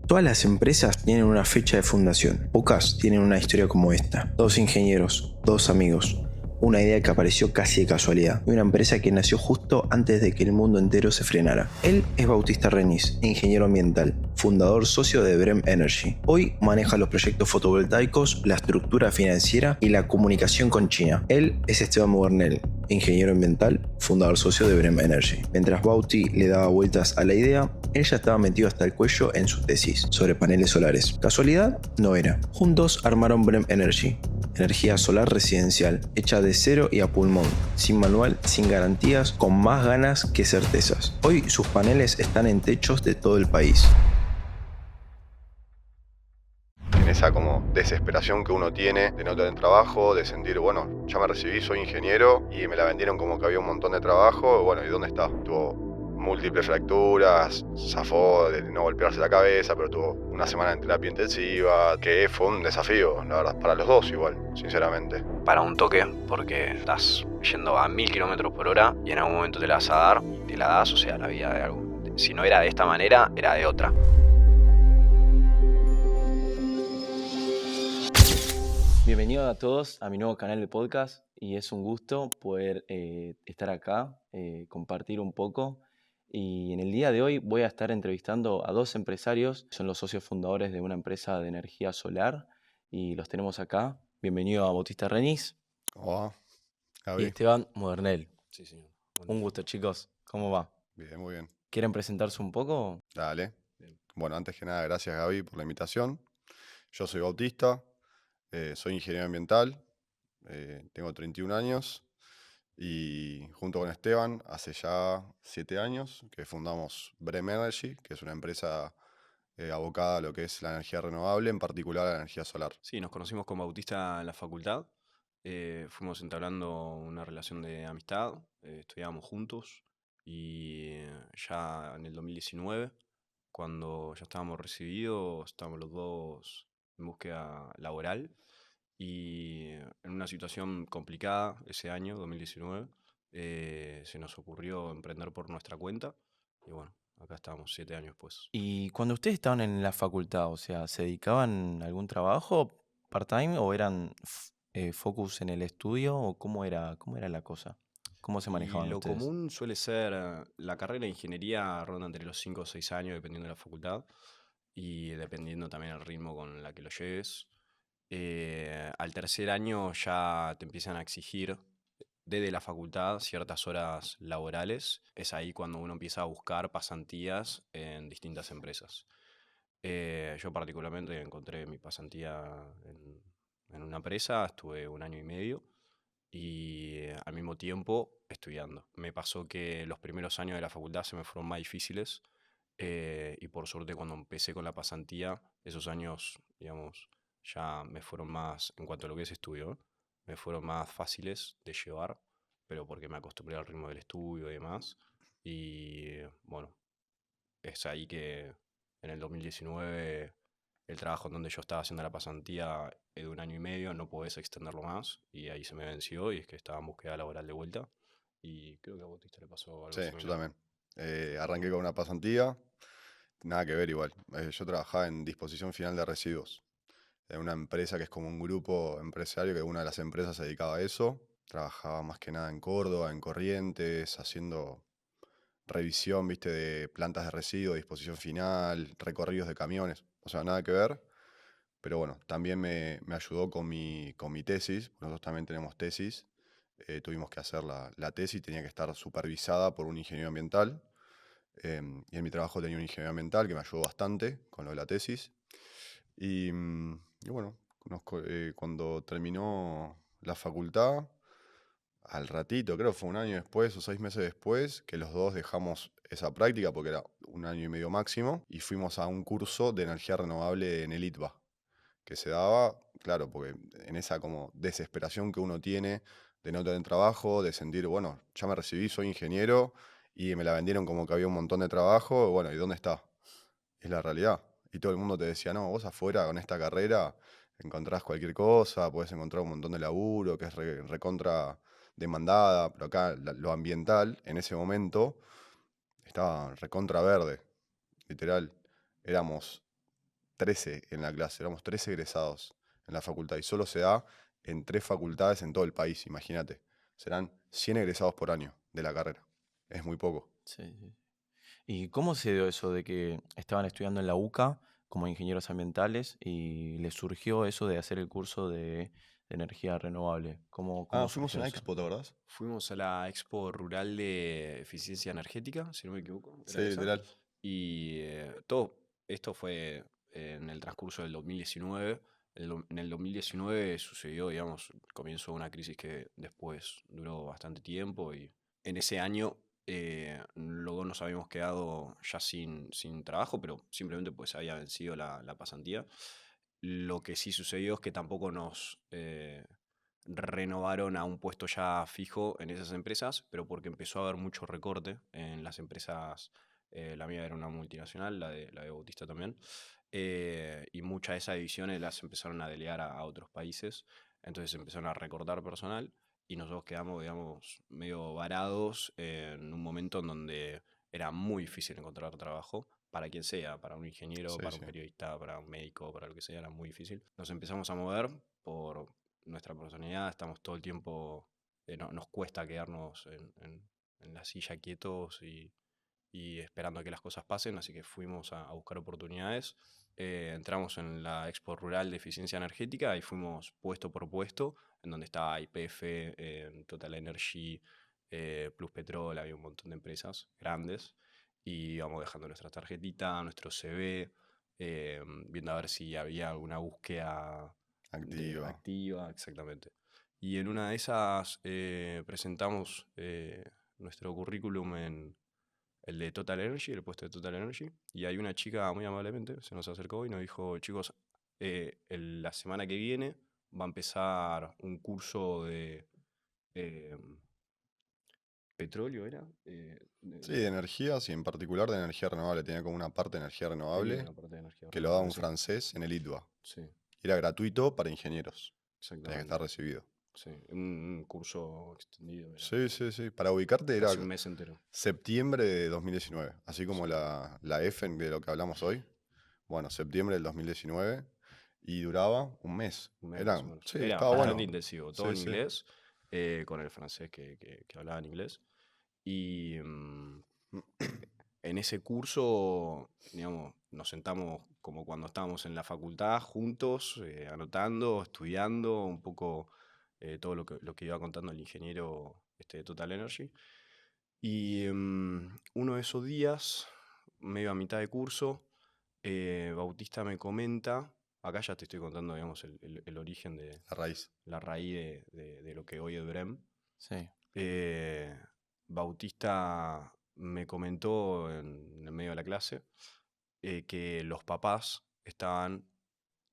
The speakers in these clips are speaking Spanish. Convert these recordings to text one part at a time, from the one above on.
Todas las empresas tienen una fecha de fundación, pocas tienen una historia como esta. Dos ingenieros, dos amigos, una idea que apareció casi de casualidad, y una empresa que nació justo antes de que el mundo entero se frenara. Él es Bautista Renis, ingeniero ambiental, fundador socio de Brem Energy. Hoy maneja los proyectos fotovoltaicos, la estructura financiera y la comunicación con China. Él es Esteban Modernel, ingeniero ambiental, fundador socio de Brem Energy. Mientras Bauti le daba vueltas a la idea, él ya estaba metido hasta el cuello en su tesis sobre paneles solares. ¿Casualidad? No era. Juntos armaron Brem Energy, energía solar residencial, hecha de cero y a pulmón, sin manual, sin garantías, con más ganas que certezas. Hoy sus paneles están en techos de todo el país. En esa como desesperación que uno tiene de no tener trabajo, de sentir, bueno, ya me recibí, soy ingeniero y me la vendieron como que había un montón de trabajo, bueno, ¿y dónde está? Tuvo múltiples fracturas, zafó de no golpearse la cabeza, pero tuvo una semana en terapia intensiva, que fue un desafío, la verdad, para los dos igual, sinceramente. Para un toque, porque estás yendo a 1000 kilómetros por hora y en algún momento te la vas a dar, te la das, o sea, la vida de algo. Si no era de esta manera, era de otra. Bienvenidos a todos a mi nuevo canal de podcast y es un gusto poder estar acá, compartir un poco. Y en el día de hoy voy a estar entrevistando a dos empresarios, son los socios fundadores de una empresa de energía solar y los tenemos acá. Bienvenido a Bautista Renis ¿Cómo va? y Gaby. Esteban Modernel. Sí, señor. Un gusto, chicos. ¿Cómo va? Bien, muy bien. ¿Quieren presentarse un poco? Dale. Bien. Bueno, antes que nada, gracias Gaby por la invitación. Yo soy Bautista, soy ingeniero ambiental, tengo 31 años. Y junto con Esteban, hace ya 7 años que fundamos Brem Energy, que es una empresa abocada a lo que es la energía renovable, en particular a la energía solar. Sí, nos conocimos con Bautista en la facultad. Fuimos entablando una relación de amistad, estudiábamos juntos y ya en el 2019, cuando ya estábamos recibidos, estábamos los dos en búsqueda laboral y en una situación complicada ese año, 2019, se nos ocurrió emprender por nuestra cuenta y bueno, acá estamos 7 años después. Y cuando ustedes estaban en la facultad, o sea, ¿se dedicaban a algún trabajo part-time o eran focus en el estudio o cómo era la cosa? ¿Cómo se Y manejaban lo ustedes? común suele ser, la carrera de ingeniería ronda entre los 5 o 6 años, dependiendo de la facultad y dependiendo también el ritmo con la que lo lleves. Al tercer año ya te empiezan a exigir desde la facultad ciertas horas laborales. Es ahí cuando uno empieza a buscar pasantías en distintas empresas. Yo particularmente encontré mi pasantía en una empresa, estuve 1 año y medio y al mismo tiempo estudiando. Me pasó que los primeros años de la facultad se me fueron más difíciles y por suerte cuando empecé con la pasantía, esos años, digamos, ya me fueron más, en cuanto a lo que es estudio, ¿eh? Me fueron más fáciles de llevar, pero porque me acostumbré al ritmo del estudio y demás. Y bueno, es ahí que en el 2019 el trabajo en donde yo estaba haciendo la pasantía de 1 año y medio no podés extenderlo más y ahí se me venció y es que estaba en búsqueda laboral de vuelta y creo que a Bautista le pasó algo Sí, yo similar. también. Arranqué con una pasantía, nada que ver igual. Yo trabajaba en disposición final de residuos, en una empresa que es como un grupo empresario que una de las empresas se dedicaba a eso. Trabajaba más que nada en Córdoba, en Corrientes, haciendo revisión, viste, de plantas de residuos, disposición final, recorridos de camiones. O sea, nada que ver. Pero bueno, también me ayudó con mi tesis. Nosotros también tenemos tesis. Tuvimos que hacer la tesis, tenía que estar supervisada por un ingeniero ambiental. Y en mi trabajo tenía un ingeniero ambiental que me ayudó bastante con lo de la tesis. Y bueno, cuando terminó la facultad, al ratito, creo que fue un año después o 6 meses después, que los dos dejamos esa práctica porque era 1 año y medio máximo y fuimos a un curso de energía renovable en el ITBA, que se daba, claro, porque en esa como desesperación que uno tiene de no tener trabajo, de sentir, bueno, ya me recibí, soy ingeniero y me la vendieron como que había un montón de trabajo, bueno, ¿y dónde está? Es la realidad. Y todo el mundo te decía, no, vos afuera con esta carrera encontrás cualquier cosa, podés encontrar un montón de laburo, que es recontra demandada, pero acá lo ambiental en ese momento estaba recontra verde, literal. Éramos 13 en la clase, éramos 13 egresados en la facultad y solo se da en 3 facultades en todo el país, imagínate. Serán 100 egresados por año de la carrera. Es muy poco. Sí, sí. ¿Y cómo se dio eso de que estaban estudiando en la UCA como ingenieros ambientales y les surgió eso de hacer el curso de energía renovable? ¿Cómo Fuimos a surgió una eso? expo, ¿te acordás? Fuimos a la Expo Rural de Eficiencia Energética, si no me equivoco, Sí, era esa. literal. Y todo esto fue en el transcurso del 2019. En el 2019 sucedió, digamos, el comienzo de una crisis que después duró bastante tiempo y en ese año los dos nos habíamos quedado ya sin trabajo, pero simplemente pues había vencido la pasantía. Lo que sí sucedió es que tampoco nos renovaron a un puesto ya fijo en esas empresas, pero porque empezó a haber mucho recorte en las empresas. La mía era una multinacional, la de Bautista también, y muchas de esas divisiones las empezaron a delegar a otros países, entonces empezaron a recortar personal y nosotros quedamos, digamos, medio varados en un momento en donde era muy difícil encontrar trabajo para quien sea, para un ingeniero, Sí, para un sí. periodista, para un médico, para lo que sea, era muy difícil. Nos empezamos a mover por nuestra personalidad, estamos todo el tiempo, nos cuesta quedarnos en la silla quietos y esperando a que las cosas pasen, así que fuimos a buscar oportunidades. Entramos en la Expo Rural de Eficiencia Energética y fuimos puesto por puesto, en donde estaba YPF, Total Energy, Plus Petrol, había un montón de empresas grandes, y íbamos dejando nuestra tarjetita, nuestro CV, viendo a ver si había alguna búsqueda Activa. activa, exactamente. Y en una de esas presentamos nuestro currículum en el de Total Energy, el puesto de Total Energy, y hay una chica muy amablemente se nos acercó y nos dijo, chicos, la semana que viene va a empezar un curso de eh, petróleo, ¿era? Sí, de energías y en particular de energía renovable. Tenía como una parte de energía Tenía renovable una parte de energía que lo daba renovable, un sí. francés en el ITBA. Sí, Y era gratuito para ingenieros. Tenía que exactamente. estar recibido. Sí, un curso extendido, era Sí, sí, sí. Para ubicarte era casi un mes entero. septiembre de 2019. Así como Sí, la F de lo que hablamos hoy. Bueno, septiembre del 2019. Y duraba un mes. un mes Era, más o menos. sí, Era estaba bastante bueno. intensivo, todo Sí, en sí. inglés, con el francés que hablaba en inglés. Y en ese curso, digamos, nos sentamos como cuando estábamos en la facultad, juntos, anotando, estudiando un poco todo lo que iba contando el ingeniero de Total Energy. Y uno de esos días, medio a mitad de curso, Bautista me comenta, acá ya te estoy contando, digamos, el origen de La raíz. la raíz de lo que hoy es Brem. Sí. Eh, Bautista me comentó en el medio de la clase que los papás estaban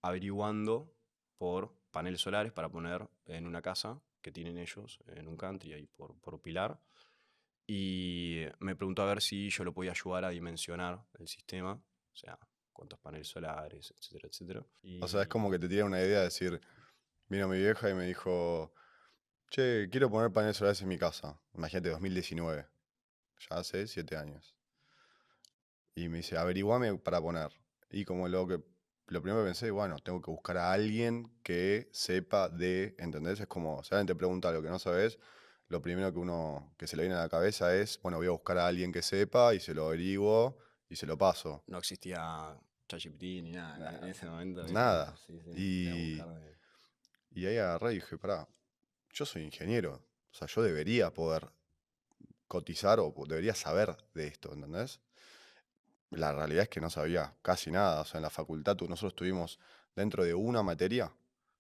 averiguando por paneles solares para poner en una casa que tienen ellos, en un country ahí por Pilar. Y me preguntó a ver si yo lo podía ayudar a dimensionar el sistema, o sea, cuántos paneles solares, etcétera, etcétera. O sea, es Y como que te tira una idea de decir, vino mi vieja y me dijo, che, quiero poner paneles solares en mi casa. Imagínate, 2019. Ya hace 7 años. Y me dice, averiguame para poner. Y como lo primero que pensé, bueno, tengo que buscar a alguien que sepa de, ¿entendés? Es como, si alguien te pregunta algo que no sabes, lo primero que se le viene a la cabeza es, bueno, voy a buscar a alguien que sepa y se lo averiguo y se lo paso. no existía ChatGPT ni nada en ese momento, ¿viste? Nada. Sí, sí, era Y, buscar de... y ahí agarré y dije, pará, yo soy ingeniero. O sea, yo debería poder cotizar o debería saber de esto, ¿entendés? La realidad es que no sabía casi nada. O sea, en la facultad nosotros tuvimos, dentro de una materia,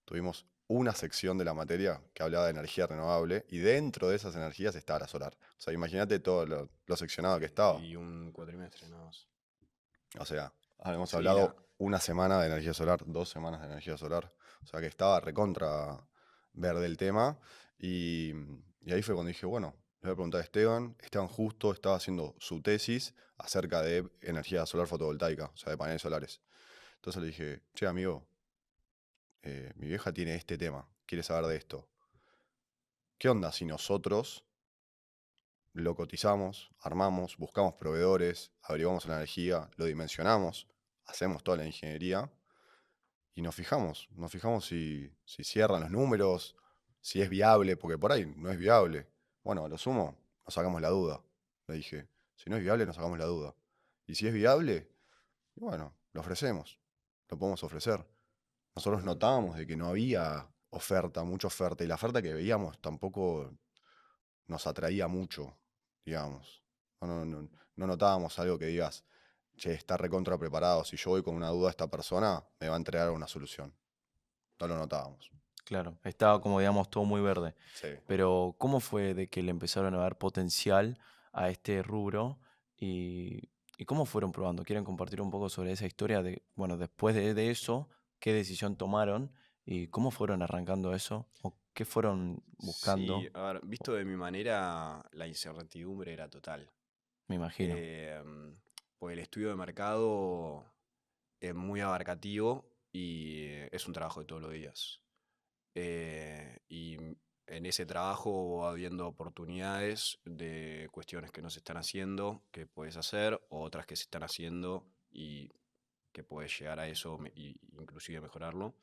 tuvimos una sección de la materia que hablaba de energía renovable y dentro de esas energías estaba la solar. O sea, imagínate todo lo seccionado que estaba. Y un cuatrimestre nada más. O sea, hemos Sí, era... hablado una semana de energía solar, 2 semanas de energía solar. O sea, que estaba recontra verde el tema. Y, y ahí fue cuando dije, bueno, le voy a preguntar a Esteban. Esteban justo estaba haciendo su tesis acerca de energía solar fotovoltaica, o sea, de paneles solares. Entonces le dije, che, amigo, mi vieja tiene este tema, quiere saber de esto. ¿Qué onda si nosotros lo cotizamos, armamos, buscamos proveedores, averiguamos la energía, lo dimensionamos, hacemos toda la ingeniería y nos fijamos si cierran los números, si es viable, porque por ahí no es viable. Bueno, a lo sumo, nos sacamos la duda. Le dije, si no es viable, nos sacamos la duda. Y si es viable, y bueno, lo ofrecemos, lo podemos ofrecer. Nosotros notábamos de que no había oferta, mucha oferta, y la oferta que veíamos tampoco nos atraía mucho, digamos. No notábamos algo que digas, che, está recontra preparado, si yo voy con una duda a esta persona, me va a entregar una solución. No lo notábamos. Claro, estaba como digamos todo muy verde. Sí. Pero ¿cómo fue de que le empezaron a dar potencial a este rubro y cómo fueron probando? ¿Quieren compartir un poco sobre esa historia de, bueno, después de eso, qué decisión tomaron y cómo fueron arrancando eso o qué fueron Sí, buscando? a ver, visto de mi manera, la incertidumbre era total. Me imagino. Pues el estudio de mercado es muy abarcativo y es un trabajo de todos los días. Y en ese trabajo va habiendo oportunidades de cuestiones que no se están haciendo, que puedes hacer, o otras que se están haciendo y que puedes llegar a eso e inclusive mejorarlo.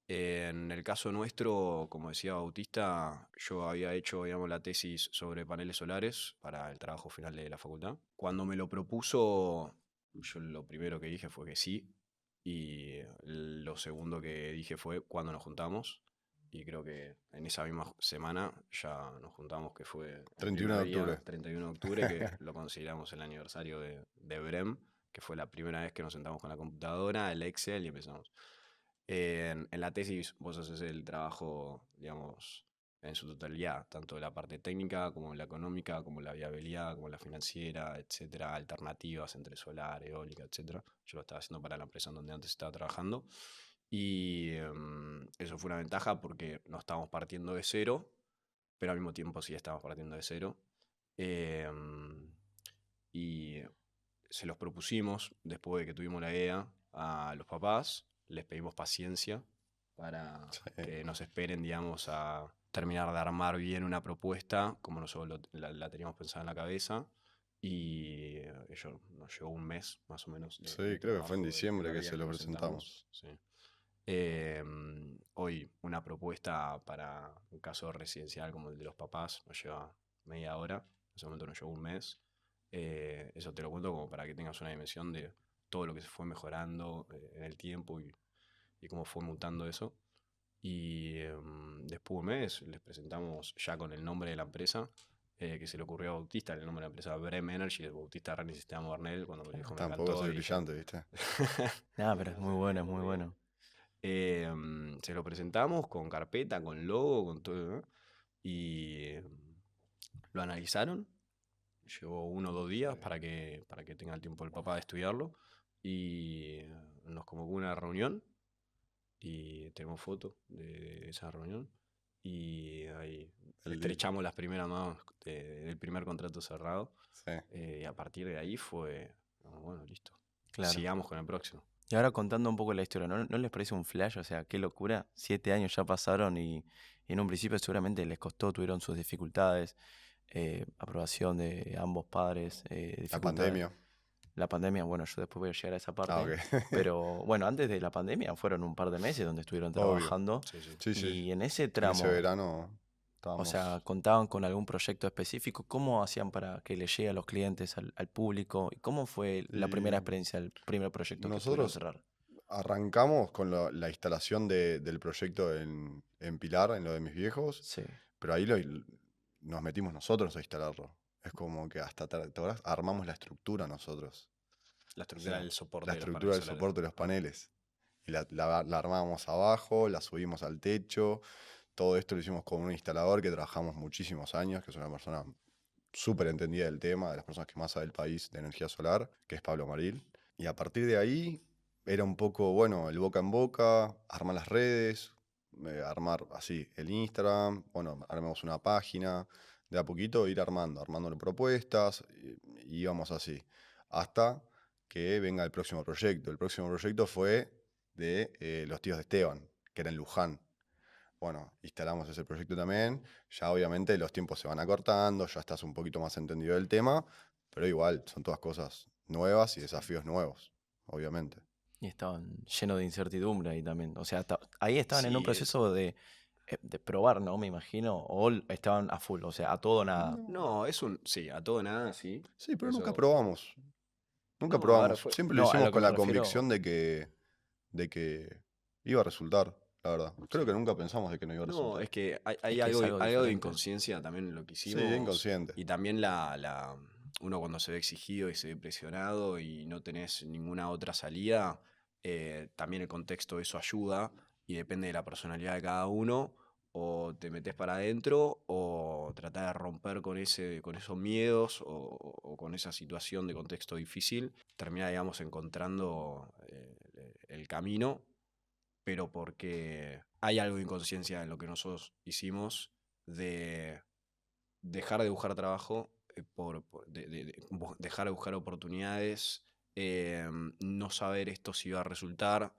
En el caso nuestro, como decía Bautista, yo había hecho, digamos, la tesis sobre paneles solares para el trabajo final de la facultad. Cuando me lo propuso, yo lo primero que dije fue que sí. Y lo segundo que dije fue cuando nos juntamos. Y creo que en esa misma semana ya nos juntamos, que fue el 31 primer de día, octubre. 31 de octubre, que lo consideramos el aniversario de Brem, que fue la primera vez que nos sentamos con la computadora, el Excel y empezamos. En la tesis vos haces el trabajo, digamos, en su totalidad, tanto la parte técnica como la económica, como la viabilidad, como la financiera, etcétera, alternativas entre solar, eólica, etcétera. Yo lo estaba haciendo para la empresa en donde antes estaba trabajando. Y eso fue una ventaja porque no estábamos partiendo de cero, pero al mismo tiempo sí estábamos partiendo de cero. Em, y se los propusimos después de que tuvimos la idea a los papás, les pedimos paciencia para Sí. que nos esperen, digamos, a terminar de armar bien una propuesta como nosotros la teníamos pensada en la cabeza. Y ello nos llevó un mes más o menos Sí, de creo que fue en trabajo desde el diciembre primer que día se que lo nos presentamos. sentamos. Sí. Hoy una propuesta para un caso residencial como el de los papás nos lleva media hora, en ese momento nos llevó un mes. Eso te lo cuento como para que tengas una dimensión de todo lo que se fue mejorando en el tiempo y cómo fue mutando eso. Y después de un mes les presentamos ya con el nombre de la empresa, que se le ocurrió a Bautista, el nombre de la empresa Brem Energy, de Bautista Rani Sistema Barnell, cuando me lo dijo me Tampoco encantó soy y dije... brillante, ¿viste? Nada, pero es muy bueno, es muy bueno. Se lo presentamos con carpeta, con logo, con todo, ¿no? Y lo analizaron. Llevó 1 o 2 días para que tenga el tiempo el papá de estudiarlo. Y nos convocó a una reunión. Y tenemos fotos de esa reunión. Y ahí El di- estrechamos las primeras manos del primer contrato cerrado. Sí. Y a partir de ahí fue, bueno, listo. Claro. Sigamos con el próximo. Y ahora contando un poco la historia, ¿no les parece un flash? O sea, qué locura. 7 años ya pasaron y en un principio seguramente les costó, tuvieron sus dificultades, aprobación de ambos padres, La dificultades. pandemia. La pandemia, bueno, yo después voy a llegar a esa Ah, parte. ok. Pero bueno, antes de la pandemia fueron un par de meses donde estuvieron Obvio. trabajando. Sí, sí. Sí, sí. Y en ese En ese tramo, verano o estábamos. sea, contaban con algún proyecto específico. ¿Cómo hacían para que le llegue a los clientes, al público? ¿Y cómo fue la primera Y experiencia, el primer proyecto que pudieron nosotros cerrar? arrancamos con la instalación del proyecto en Pilar, en lo de mis viejos, Sí, pero ahí nos metimos nosotros a instalarlo. Es como que hasta ¿te acordás? Armamos la estructura nosotros. La O estructura sea, del soporte la de los estructura paneles del solares. soporte de los paneles. Y la armábamos abajo, la subimos al techo. Todo esto lo hicimos con un instalador que trabajamos muchísimos años, que es una persona súper entendida del tema, de las personas que más sabe del país de energía solar, que es Pablo Maril. Y a partir de ahí era un poco, bueno, el boca en boca, armar las redes, armar así el Instagram, bueno, armamos una página, de a poquito ir armando propuestas, y íbamos así, hasta que venga el próximo proyecto. El próximo proyecto fue de los tíos de Esteban, que era en Luján. Bueno, instalamos ese proyecto también. Ya obviamente los tiempos se van acortando, ya estás un poquito más entendido del tema, pero igual son todas cosas nuevas y desafíos nuevos, obviamente. Y estaban llenos de incertidumbre ahí también. O sea, ahí estaban en un Sí, proceso de probar, ¿no? Me imagino. O estaban a full, o sea, a todo o nada. No. No, sí, a todo nada, sí. Sí, pero nunca Eso. probamos. Nunca No, a ver, probamos. fue. Siempre lo No, a hicimos lo que con me la refiero, convicción de que iba a resultar, la verdad. Creo que Sí. nunca pensamos de que no iba a No, resultar. es que hay, es hay que algo, es algo algo de diferente. inconsciencia también en lo que Sí, hicimos. inconsciente. Y también uno cuando se ve exigido y se ve presionado y no tenés ninguna otra salida, también el contexto de eso ayuda y depende de la personalidad de cada uno. O te metes para adentro o tratás de romper con esos miedos o con esa situación de contexto difícil. Termina, digamos, encontrando el camino, pero porque hay algo de inconsciencia en lo que nosotros hicimos de dejar de buscar trabajo, dejar de buscar oportunidades, no saber esto si iba a resultar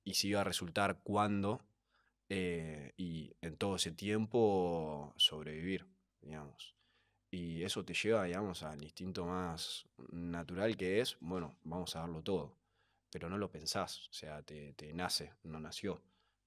y si iba a resultar cuándo, y en todo ese tiempo sobrevivir, digamos. Y eso te lleva, digamos, al instinto más natural que es, bueno, vamos a darlo todo. Pero no lo pensás, o sea, te nace, no nació.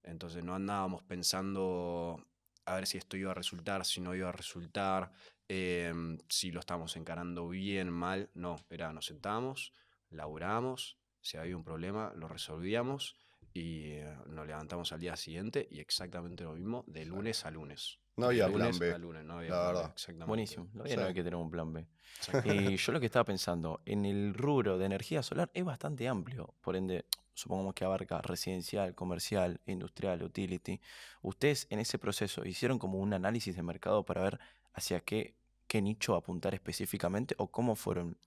Entonces no andábamos pensando a ver si esto iba a resultar, si no iba a resultar, si lo estamos encarando bien, mal. No, nos sentábamos, laburábamos, si había un problema, lo resolvíamos y nos levantamos al día siguiente y exactamente lo mismo de Sí. lunes a lunes. No De había plan lunes B, a lunes, no había la plan B, verdad. exactamente. buenísimo. Lo bien Sí. no hay que tener un plan B. Exactamente. Yo lo que estaba pensando, en el rubro de energía solar es bastante amplio, por ende, supongamos que abarca residencial, comercial, industrial, utility. ¿Ustedes en ese proceso hicieron como un análisis de mercado para ver hacia qué nicho apuntar específicamente o cómo fueron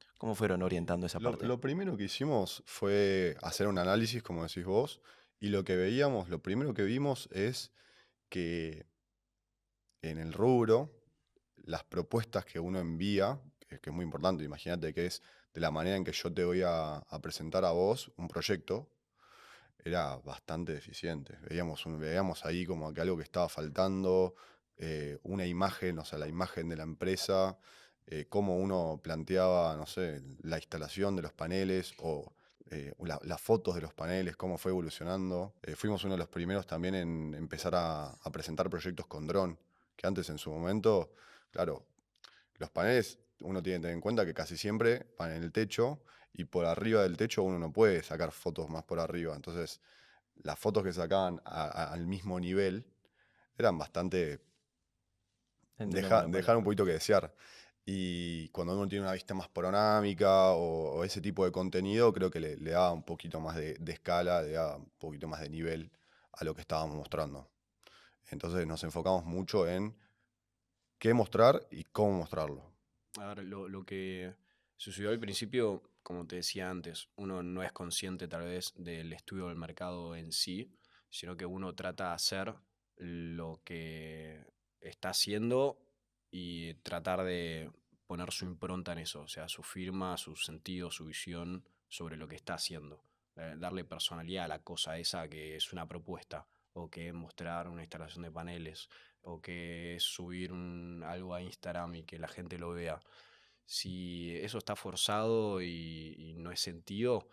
orientando esa Lo, parte? lo primero que hicimos fue hacer un análisis, como decís vos, y lo que veíamos, lo primero que vimos es que en el rubro, las propuestas que uno envía, que es muy importante, imagínate que es de la manera en que yo te voy a presentar a vos un proyecto, era bastante deficiente. Veíamos ahí como que algo que estaba faltando, una imagen, o sea, la imagen de la empresa, cómo uno planteaba, no sé, la instalación de los paneles o las fotos de los paneles, cómo fue evolucionando. Fuimos uno de los primeros también en empezar a presentar proyectos con dron, que antes en su momento, claro, los paneles, uno tiene que tener en cuenta que casi siempre van en el techo y por arriba del techo uno no puede sacar fotos más por arriba. Entonces, las fotos que sacaban al mismo nivel eran bastante. Entendemos la Dejar un palabra. poquito que desear. Y cuando uno tiene una vista más panorámica o ese tipo de contenido, creo que le daba un poquito más de escala, le daba un poquito más de nivel a lo que estábamos mostrando. Entonces nos enfocamos mucho en qué mostrar y cómo mostrarlo. A ver, lo que sucedió al principio, como te decía antes, uno no es consciente tal vez del estudio del mercado en sí, sino que uno trata de hacer lo que está haciendo y tratar de poner su impronta en eso, o sea, su firma, su sentido, su visión sobre lo que está haciendo. Darle personalidad a la cosa esa que es una propuesta, o que es mostrar una instalación de paneles, o que es subir algo a Instagram y que la gente lo vea. Si eso está forzado y no es sentido,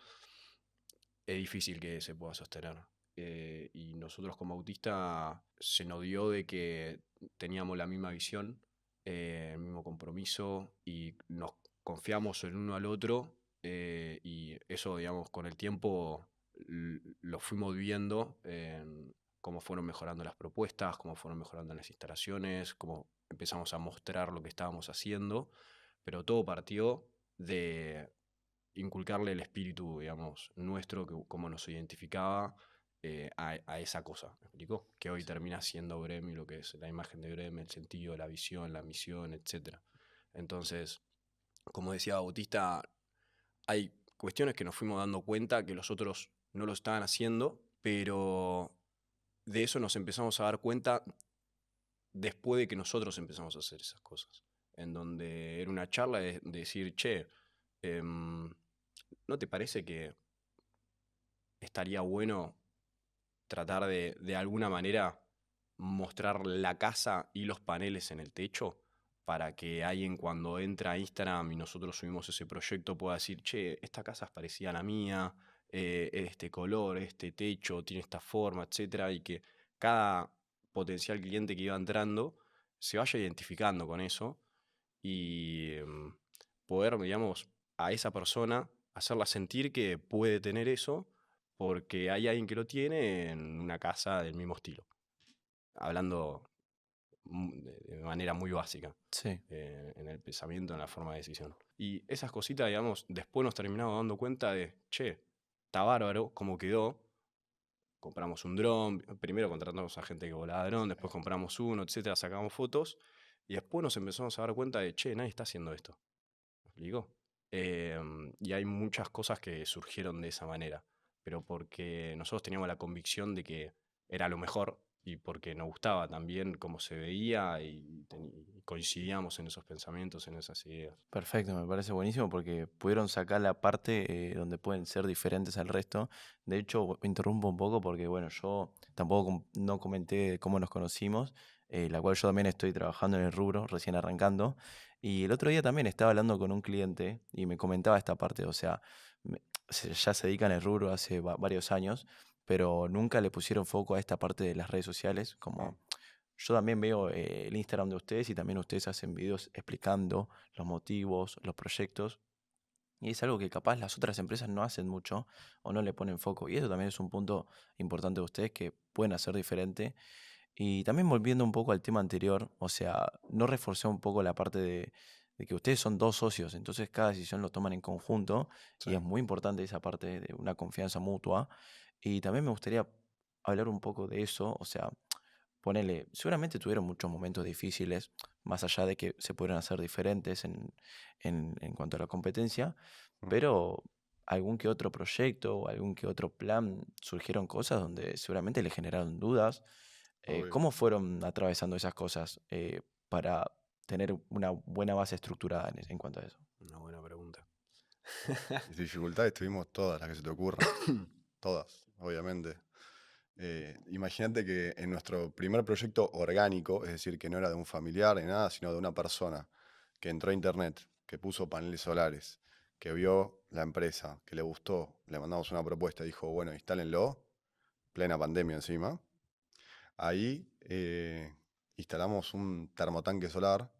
es difícil que se pueda sostener. Y nosotros como autista se nos dio de que teníamos la misma visión, el mismo compromiso y nos confiamos el uno al otro, y eso, digamos, con el tiempo lo fuimos viendo en cómo fueron mejorando las propuestas, cómo fueron mejorando las instalaciones, cómo empezamos a mostrar lo que estábamos haciendo, pero todo partió de inculcarle el espíritu, digamos, nuestro, que, cómo nos identificaba, a esa cosa, ¿me explicó? Que hoy termina siendo Gremio, lo que es la imagen de Gremio, el sentido, la visión, la misión, etc. Entonces, como decía Bautista, hay cuestiones que nos fuimos dando cuenta que los otros no lo estaban haciendo, pero de eso nos empezamos a dar cuenta después de que nosotros empezamos a hacer esas cosas. En donde era una charla de decir, che, ¿no te parece que estaría bueno tratar de alguna manera mostrar la casa y los paneles en el techo para que alguien cuando entra a Instagram y nosotros subimos ese proyecto pueda decir, che, esta casa es parecida a la mía, este color, este techo, tiene esta forma, etcétera, y que cada potencial cliente que iba entrando se vaya identificando con eso y poder, digamos, a esa persona hacerla sentir que puede tener eso porque hay alguien que lo tiene en una casa del mismo estilo. Hablando de manera muy básica Sí, en el pensamiento, en la forma de decisión. Y esas cositas, digamos, después nos terminamos dando cuenta de, che, está bárbaro cómo quedó. Compramos un dron, primero contratamos a gente que volaba dron, después compramos uno, etcétera, sacamos fotos y después nos empezamos a dar cuenta de, che, nadie está haciendo esto. ¿Me explico? Y hay muchas cosas que surgieron de esa manera, pero porque nosotros teníamos la convicción de que era lo mejor y porque nos gustaba también cómo se veía y coincidíamos en esos pensamientos, en esas ideas. perfecto, me parece buenísimo porque pudieron sacar la parte donde pueden ser diferentes al resto. De hecho, me interrumpo un poco porque, bueno, yo tampoco no comenté cómo nos conocimos, la cual yo también estoy trabajando en el rubro, recién arrancando. Y el otro día también estaba hablando con un cliente y me comentaba esta parte, o sea, me- ya se dedican al rubro hace varios años, pero nunca le pusieron foco a esta parte de las redes sociales, Ah, como yo también veo el Instagram de ustedes y también ustedes hacen videos explicando los motivos, los proyectos. Y es algo que capaz las otras empresas no hacen mucho o no le ponen foco. Y eso también es un punto importante de ustedes que pueden hacer diferente. Y también volviendo un poco al tema anterior, o sea, no reforcé un poco la parte de que ustedes son dos socios, entonces cada decisión lo toman en conjunto sí. y es muy importante esa parte de una confianza mutua. Y también me gustaría hablar un poco de eso, o sea, ponele, seguramente tuvieron muchos momentos difíciles, más allá de que se pudieran hacer diferentes en cuanto a la competencia, Mm, pero algún que otro proyecto o algún que otro plan surgieron cosas donde seguramente le generaron dudas. obvio. ¿Cómo fueron atravesando esas cosas para tener una buena base estructurada en cuanto a eso? Una buena pregunta. Y dificultades tuvimos todas las que se te ocurran. Todas, obviamente. Imagínate que en nuestro primer proyecto orgánico, es decir, que no era de un familiar ni nada, sino de una persona que entró a internet, que puso paneles solares, que vio la empresa, que le gustó, le mandamos una propuesta, dijo, bueno, instálenlo, plena pandemia encima. Ahí instalamos un termotanque solar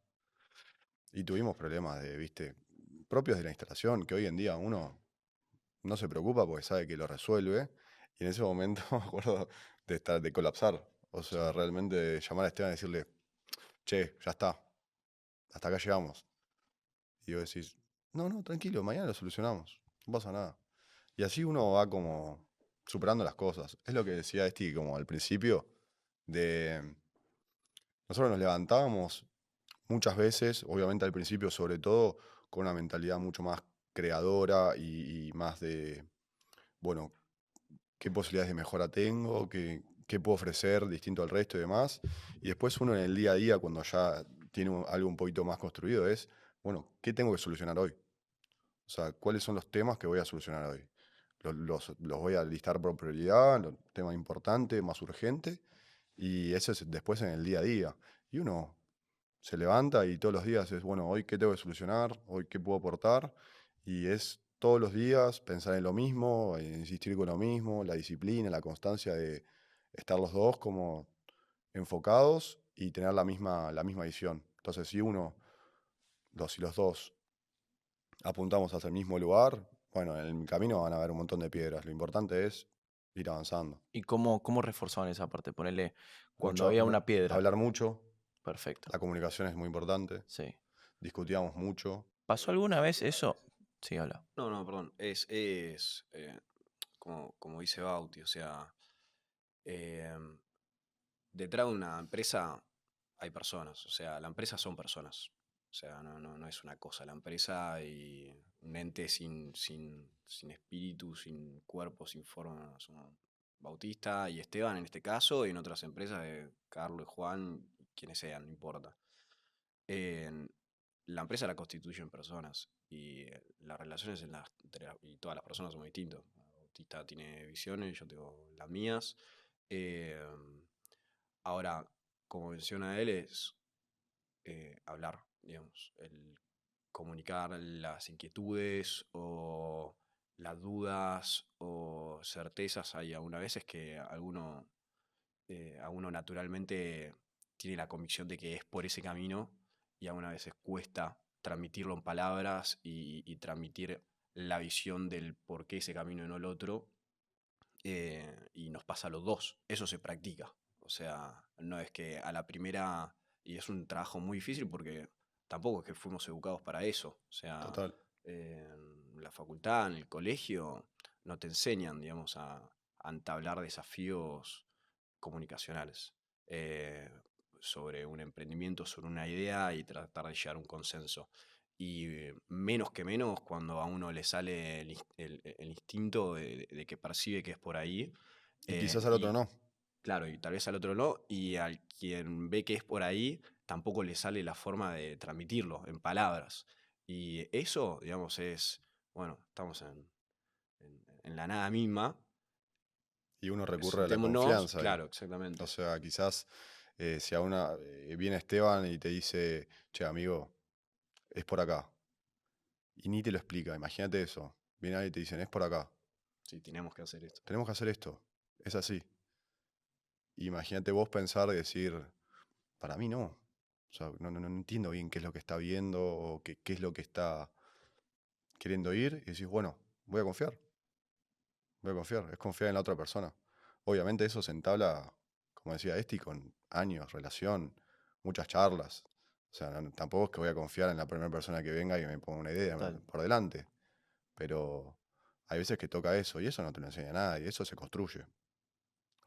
y tuvimos problemas de, viste, propios de la instalación, que hoy en día uno no se preocupa porque sabe que lo resuelve. Y en ese momento me acuerdo de colapsar. O sea, Sí. realmente llamar a Esteban y decirle, che, ya está, hasta acá llegamos. Y vos decís, no, no, tranquilo, mañana lo solucionamos, no pasa nada. Y así uno va como superando las cosas. Es lo que decía como al principio, de nosotros nos levantábamos muchas veces, obviamente al principio sobre todo, con una mentalidad mucho más creadora y más de, bueno, qué posibilidades de mejora tengo, qué puedo ofrecer distinto al resto y demás. Y después uno en el día a día, cuando ya tiene algo un poquito más construido, es, bueno, ¿qué tengo que solucionar hoy? O sea, ¿cuáles son los temas que voy a solucionar hoy? Los voy a listar por prioridad, los temas importantes, más urgentes, y eso es después en el día a día. Y uno se levanta y todos los días es, bueno, hoy qué tengo que solucionar, hoy qué puedo aportar, y es todos los días pensar en lo mismo, insistir con lo mismo, la disciplina, la constancia de estar los dos como enfocados y tener la misma visión. Entonces, si si los dos apuntamos hacia el mismo lugar, bueno, en el camino van a haber un montón de piedras. Lo importante es ir avanzando. ¿Y cómo reforzaban esa parte? Ponerle, cuando Mucho, había una piedra, hablar mucho, perfecto, la comunicación es muy importante, sí. discutíamos mucho. ¿Pasó alguna vez eso? Sí, habla. No, no, perdón. Es como dice Bauti, o sea, em, detrás de una empresa hay personas, o sea, la empresa son personas. O sea, no es una cosa, la empresa y un ente sin espíritu, sin cuerpo, sin forma. Son Bautista y Esteban en este caso, y en otras empresas de Carlos y Juan, quienes sean, no importa. En- la empresa la constituyen personas y las relaciones y todas las personas somos distintos. Bautista tiene visiones, yo tengo las mías. em, Ahora, como menciona él, es hablar, digamos, el comunicar las inquietudes o las dudas o certezas hay algunas veces que a uno naturalmente tiene la convicción de que es por ese camino y algunas veces cuesta transmitirlo en palabras y transmitir la visión del por qué ese camino y no el otro. Y nos pasa a los dos. Eso se practica. O sea, no es que a la primera, y es un trabajo muy difícil porque tampoco es que fuimos educados para eso. O sea, Total. en la facultad, en el colegio, no te enseñan, digamos, a entablar desafíos comunicacionales sobre un emprendimiento, sobre una idea y tratar de llegar a un consenso. Y menos que menos cuando a uno le sale el instinto de que percibe que es por ahí. Y quizás al otro Y no. claro, y tal vez al otro no, y al quien ve que es por ahí, tampoco le sale la forma de transmitirlo en palabras. Y eso, digamos, bueno, estamos en la nada misma. Y uno recurre a la Sentémonos, confianza ahí. claro, O exactamente. sea, quizás si a una viene Esteban y te dice, che, amigo, es por acá. Y ni te lo explica, imagínate eso. Viene alguien y te dicen, es por acá. Sí, tenemos que hacer esto. Tenemos que hacer esto. Es así. Imagínate vos pensar y decir, para mí no. O sea, no entiendo bien qué es lo que está viendo o qué es lo que está queriendo ir. Y decís, bueno, voy a confiar. Voy a confiar. Es confiar en la otra persona. Obviamente eso se entabla, como decía Esti, con años, relación, muchas charlas. O sea, tampoco es que voy a confiar en la primera persona que venga y me ponga una idea Total. por delante. Pero hay veces que toca eso y eso no te lo enseña nada y eso se construye,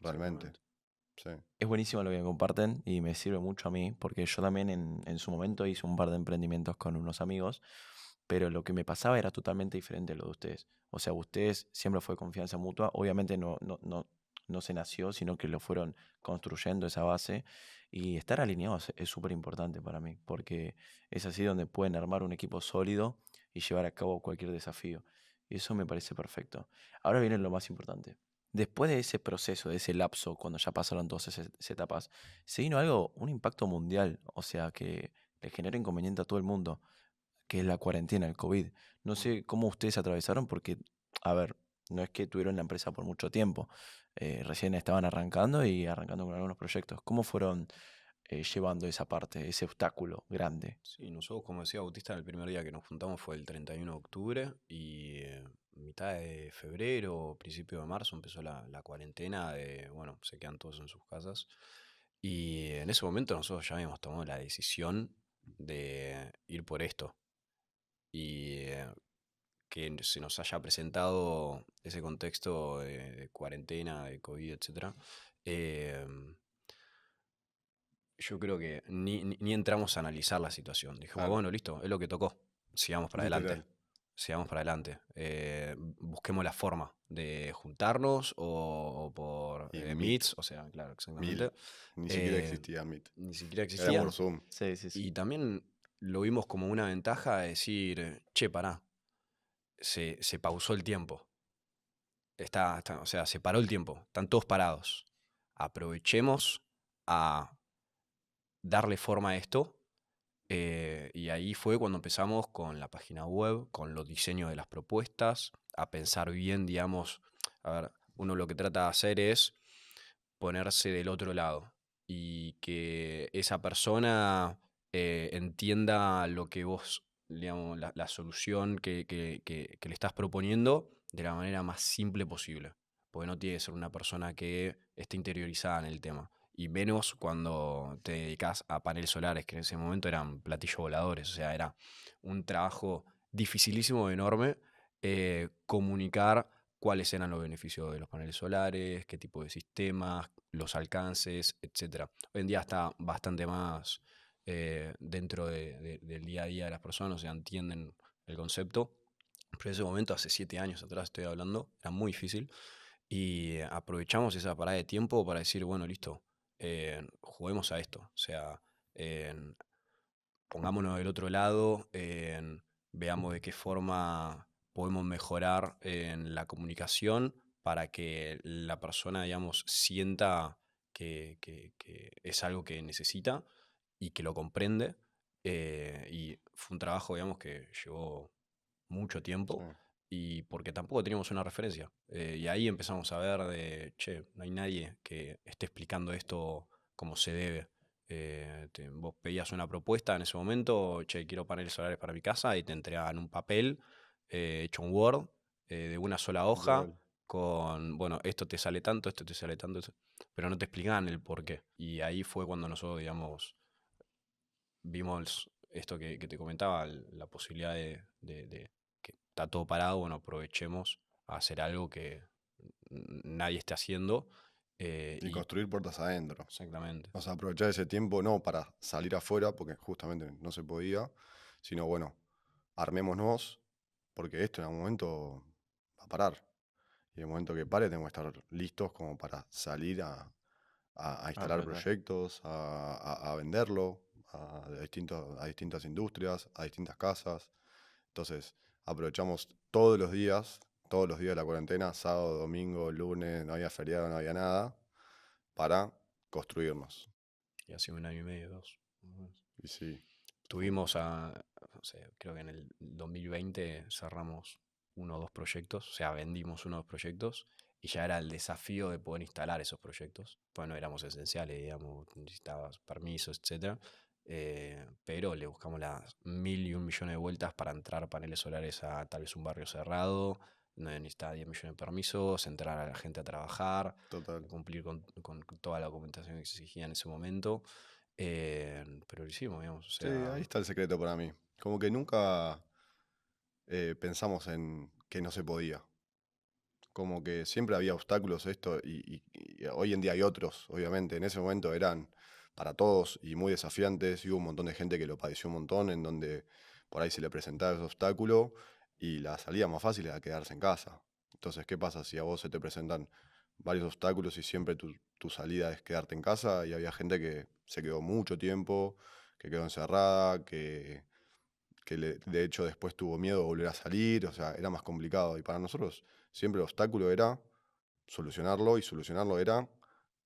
realmente. Exactamente. Sí. Es buenísimo lo que comparten y me sirve mucho a mí porque yo también en su momento hice un par de emprendimientos con unos amigos, pero lo que me pasaba era totalmente diferente a lo de ustedes. O sea, ustedes siempre fue confianza mutua, obviamente no se nació, sino que lo fueron construyendo esa base y estar alineados es súper importante para mí porque es así donde pueden armar un equipo sólido y llevar a cabo cualquier desafío. Y eso me parece perfecto. Ahora viene lo más importante. Después de ese proceso, de ese lapso, cuando ya pasaron todas esas etapas, se vino algo, un impacto mundial, o sea, que le genera inconveniente a todo el mundo, que es la cuarentena, el COVID. No sé cómo ustedes atravesaron, porque, a ver, no es que tuvieron la empresa por mucho tiempo, recién estaban arrancando y arrancando con algunos proyectos. ¿Cómo fueron llevando esa parte, ese obstáculo grande? Sí, nosotros, como decía Bautista, el primer día que nos juntamos fue el 31 de octubre y mitad de febrero, principio de marzo empezó la cuarentena de, bueno, se quedan todos en sus casas. Y en ese momento nosotros ya habíamos tomado la decisión de ir por esto. Y que se nos haya presentado ese contexto de cuarentena, de COVID, etcétera, eh, yo creo que ni entramos a analizar la situación. Dijimos, Claro, bueno, listo, es lo que tocó. Sigamos para adelante. literal. Sigamos para adelante. Busquemos la forma de juntarnos o por Y meets, o sea, claro, Mil. exactamente. Ni siquiera Eh, existía Meet. Ni siquiera Era por existía. Zoom. Sí, sí, sí. Y también lo vimos como una ventaja de decir, che, pará, se pausó el tiempo. O sea, se paró el tiempo. Están todos parados. Aprovechemos a darle forma a esto. Y ahí fue cuando empezamos con la página web, con los diseños de las propuestas, a pensar bien, digamos, a ver, uno lo que trata de hacer es ponerse del otro lado y que esa persona entienda lo que vos, digamos, la solución que le estás proponiendo de la manera más simple posible. Porque no tiene que ser una persona que esté interiorizada en el tema. Y menos cuando te dedicas a paneles solares, que en ese momento eran platillos voladores. O sea, era un trabajo dificilísimo, enorme, comunicar cuáles eran los beneficios de los paneles solares, qué tipo de sistemas, los alcances, etcétera. Hoy en día está bastante más dentro del día a día de las personas, o sea, entienden el concepto. Pero en ese momento, hace 7 años atrás estoy hablando, era muy difícil. Y aprovechamos esa parada de tiempo para decir, bueno, listo, juguemos a esto. O sea, pongámonos del otro lado, veamos de qué forma podemos mejorar en la comunicación para que la persona, digamos, sienta que es algo que necesita y que lo comprende. Y fue un trabajo, digamos, que llevó mucho Sí. tiempo, y porque tampoco teníamos una referencia. Y ahí empezamos a ver de, che, no hay nadie que esté explicando esto como se debe. Vos pedías una propuesta en ese momento, che, quiero paneles solares para mi casa, y te entregaban un papel hecho en Word, de una sola hoja, Literal. con, bueno, esto te sale tanto, esto te sale tanto, pero no te explicaban el por qué. Y ahí fue cuando nosotros, digamos, vimos esto que te comentaba, la posibilidad de que está todo parado, bueno, aprovechemos a hacer algo que nadie esté haciendo. Y Y construir puertas adentro. exactamente. O sea, aprovechar ese tiempo no para salir afuera, porque justamente no se podía, sino bueno, armémonos, porque esto en algún momento va a parar. Y en el momento que pare, tenemos que estar listos como para salir a A instalar explotar. proyectos, a venderlo a distintas industrias, a distintas casas. Entonces, aprovechamos todos los días de la cuarentena, sábado, domingo, lunes, no había feriado, no había nada, para construirnos. Y hace 1 año y medio, 2. Más o menos. Y sí, Tuvimos no sé, creo que en el 2020 cerramos 1 o 2 proyectos, o sea, vendimos 1 o 2 proyectos, y ya era el desafío de poder instalar esos proyectos. Pues no éramos esenciales, digamos, necesitabas permisos, etcétera. Pero le buscamos las 1000 y 1 millones de vueltas para entrar paneles solares a tal vez un barrio cerrado. No necesitaba 10 millones de permisos, entrar a la gente a trabajar, total. cumplir con toda la documentación que se exigía en ese momento. Pero lo hicimos, digamos, o Sí, ahí sea, está el secreto para mí. Como que nunca pensamos en que no se podía. Como que siempre había obstáculos esto y hoy en día hay otros, obviamente. En ese momento eran para todos y muy desafiantes y hubo un montón de gente que lo padeció un montón, en donde por ahí se le presentaba ese obstáculo y la salida más fácil era quedarse en casa. Entonces, ¿qué pasa si a vos se te presentan varios obstáculos y siempre tu salida es quedarte en casa? Y había gente que se quedó mucho tiempo, que quedó encerrada, de hecho después tuvo miedo de volver a salir, o sea, era más complicado. Y para nosotros siempre el obstáculo era solucionarlo y solucionarlo era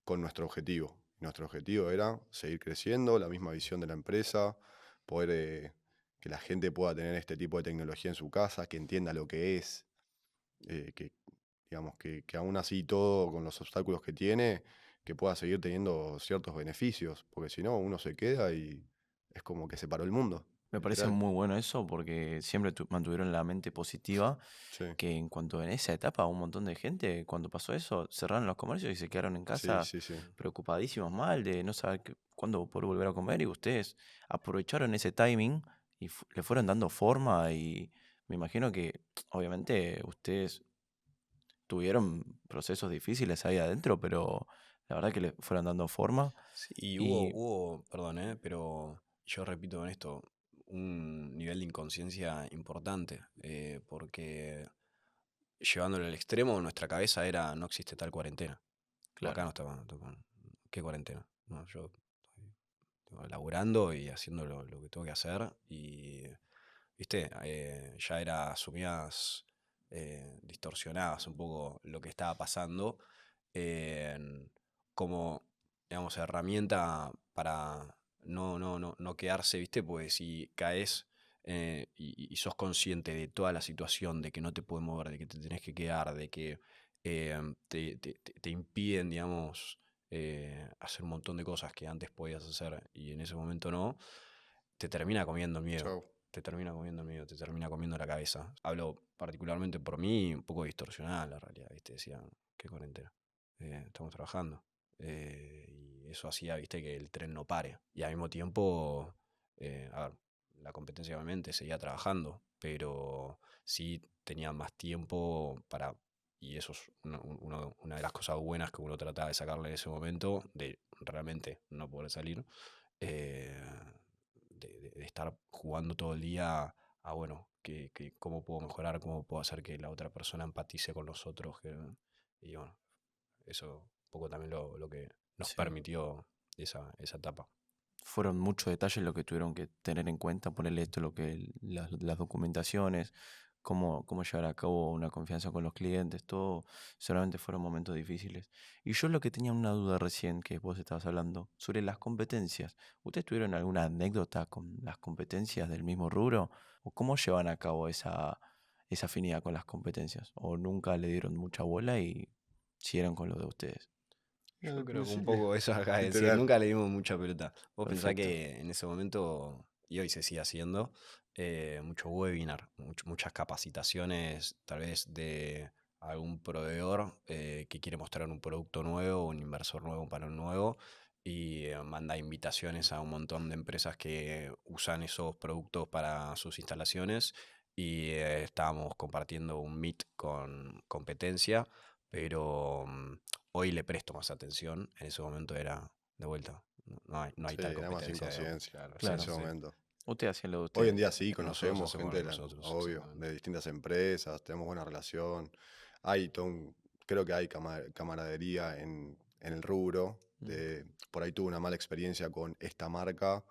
con nuestro objetivo. Nuestro objetivo era seguir creciendo, la misma visión de la empresa, poder que la gente pueda tener este tipo de tecnología en su casa, que entienda lo que es, que digamos que aún así todo con los obstáculos que tiene, que pueda seguir teniendo ciertos beneficios, porque si no uno se queda y es como que se paró el mundo, Me parece literal. muy bueno eso porque siempre mantuvieron la mente positiva, Sí, que en cuanto en esa etapa un montón de gente, cuando pasó eso, cerraron los comercios y se quedaron en sí, casa sí, sí. preocupadísimos mal de no saber cuándo poder volver a comer y ustedes aprovecharon ese timing y le fueron dando forma y me imagino que obviamente ustedes tuvieron procesos difíciles ahí adentro, pero la verdad que le fueron dando forma sí, y y perdón, pero yo repito con esto, un nivel de inconsciencia importante, porque llevándolo al extremo, nuestra cabeza era, no existe tal cuarentena. O acá claro, no estaba, ¿qué cuarentena? No, yo estoy laburando y haciendo lo que tengo que hacer, y, viste, ya era, asumías, distorsionabas un poco lo que estaba pasando, en- como, digamos, herramienta para no quedarse, viste, pues si caes, y sos consciente de toda la situación, de que no te puedes mover, de que te tenés que quedar, de que te impiden, digamos, hacer un montón de cosas que antes podías hacer y en ese momento no, te termina comiendo el miedo. Chau. Te termina comiendo el miedo, te termina comiendo la cabeza. Hablo particularmente por mí, un poco distorsionada la realidad, ¿viste? Decía, qué cuarentena. Estamos trabajando. Y eso hacía, ¿viste? Que el tren no pare. Y al mismo tiempo, a ver, la competencia obviamente seguía trabajando, pero sí tenía más tiempo para, y eso es una de las cosas buenas que uno trataba de sacarle en ese momento, de realmente no poder salir, eh, de estar jugando todo el día a, bueno, cómo puedo mejorar, cómo puedo hacer que la otra persona empatice con nosotros. Y bueno, eso un poco también lo que nos sí. permitió esa etapa. Fueron muchos detalles lo que tuvieron que tener en cuenta, ponerle esto, lo que las documentaciones, cómo llevar a cabo una confianza con los clientes, todo seguramente fueron momentos difíciles. Y yo lo que tenía una duda recién, que vos estabas hablando, sobre las competencias. ¿Ustedes tuvieron alguna anécdota con las competencias del mismo rubro? ¿O cómo llevan a cabo esa afinidad con las competencias? ¿O nunca le dieron mucha bola y siguieron con lo de ustedes? Yo Al creo que un principio, poco eso acá de decir, literal. nunca le dimos mucha pelota. Vos pensás Perfecto. que en ese momento, y hoy se sigue haciendo, mucho webinar, muchas capacitaciones, tal vez de algún proveedor que quiere mostrar un producto nuevo, un inversor nuevo, un panel nuevo, y manda invitaciones a un montón de empresas que usan esos productos para sus instalaciones. Y estábamos compartiendo un meet con competencia, pero hoy le presto más atención. En ese momento era de vuelta. No hay Sí, tal era más competencia, digamos. inconsciencia Claro, en sí, Claro. sí, ese sí. momento. Ustedes hacían lo de Hoy en ustedes. día sí Nosotros conocemos hacemos gente, lo de nosotros, obvio, exactamente. de distintas empresas, tenemos buena relación. Hay todo creo que hay camaradería en el rubro. Mm, Por ahí tuve una mala experiencia con esta marca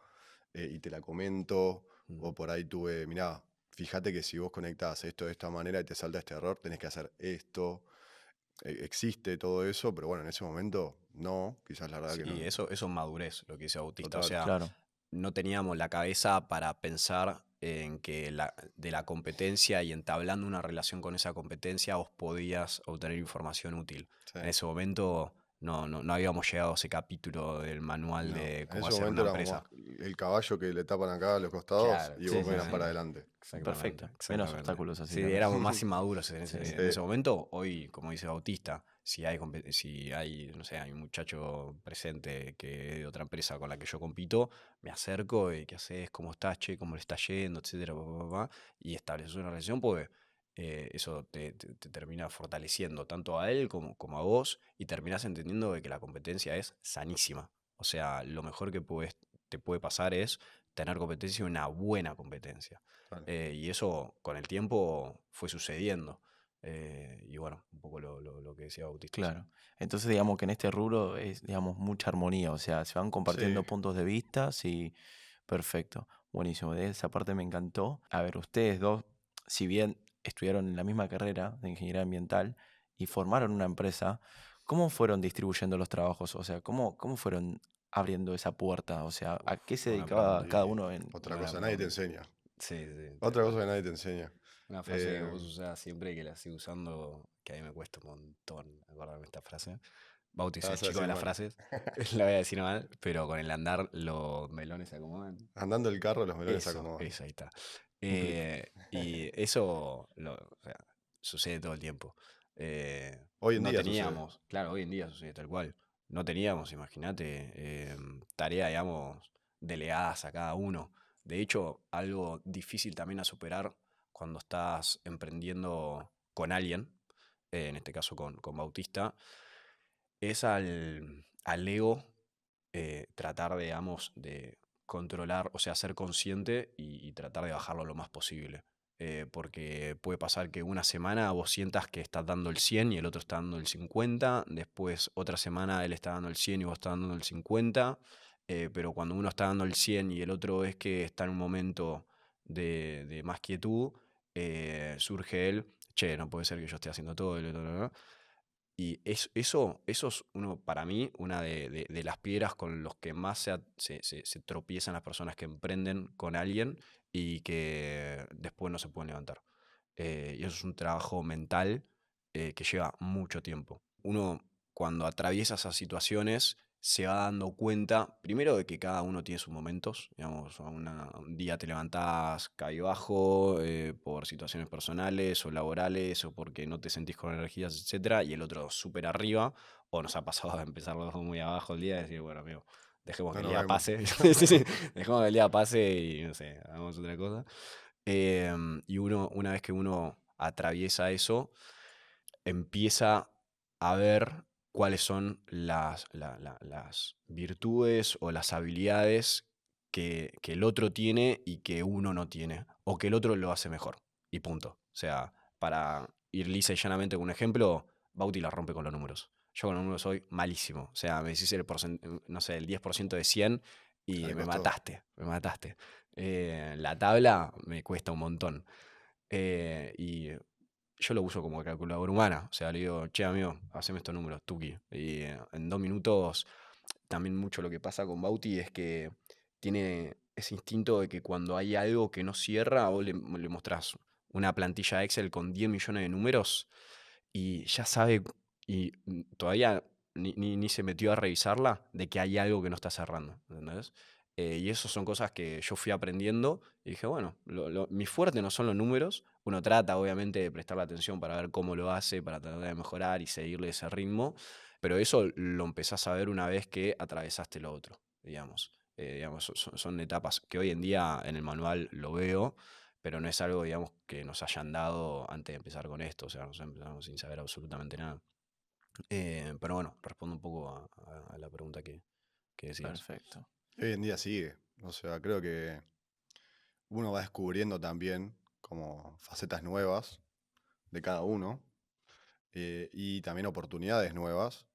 y te la comento. Mm. O por ahí tuve, mirá, fíjate que si vos conectás esto de esta manera y te salta este error, tenés que hacer esto. Existe todo eso, pero bueno, en ese momento no, quizás la verdad que Sí, no. eso es madurez, lo que dice Bautista. O Total. sea, claro, no teníamos la cabeza para pensar en que de la competencia y entablando una relación con esa competencia vos podías obtener información útil. Sí. En ese momento no habíamos llegado a ese capítulo del manual No, de en cómo ese hacer momento una éramos más empresa. el caballo que le tapan acá a los costados Claro, y sí, vos sí, miras sí. para adelante. exactamente, Perfecto. Menos exactamente. obstáculos así Sí, también. éramos más inmaduros Sí. en ese Sí. momento. Hoy, como dice Bautista, si hay, no sé, hay un muchacho presente que es de otra empresa con la que yo compito, me acerco y ¿qué haces? ¿Cómo estás, che? ¿Cómo le está yendo? Etcétera, pa, pa, pa, y estableces una relación porque eso te termina fortaleciendo tanto a él como a vos y terminás entendiendo de que la competencia es sanísima. O sea, lo mejor que te puede pasar es tener competencia y una buena competencia. Claro. Y eso con el tiempo fue sucediendo. Y bueno, un poco lo que decía Bautista. Sí. Claro. Entonces, digamos que en este rubro es, digamos, mucha armonía. O sea, se van compartiendo Sí, puntos de vista y perfecto. Buenísimo. De esa parte me encantó. A ver, ustedes dos, si bien estudiaron en la misma carrera de ingeniería ambiental y formaron una empresa, ¿cómo fueron distribuyendo los trabajos? O sea, ¿cómo fueron abriendo esa puerta? O sea, ¿a qué se Buena dedicaba pregunta. cada y uno en... otra Buena cosa, nadie te pregunta. enseña. Sí, sí, tal Otra cosa cual. que nadie te enseña. Una frase que Eh, vos usás siempre, que la sigo usando, que a mí me cuesta un montón acordarme esta frase. Bauti es la el vas a chico de decir las mal. frases, la voy a decir mal, pero con el andar los melones se acomodan. Andando el carro, los melones se acomodan. Eso, ahí está. Un clic. Y eso o sea, sucede todo el tiempo. Hoy en No día sucede. teníamos, claro, hoy en día sucede tal cual. No teníamos, imagínate, tareas, digamos, delegadas a cada uno. De hecho, algo difícil también a superar cuando estás emprendiendo con alguien, en este caso con Bautista, es al ego tratar, digamos, de controlar, o sea, ser consciente y tratar de bajarlo lo más posible. Porque puede pasar que una semana vos sientas que estás dando el 100 y el otro está dando el 50, después otra semana él está dando el 100 y vos estás dando el 50, pero cuando uno está dando el 100 y el otro es que está en un momento de más quietud, surge él, che, no puede ser que yo esté haciendo todo, y y eso es para mí, una de las piedras con los que más se tropiezan las personas que emprenden con alguien y que después no se pueden levantar. Y eso es un trabajo mental que lleva mucho tiempo. Uno, cuando atraviesa esas situaciones, se va dando cuenta, primero, de que cada uno tiene sus momentos. Digamos, un día te levantás cabizbajo por situaciones personales o laborales o porque no te sentís con energías, etcétera, y el otro súper arriba. O nos ha pasado de empezar los dos muy abajo el día y decir, bueno, amigo, dejemos que No el nos día vemos. pase. Sí, sí, dejemos que el día pase y no sé, hagamos otra cosa. Y una vez que uno atraviesa eso, empieza a ver cuáles son las virtudes o las habilidades que el otro tiene y que uno no tiene, o que el otro lo hace mejor. Y punto. O sea, para ir lisa y llanamente con un ejemplo, Bauti la rompe con los números. Yo con los números soy malísimo. O sea, me decís no sé, el 10% de 100 Ya y le me costó. mataste, me mataste. La tabla me cuesta un montón. Y yo lo uso como calculadora humana. O sea, le digo, che, amigo, haceme estos números, tuki. Y en 2 minutos, también mucho lo que pasa con Bauti es que tiene ese instinto de que cuando hay algo que no cierra, vos le mostrás una plantilla Excel con 10 millones de números y ya sabe, y todavía ni se metió a revisarla, de que hay algo que no está cerrando, ¿entendés? Y eso son cosas que yo fui aprendiendo y dije, bueno, mi fuerte no son los números. Uno trata, obviamente, de prestarle atención para ver cómo lo hace, para tratar de mejorar y seguirle ese ritmo, pero eso lo empezás a ver una vez que atravesaste lo otro, digamos. Digamos, son etapas que hoy en día en el manual lo veo, pero no es algo, digamos, que nos hayan dado antes de empezar con esto. O sea, nos empezamos sin saber absolutamente nada. Pero bueno, respondo un poco a la pregunta que decías. Perfecto. Hoy en día sigue. O sea, creo que uno va descubriendo también como facetas nuevas de cada uno, y también oportunidades nuevas.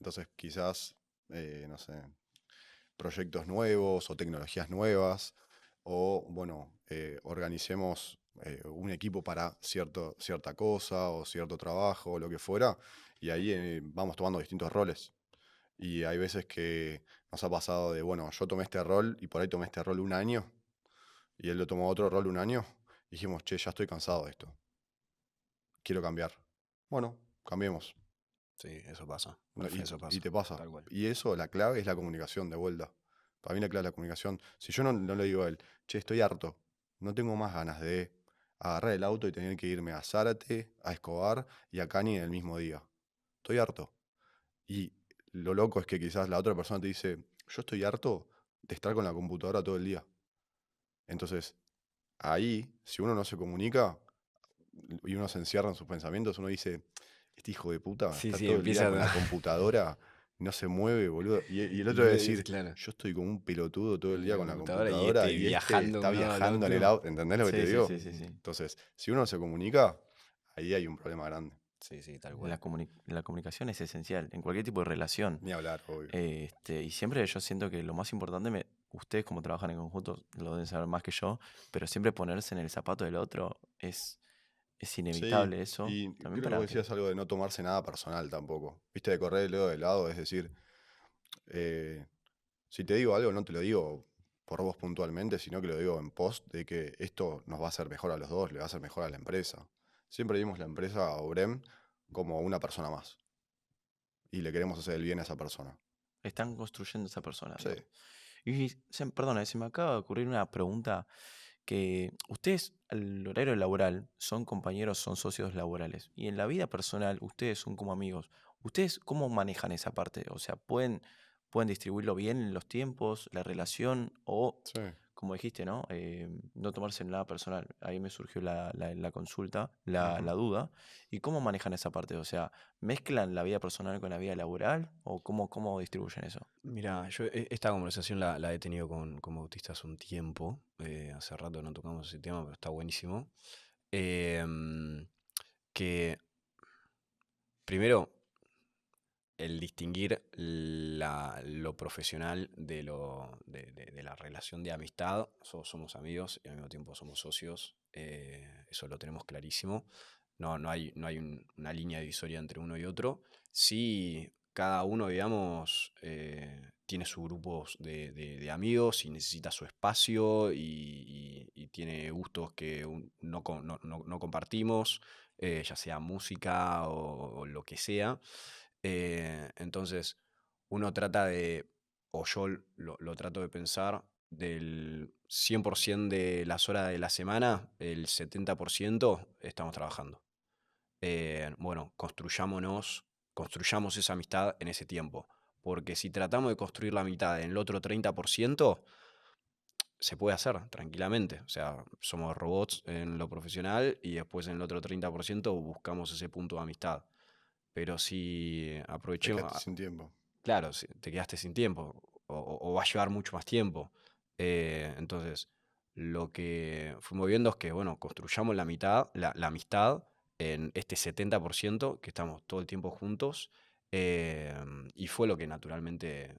Entonces, quizás, no sé, proyectos nuevos o tecnologías nuevas, o bueno, organicemos un equipo para cierta cosa o cierto trabajo o lo que fuera, y ahí vamos tomando distintos roles. Y hay veces que nos ha pasado de, bueno, yo tomé este rol y por ahí tomé este rol un año, y él lo tomó otro rol un año, y dijimos, che, ya estoy cansado de esto, quiero cambiar. Bueno, cambiemos. Sí, eso pasa. No, y, Eso y pasa. te pasa. Tal cual. Y eso, la clave es la comunicación de vuelta. Para mí la clave es la comunicación. Si yo no le digo a él, che, estoy harto, no tengo más ganas de agarrar el auto y tener que irme a Zárate, a Escobar y a Cani en el mismo día. Estoy harto. Y lo loco es que quizás la otra persona te dice, yo estoy harto de estar con la computadora todo el día. Entonces, ahí, si uno no se comunica y uno se encierra en sus pensamientos, uno dice, este hijo de puta Sí, está sí, todo el día empieza con la computadora, no se mueve, boludo. Y el otro va a decir, claro, yo estoy como un pelotudo todo el en día la con la computadora y computadora y viajando de está un lado al viajando en el otro. auto. ¿Entendés lo que te Sí, digo? sí, sí, sí. Entonces, si uno no se comunica, ahí hay un problema grande. Sí, sí, tal cual. La comunicación es esencial en cualquier tipo de relación. Ni hablar, obvio. Y siempre yo siento que lo más importante, ustedes como trabajan en conjunto lo deben saber más que yo, pero siempre ponerse en el zapato del otro es Sí, inevitable eso. y También creo que para vos que decías algo de no tomarse nada personal tampoco. Viste, de correr el dedo de lado, es decir, eh, si te digo algo, no te lo digo por vos puntualmente, sino que lo digo en post de que esto nos va a hacer mejor a los dos, le va a hacer mejor a la empresa. Siempre vimos la empresa Obrem como una persona más y le queremos hacer el bien a esa persona. están construyendo esa persona, Sí, digamos. Y perdona, se me acaba de ocurrir una pregunta que ustedes al horario laboral son compañeros, son socios laborales y en la vida personal ustedes son como amigos. ¿Ustedes cómo manejan esa parte? O sea, pueden distribuirlo bien en los tiempos, la relación o, sí. como dijiste, ¿no? No tomarse nada personal. Ahí me surgió la consulta, la Ujú. duda. ¿Y cómo manejan esa parte? O sea, ¿mezclan la vida personal con la vida laboral o cómo distribuyen eso? Mira, yo esta conversación la he tenido con Bautista hace un tiempo. Hace rato no tocamos ese tema, pero está buenísimo. Em, que primero, el distinguir lo profesional de la relación de amistad. Somos amigos y al mismo tiempo somos socios. Eso lo tenemos clarísimo. No hay una línea divisoria entre uno y otro. Sí, cada uno, digamos, tiene sus grupos de amigos y necesita su espacio y tiene gustos que no compartimos, ya sea música o lo que sea. Entonces, uno trata o yo lo trato de pensar, del 100% de las horas de la semana, el 70% estamos trabajando. Bueno, construyamos esa amistad en ese tiempo. Porque si tratamos de construir la mitad en el otro 30%, se puede hacer tranquilamente. O sea, somos robots en lo profesional y después en el otro 30% buscamos ese punto de amistad. Pero si Te aprovechemos, quedaste sin tiempo. claro, si te quedaste sin tiempo o va a llevar mucho más tiempo. Entonces, lo que fuimos viendo es que, bueno, construyamos la amistad en este 70% que estamos todo el tiempo juntos, y fue lo que naturalmente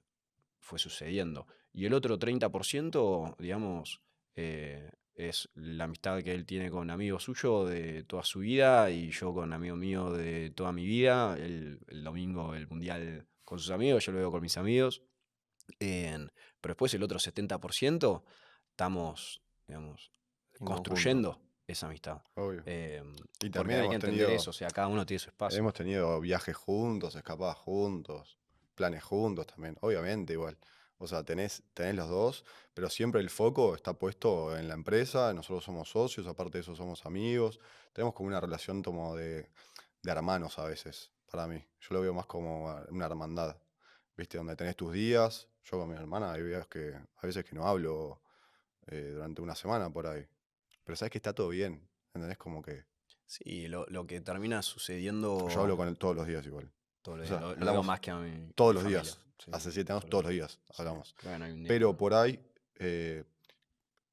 fue sucediendo. Y el otro 30%, digamos, es la amistad que él tiene con amigos suyos de toda su vida y yo con amigo mío de toda mi vida. El domingo el mundial con sus amigos, yo lo veo con mis amigos. Pero después el otro 70% estamos, digamos, En conjunto. construyendo esa amistad. Obvio. Y Porque también hay que entender eso, o sea, cada uno tiene su espacio. hemos tenido viajes juntos, escapadas juntos, planes juntos también, obviamente igual. O sea, tenés los dos, pero siempre el foco está puesto en la empresa, nosotros somos socios, aparte de eso somos amigos, tenemos como una relación como de hermanos a veces, para mí. Yo lo veo más como una hermandad, ¿viste? Donde tenés tus días, yo con mi hermana hay días que a veces que no hablo durante una semana por ahí, pero sabes que está todo bien, ¿entendés? Como que Sí, lo que termina yo sucediendo hablo con él todos los días igual. todos O los días, sea, lo veo hablamos más que a mi todos los familia. días. Sí, Hace 7 años, todos los todos los días. días Sí, hablamos. creo que no hay un día que Pero no. por ahí,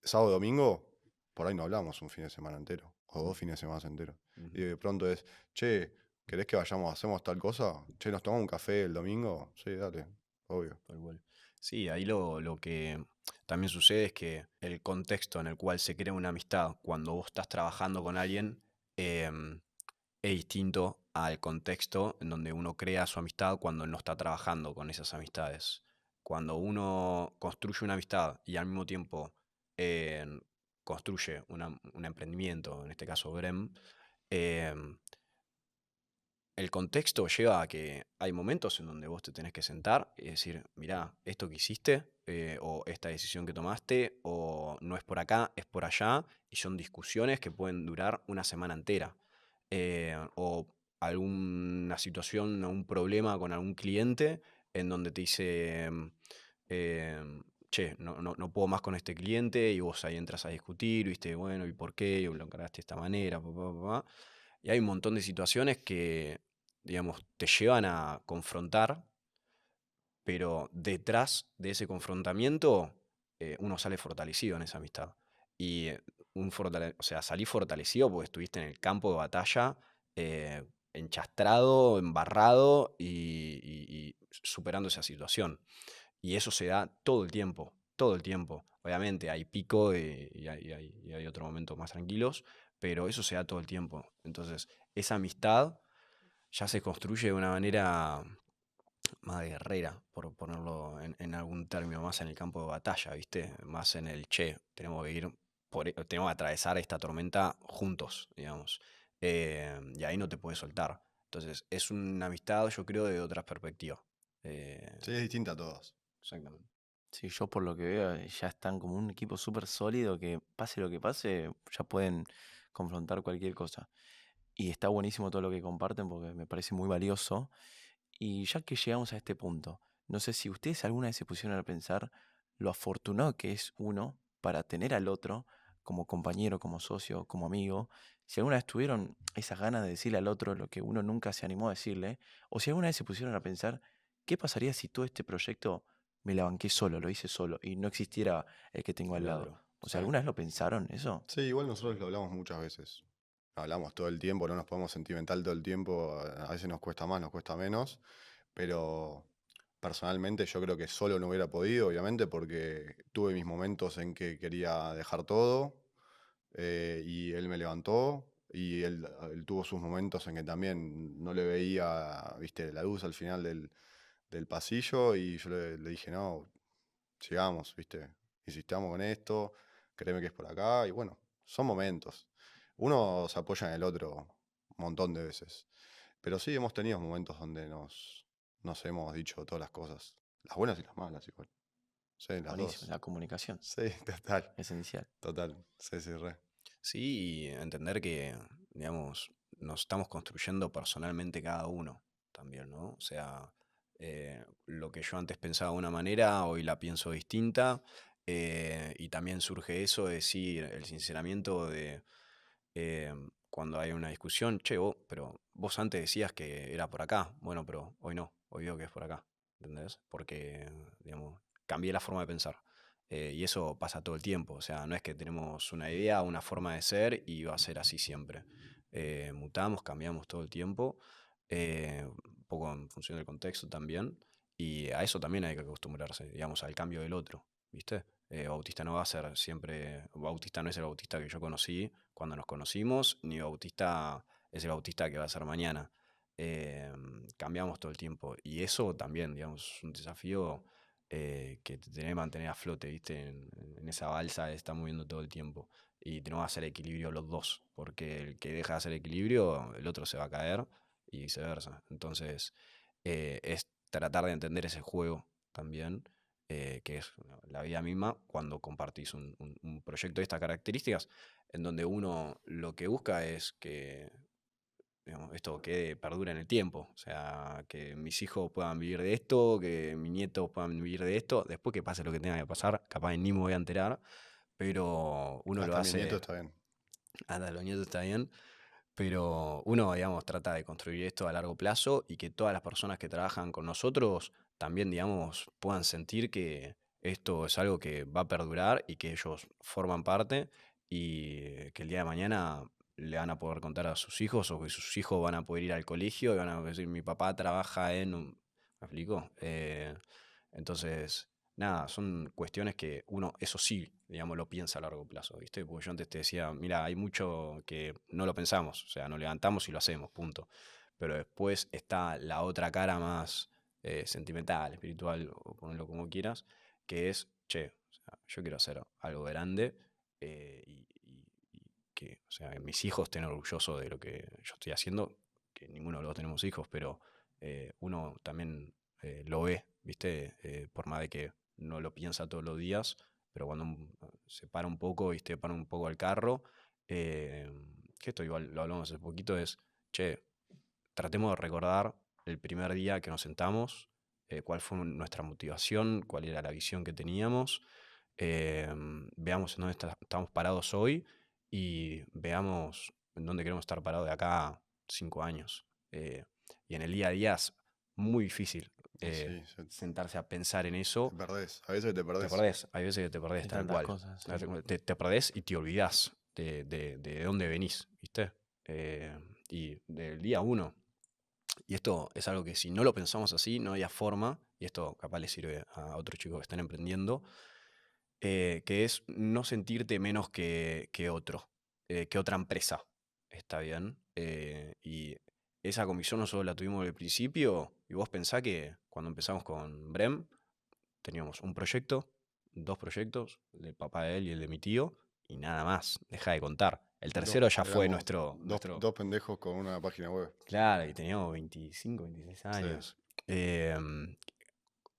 sábado, domingo, por ahí no hablamos un fin de semana entero. O Ujú, 2 fines de semana enteros. Y ujú, de pronto es, che, ¿querés que vayamos, hacemos tal cosa? Che, ¿nos tomamos un café el domingo? Sí, dale, obvio. tal cual. Sí, ahí lo que también sucede es que el contexto en el cual se crea una amistad cuando vos estás trabajando con alguien em, es distinto al contexto en donde uno crea su amistad cuando no está trabajando con esas amistades. Cuando uno construye una amistad y al mismo tiempo em, construye un emprendimiento, en este caso Brem, em, el contexto lleva a que hay momentos en donde vos te tenés que sentar y decir, mirá, esto que hiciste, o esta decisión que tomaste, o no es por acá, es por allá, y son discusiones que pueden durar una semana entera. O alguna situación o un problema con algún cliente en donde te dice, che, no puedo más con este cliente, y vos ahí entras a discutir, viste, bueno, ¿y por qué? ¿O lo encargaste de esta manera? Pa, pa, pa, pa. Y hay un montón de situaciones que, digamos, te llevan a confrontar, pero detrás de ese confrontamiento uno sale fortalecido en esa amistad. Y o sea, salí fortalecido porque estuviste en el campo de batalla, enchastrado, embarrado y superando esa situación. Y eso se da todo el tiempo, todo el tiempo. Obviamente hay pico y hay otros momentos más tranquilos, pero eso se da todo el tiempo. Entonces, esa amistad ya se construye de una manera más guerrera, por ponerlo en algún término, más en el campo de batalla, ¿viste? Más en el, che, tenemos que ir, tenemos que atravesar esta tormenta juntos, digamos. Y ahí no te puedes soltar. Entonces, es una amistad, yo creo, de otras perspectivas. Sí, es distinta a todas. Exactamente. Sí, yo por lo que veo ya están como un equipo súper sólido que pase lo que pase, ya pueden confrontar cualquier cosa. Y está buenísimo todo lo que comparten porque me parece muy valioso. Y ya que llegamos a este punto, no sé si ustedes alguna vez se pusieron a pensar lo afortunado que es uno para tener al otro como compañero, como socio, como amigo. Si alguna vez tuvieron esas ganas de decirle al otro lo que uno nunca se animó a decirle, o si alguna vez se pusieron a pensar, ¿qué pasaría si todo este proyecto me la banqué solo, lo hice solo y no existiera el que tengo al El lado? otro. O sea, Sí. ¿alguna vez lo pensaron eso? Sí, igual nosotros lo hablamos muchas veces. Hablamos todo el tiempo, no nos podemos sentimental todo el tiempo. A veces nos cuesta más, nos cuesta menos. Pero personalmente yo creo que solo no hubiera podido, obviamente, porque tuve mis momentos en que quería dejar todo y él me levantó y él tuvo sus momentos en que también no le veía, viste, la luz al final del pasillo y yo le dije, no, sigamos, viste, insistamos con esto, créeme que es por acá y bueno, son momentos. Uno se apoya en el otro un montón de veces, pero sí hemos tenido momentos donde nos hemos dicho todas las cosas, las buenas y las malas igual. Sí, las Buenísimo, dos. la comunicación, Sí, total, esencial. total. Sí, sí, re. Sí, y entender que, digamos, nos estamos construyendo personalmente cada uno también, ¿no? O sea, lo que yo antes pensaba de una manera, hoy la pienso distinta, y también surge eso de decir, el sinceramiento de cuando hay una discusión, che, pero vos antes decías que era por acá, bueno, pero hoy no, hoy veo que es por acá, ¿entendés? Porque, digamos, cambié la forma de pensar. Y eso pasa todo el tiempo, o sea, no es que tenemos una idea, una forma de ser y va a ser así siempre. Mutamos, cambiamos todo el tiempo, un poco en función del contexto también, y a eso también hay que acostumbrarse, digamos, al cambio del otro, ¿viste? Bautista no va a ser siempre, Bautista no es el Bautista que yo conocí cuando nos conocimos, ni Bautista es el Bautista que va a ser mañana. Cambiamos todo el tiempo y eso también, digamos, es un desafío que te tiene que mantener a flote, ¿viste? En esa balsa que está moviendo todo el tiempo. y tenemos que hacer equilibrio los dos, porque el que deja de hacer equilibrio, el otro se va a caer y viceversa. Entonces, es tratar de entender ese juego también, que es la vida misma cuando compartís un proyecto de estas características, en donde uno lo que busca es que, digamos, esto quede, perdure en el tiempo. O sea, que mis hijos puedan vivir de esto, que mis nietos puedan vivir de esto. Después que pase lo que tenga que pasar, capaz ni me voy a enterar, pero uno lo Hasta mis nietos hace. está bien. Hasta los nietos está bien, pero uno, digamos, trata de construir esto a largo plazo y que todas las personas que trabajan con nosotros también, digamos, puedan sentir que esto es algo que va a perdurar y que ellos forman parte y que el día de mañana le van a poder contar a sus hijos o que sus hijos van a poder ir al colegio y van a decir, mi papá trabaja en un... ¿Me explico? Entonces, nada, son cuestiones que uno, eso sí, digamos, lo piensa a largo plazo, ¿viste? Porque yo antes te decía, mira, hay mucho que no lo pensamos, o sea, nos levantamos y lo hacemos, punto. Pero después está la otra cara más sentimental, espiritual, o ponlo como quieras, que es, che, o sea, yo quiero hacer algo grande y que, o sea, que mis hijos estén orgullosos de lo que yo estoy haciendo, que ninguno de los dos tenemos hijos, pero uno también lo ve, ¿viste? Por más de que no lo piensa todos los días, pero cuando se para un poco, ¿viste? Para un poco el carro, eh, que esto igual lo hablamos hace poquito, es, che, tratemos de recordar el primer día que nos sentamos, cuál fue nuestra motivación, cuál era la visión que teníamos, eh, veamos en dónde estamos parados hoy y veamos en dónde queremos estar parados de acá a 5 años. Y en el día a día es muy difícil Sí, sentarse a pensar en eso. te perdés. A veces te Te perdés. perdés, hay veces que te perdés, Hay tal tantas cual. cosas, sí. Te perdés y te olvidás de dónde venís, ¿viste? Y del día uno. Y esto es algo que si no lo pensamos así, no había forma, y esto capaz le sirve a otros chicos que están emprendiendo, que es no sentirte menos que otro, que otra empresa. Está bien. Y esa convicción nosotros la tuvimos al principio, y vos pensás que cuando empezamos con Brem, teníamos un proyecto, 2 proyectos, el del papá de él y el de mi tío, y nada más, deja de contar. El tercero ya fue Éramos nuestro. dos pendejos con una página web. Claro, y teníamos 25, 26 Sí. años.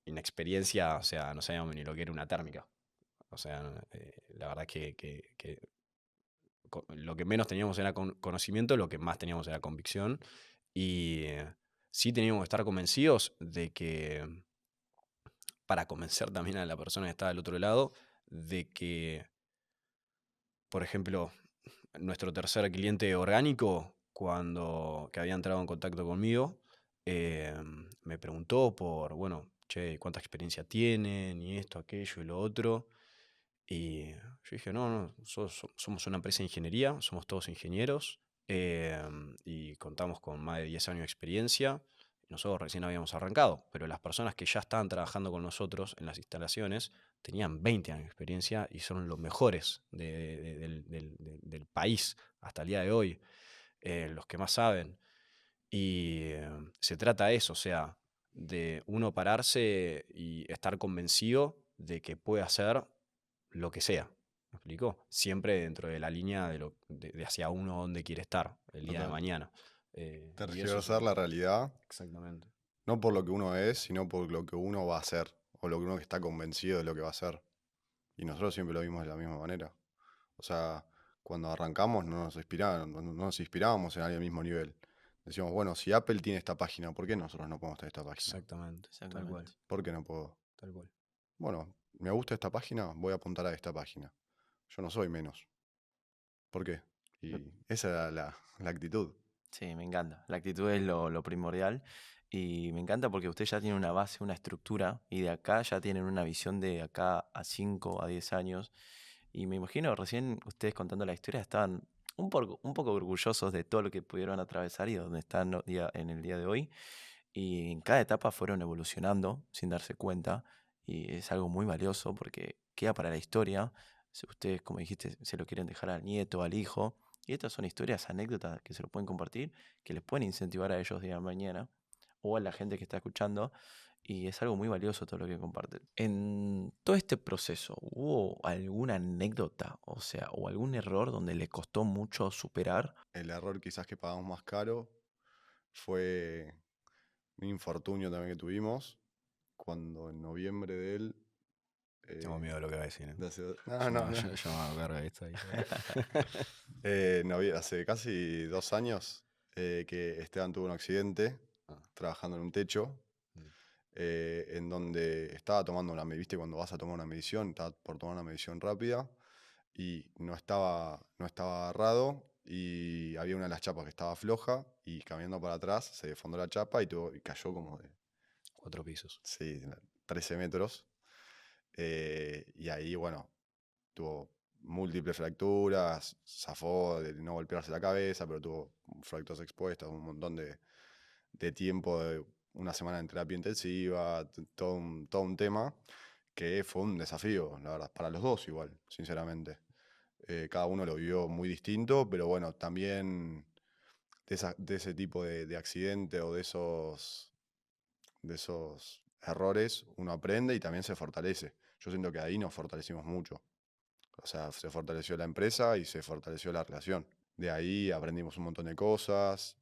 Inexperiencia, o sea, no sabíamos ni lo que era una térmica. O sea, la verdad que lo que menos teníamos era conocimiento, lo que más teníamos era convicción. Y sí teníamos que estar convencidos de que, para convencer también a la persona que estaba del otro lado, de que, por ejemplo, nuestro tercer cliente orgánico, que había entrado en contacto conmigo, me preguntó por, bueno, che, ¿cuánta experiencia tienen? Y esto, aquello y lo otro. Y yo dije, no, no, somos una empresa de ingeniería, somos todos ingenieros y contamos con más de 10 años de experiencia. Nosotros recién habíamos arrancado, pero las personas que ya estaban trabajando con nosotros en las instalaciones tenían 20 años de experiencia y son los mejores del país hasta el día de hoy, los que más saben. Y se trata de eso, o sea, de uno pararse y estar convencido de que puede hacer lo que sea. ¿Me explico? Siempre dentro de la línea de hacia uno donde quiere estar el día de Total. mañana. Y eso es Tergiversar la realidad, Exactamente. no por lo que uno es, sino por lo que uno va a hacer, o lo que uno está convencido de lo que va a hacer. Y nosotros siempre lo vimos de la misma manera. O sea, cuando arrancamos no nos inspirábamos en el mismo nivel. Decíamos, bueno, si Apple tiene esta página, ¿por qué nosotros no podemos tener esta página? Exactamente. Tal cual. Exactamente. ¿Por qué no puedo? Tal cual. Bueno, me gusta esta página, voy a apuntar a esta página. Yo no soy menos. ¿Por qué? Y esa era la actitud. Sí, me encanta. La actitud es lo primordial y me encanta porque usted ya tiene una base, una estructura y de acá ya tienen una visión de acá a 5 a 10 años. Y me imagino recién ustedes contando la historia estaban un poco orgullosos de todo lo que pudieron atravesar y donde están en el día de hoy. Y en cada etapa fueron evolucionando sin darse cuenta y es algo muy valioso porque queda para la historia. Si ustedes, como dijiste, se lo quieren dejar al nieto, al hijo. Y estas son historias, anécdotas que se lo pueden compartir, que les pueden incentivar a ellos día de mañana o a la gente que está escuchando. y es algo muy valioso todo lo que comparten. En todo este proceso, ¿hubo alguna anécdota, o sea, o algún error donde le costó mucho superar? El error quizás que pagamos más caro fue un infortunio también que tuvimos cuando en noviembre Tengo miedo de lo que va a decir. de hace, Yo no, no. yo me hago cargo de esto ahí. Hace casi 2 años que Esteban tuvo un accidente Ah. trabajando en un techo, Mm. en donde estaba tomando viste, cuando vas a tomar una medición, estaba por tomar una medición rápida y no estaba agarrado y había una de las chapas que estaba floja y caminando para atrás se desfondó la chapa y cayó como de 4 pisos. sí, 13 metros. Y ahí, bueno, tuvo múltiples fracturas, zafó de no golpearse la cabeza, pero tuvo fracturas expuestas, un montón de tiempo, de una semana en terapia intensiva, todo un tema que fue un desafío, la verdad, para los dos igual, sinceramente. Cada uno lo vivió muy distinto, pero bueno, también de ese tipo de accidente o de esos errores uno aprende y también se fortalece. Yo siento que ahí nos fortalecimos mucho. O sea, se fortaleció la empresa y se fortaleció la relación. De ahí aprendimos un montón de cosas.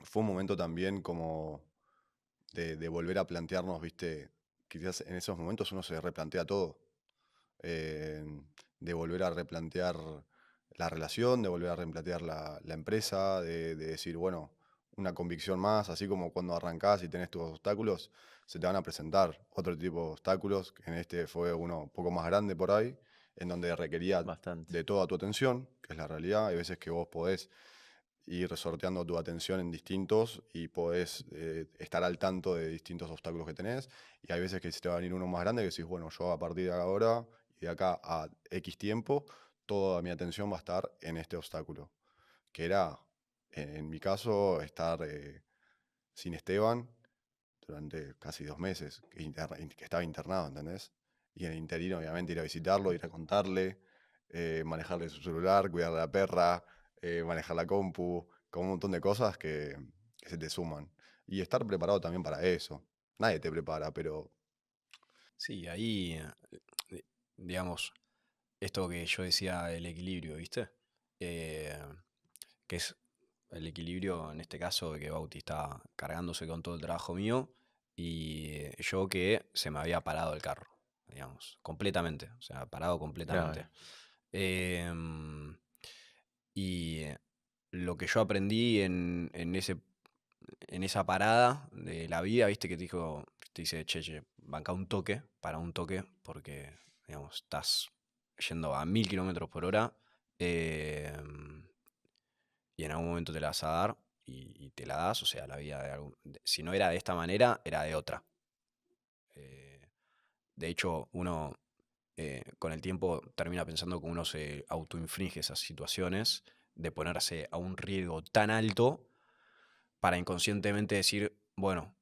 Fue un momento también como de volver a plantearnos, viste, quizás en esos momentos uno se replantea todo. eh, de volver a replantear la relación, de volver a replantear la empresa, de decir, bueno, una convicción más, así como cuando arrancás y tenés tus obstáculos, se te van a presentar otro tipo de obstáculos, que en este fue uno un poco más grande por ahí, en donde requería Bastante. de toda tu atención, que es la realidad. Hay veces que vos podés ir resorteando tu atención en distintos y podés estar al tanto de distintos obstáculos que tenés. Y hay veces que se te va a venir uno más grande que decís, bueno, yo a partir de ahora y de acá a X tiempo, toda mi atención va a estar en este obstáculo. Que era, en mi caso, estar sin Esteban durante casi 2 meses, que estaba internado, ¿entendés? Y en el interín, obviamente, ir a visitarlo, ir a contarle, manejarle su celular, cuidar a la perra, manejar la compu, con un montón de cosas que se te suman. Y estar preparado también para eso. Nadie te prepara, pero Sí, ahí, digamos, esto que yo decía del equilibrio, ¿viste? Eh, que es el equilibrio en este caso de que Bauti está cargándose con todo el trabajo mío y yo que se me había parado el carro, digamos, completamente, o sea, parado completamente. Claro. Em, y lo que yo aprendí en esa parada de la vida, ¿viste? Que te dice, che, banca un toque, para un toque, porque, digamos, estás yendo a 1000 km/h. Y en algún momento te la vas a dar y te la das, o sea, la vida si no era de esta manera, era de otra. Eh, de hecho, uno con el tiempo termina pensando que uno se autoinflige esas situaciones de ponerse a un riesgo tan alto para inconscientemente decir, bueno,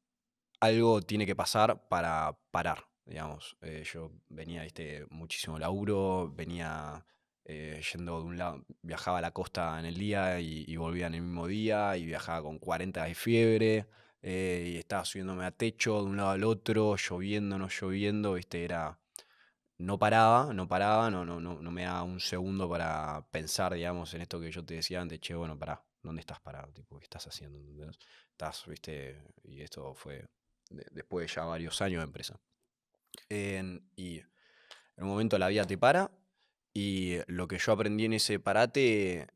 algo tiene que pasar para parar, digamos. Yo venía, viste, muchísimo laburo, venía yendo de un lado, viajaba a la costa en el día y volvía en el mismo día y viajaba con 40 de fiebre y estaba subiéndome a techo de un lado al otro, lloviendo, no lloviendo, viste, no me daba un segundo para pensar, digamos, en esto que yo te decía antes, che, bueno, pará, ¿dónde estás parado? Tipo, ¿qué estás haciendo? ¿Entendés? Estás, viste, y esto fue después de ya varios años de empresa. Y en un momento la vida te para y lo que yo aprendí en ese parate,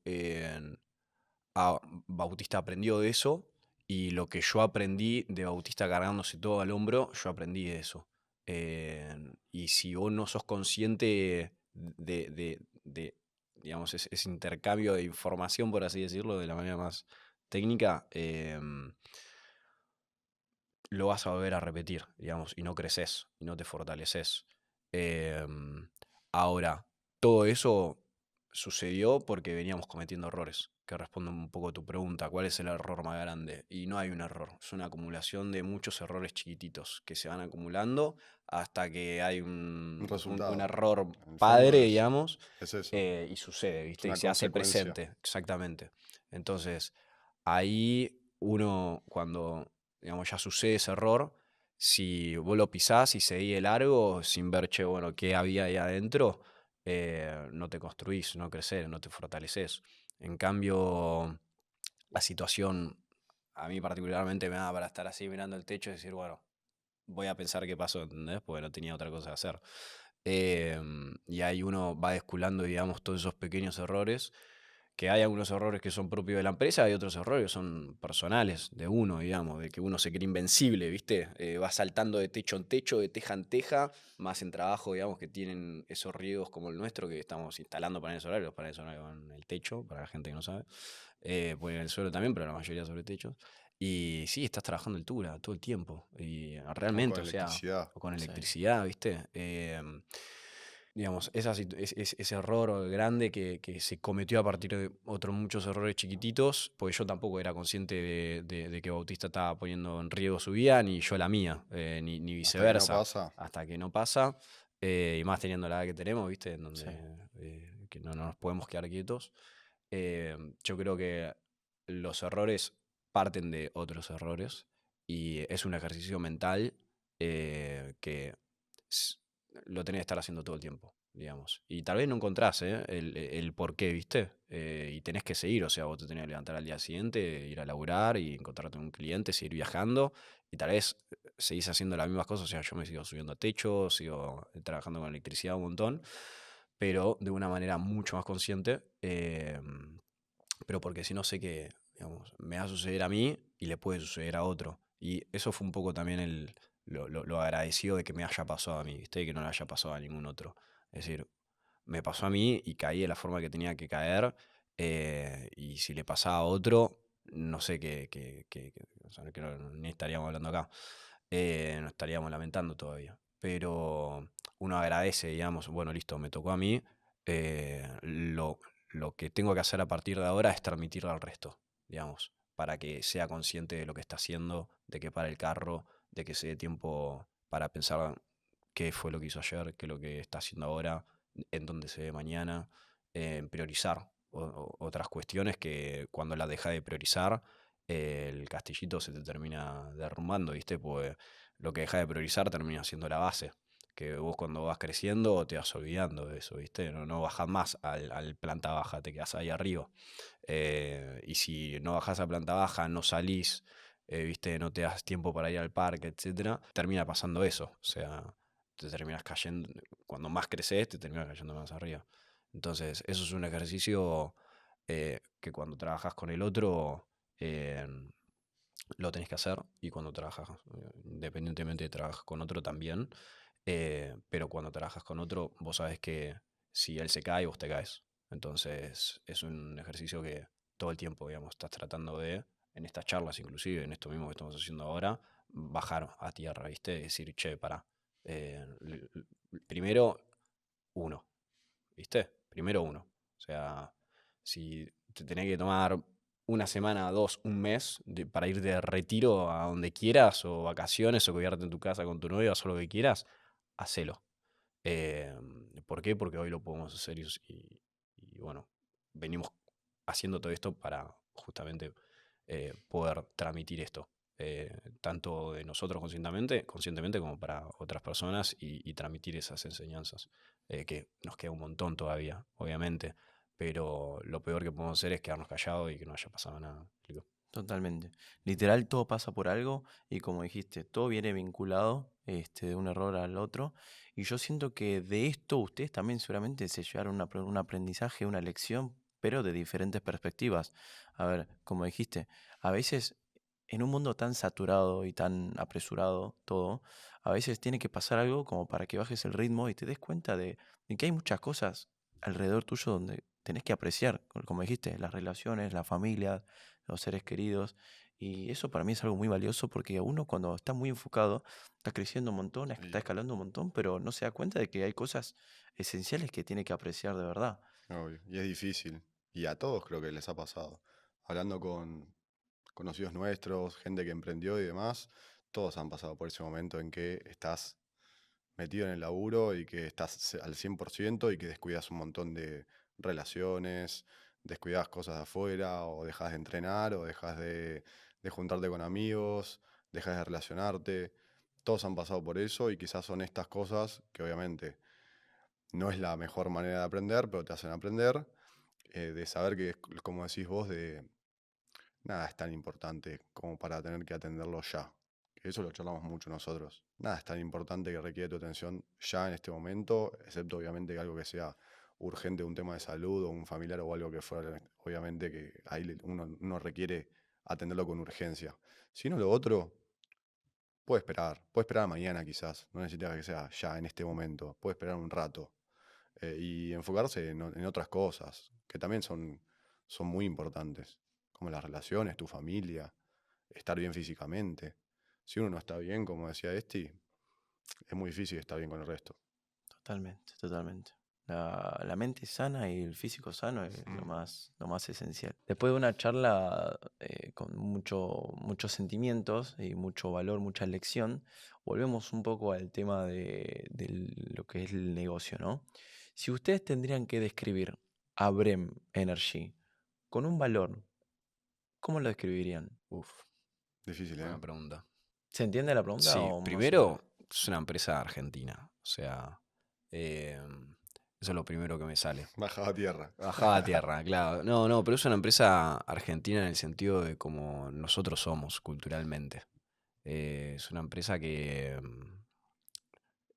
Bautista aprendió de eso y lo que yo aprendí de Bautista cargándose todo al hombro, yo aprendí de eso. Y si vos no sos consciente digamos, ese intercambio de información, por así decirlo, de la manera más técnica, lo vas a volver a repetir, digamos, y no creces, y no te fortaleces. Ahora, todo eso sucedió porque veníamos cometiendo errores, que responde un poco a tu pregunta, ¿cuál es el error más grande? Y no hay un error, es una acumulación de muchos errores chiquititos que se van acumulando hasta que hay un un resultado. error En el fondo padre, es, digamos, es eso. y sucede, Es ¿viste? Y una se hace consecuencia. presente, exactamente. Entonces, ahí uno, cuando digamos, ya sucede ese error, si vos lo pisás y seguís de largo sin ver, che, bueno, qué había ahí adentro, no te construís, no creces, no te fortaleces. En cambio, la situación a mí particularmente me da para estar así mirando el techo y decir, bueno, voy a pensar qué pasó, ¿entendés? Porque no tenía otra cosa que hacer. Y ahí uno va desculando, digamos, todos esos pequeños errores, que hay algunos errores que son propios de la empresa, hay otros errores que son personales de uno, digamos, de que uno se cree invencible, ¿viste? Va saltando de techo en techo, de teja en teja, más en trabajo, digamos, que tienen esos riesgos como el nuestro, que estamos instalando paneles solares, los paneles solares van en el techo, para la gente que no sabe, pues en el suelo también, pero la mayoría sobre techos. Y sí, estás trabajando altura todo el tiempo. Y O con realmente, o sea, electricidad. o con Sí, electricidad, ¿viste? Digamos, ese error grande que se cometió a partir de otros muchos errores chiquititos, porque yo tampoco era consciente de que Bautista estaba poniendo en riesgo su vida, ni yo la mía, ni Hasta que no viceversa, pasa. hasta que no pasa, y más teniendo la edad que tenemos, ¿viste? En sí. donde que no nos podemos quedar quietos. Yo creo que los errores parten de otros errores y es un ejercicio mental que s- lo tenés que estar haciendo todo el tiempo, digamos. Y tal vez no encontrás el por qué, ¿viste? Y tenés que seguir, o sea, vos te tenés que levantar al día siguiente, ir a laburar y encontrarte con un cliente, seguir viajando y tal vez seguís haciendo las mismas cosas, o sea, yo me sigo subiendo a techo, sigo trabajando con electricidad un montón, pero de una manera mucho más consciente. Pero porque si no sé que, digamos, me va a suceder a mí y le puede suceder a otro. Y eso fue un poco también lo agradecido de que me haya pasado a mí, ¿viste? Y que no le haya pasado a ningún otro. Es decir, me pasó a mí y caí de la forma que tenía que caer. Y si le pasaba a otro, no sé o sea, que ni estaríamos hablando acá. No estaríamos lamentando todavía. Pero uno agradece, digamos, bueno, listo, me tocó a mí. Lo que tengo que hacer a partir de ahora es transmitirlo al resto, digamos, para que sea consciente de lo que está haciendo, de que para el carro, de que se dé tiempo para pensar qué fue lo que hizo ayer, qué es lo que está haciendo ahora, en dónde se ve mañana, en priorizar otras cuestiones que cuando las dejas de priorizar, el castillito se te termina derrumbando, ¿viste? Pues lo que dejas de priorizar termina siendo la base que vos cuando vas creciendo te vas olvidando de eso, ¿viste? No bajás más al planta baja, te quedás ahí arriba. Y si no bajás a planta baja, no salís, ¿viste? No te das tiempo para ir al parque, etcétera, termina pasando eso. O sea, te terminas cayendo, cuando más creces, te terminas cayendo más arriba. Entonces, eso es un ejercicio que cuando trabajas con el otro, eh, lo tenés que hacer y cuando trabajas, independientemente de trabajas con otro también, pero cuando trabajas con otro, vos sabes que si él se cae, vos te caes. Entonces es un ejercicio que todo el tiempo, digamos, estás tratando de, en estas charlas inclusive, en esto mismo que estamos haciendo ahora, bajar a tierra, ¿viste? Decir, che, pará. Primero uno, ¿viste? Primero uno. O sea, si te tenés que tomar una semana, dos, un mes para ir de retiro a donde quieras, o vacaciones, o quedarte en tu casa con tu novia, o lo que quieras, hacelo. Eh, ¿Por qué? Porque hoy lo podemos hacer y bueno, venimos haciendo todo esto para justamente poder transmitir esto. Tanto de nosotros conscientemente como para otras personas y transmitir esas enseñanzas, que nos queda un montón todavía, obviamente, pero lo peor que podemos hacer es quedarnos callados y que no haya pasado nada. ¿Me explico? Totalmente. Literal, todo pasa por algo y como dijiste, todo viene vinculado de un error al otro. Y yo siento que de esto ustedes también seguramente se llevaron un aprendizaje, una lección, pero de diferentes perspectivas. A ver, como dijiste, a veces en un mundo tan saturado y tan apresurado todo, a veces tiene que pasar algo como para que bajes el ritmo y te des cuenta de que hay muchas cosas alrededor tuyo donde tenés que apreciar, como dijiste, las relaciones, la familia, los seres queridos. Y eso para mí es algo muy valioso porque uno cuando está muy enfocado está creciendo un montón, está Y, escalando un montón, pero no se da cuenta de que hay cosas esenciales que tiene que apreciar de verdad. obvio, y es difícil. Y a todos creo que les ha pasado. Hablando con conocidos nuestros, gente que emprendió y demás, todos han pasado por ese momento en que estás metido en el laburo y que estás al 100% y que descuidas un montón de relaciones, descuidas cosas de afuera, o dejas de entrenar, o dejas de juntarte con amigos, dejas de relacionarte. Todos han pasado por eso y quizás son estas cosas que obviamente no es la mejor manera de aprender, pero te hacen aprender, de saber que, como decís vos, de nada es tan importante como para tener que atenderlo ya. Que eso lo charlamos mucho nosotros. Nada es tan importante que requiere tu atención ya en este momento, excepto obviamente que algo que sea urgente, un tema de salud o un familiar o algo que fuera, obviamente que ahí uno requiere atenderlo con urgencia. Si no, lo otro puede esperar a mañana quizás, no necesita que sea ya en este momento, puede esperar un rato y enfocarse en otras cosas que también son muy importantes, como las relaciones, tu familia, estar bien físicamente. Si uno no está bien, como decía Esti, es muy difícil estar bien con el resto. Totalmente, totalmente. La mente sana y el físico sano es Mm. lo más esencial. Después de una charla con muchos sentimientos y mucho valor, mucha lección, volvemos un poco al tema de lo que es el negocio, ¿no? Si ustedes tendrían que describir a Brem Energy con un valor, ¿cómo lo describirían? Uf, Difícil, ¿eh? buena pregunta. ¿Se entiende la pregunta Sí, o más o menos? primero es una empresa argentina. O sea, eh, eso es lo primero que me sale. Bajaba a tierra. Bajada a tierra, claro. No, pero es una empresa argentina en el sentido de como nosotros somos culturalmente. Es una empresa que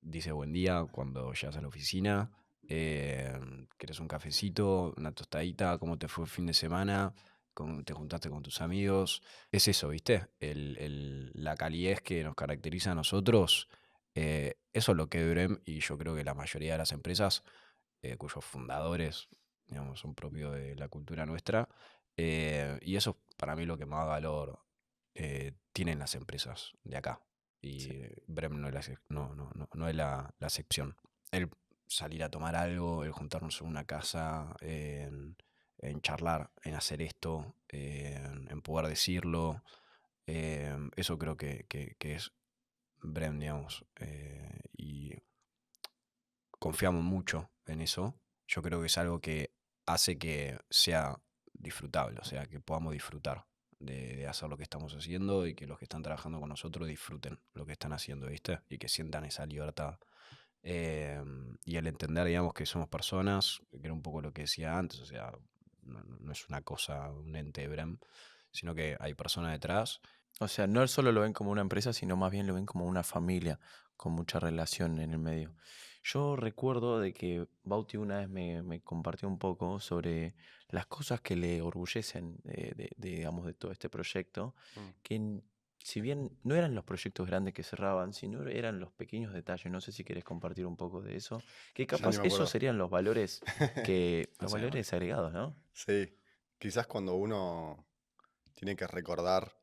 dice buen día cuando llegas a la oficina. ¿Querés un cafecito, una tostadita? ¿Cómo te fue el fin de semana? ¿Cómo te juntaste con tus amigos? Es eso, ¿viste? La calidez que nos caracteriza a nosotros. Eso es lo que es Brem, y yo creo que la mayoría de las empresas cuyos fundadores, digamos, son propios de la cultura nuestra. Y eso es para mí lo que más valor tienen las empresas de acá. Y Sí. Brem no es, no es la excepción. El salir a tomar algo, el juntarnos en una casa, en charlar, en hacer esto, en poder decirlo, eso creo que es Brem, digamos. Y confiamos mucho en eso. Yo creo que es algo que hace que sea disfrutable, o sea, que podamos disfrutar de hacer lo que estamos haciendo y que los que están trabajando con nosotros disfruten lo que están haciendo, ¿viste? Y que sientan esa libertad. Y el entender, digamos, que somos personas, que era un poco lo que decía antes, o sea, no es una cosa, un ente Brem, sino que hay personas detrás. O sea, no solo lo ven como una empresa, sino más bien lo ven como una familia, con mucha relación en el medio. Yo recuerdo de que Bauti una vez me compartió un poco sobre las cosas que le orgullecen digamos, de todo este proyecto, Mm. que si bien no eran los proyectos grandes que cerraban, sino eran los pequeños detalles. No sé si querés compartir un poco de eso, que Ya ni capaz me esos acuerdo. serían los valores No los sé, bueno. valores agregados, ¿no? Sí, quizás cuando uno tiene que recordar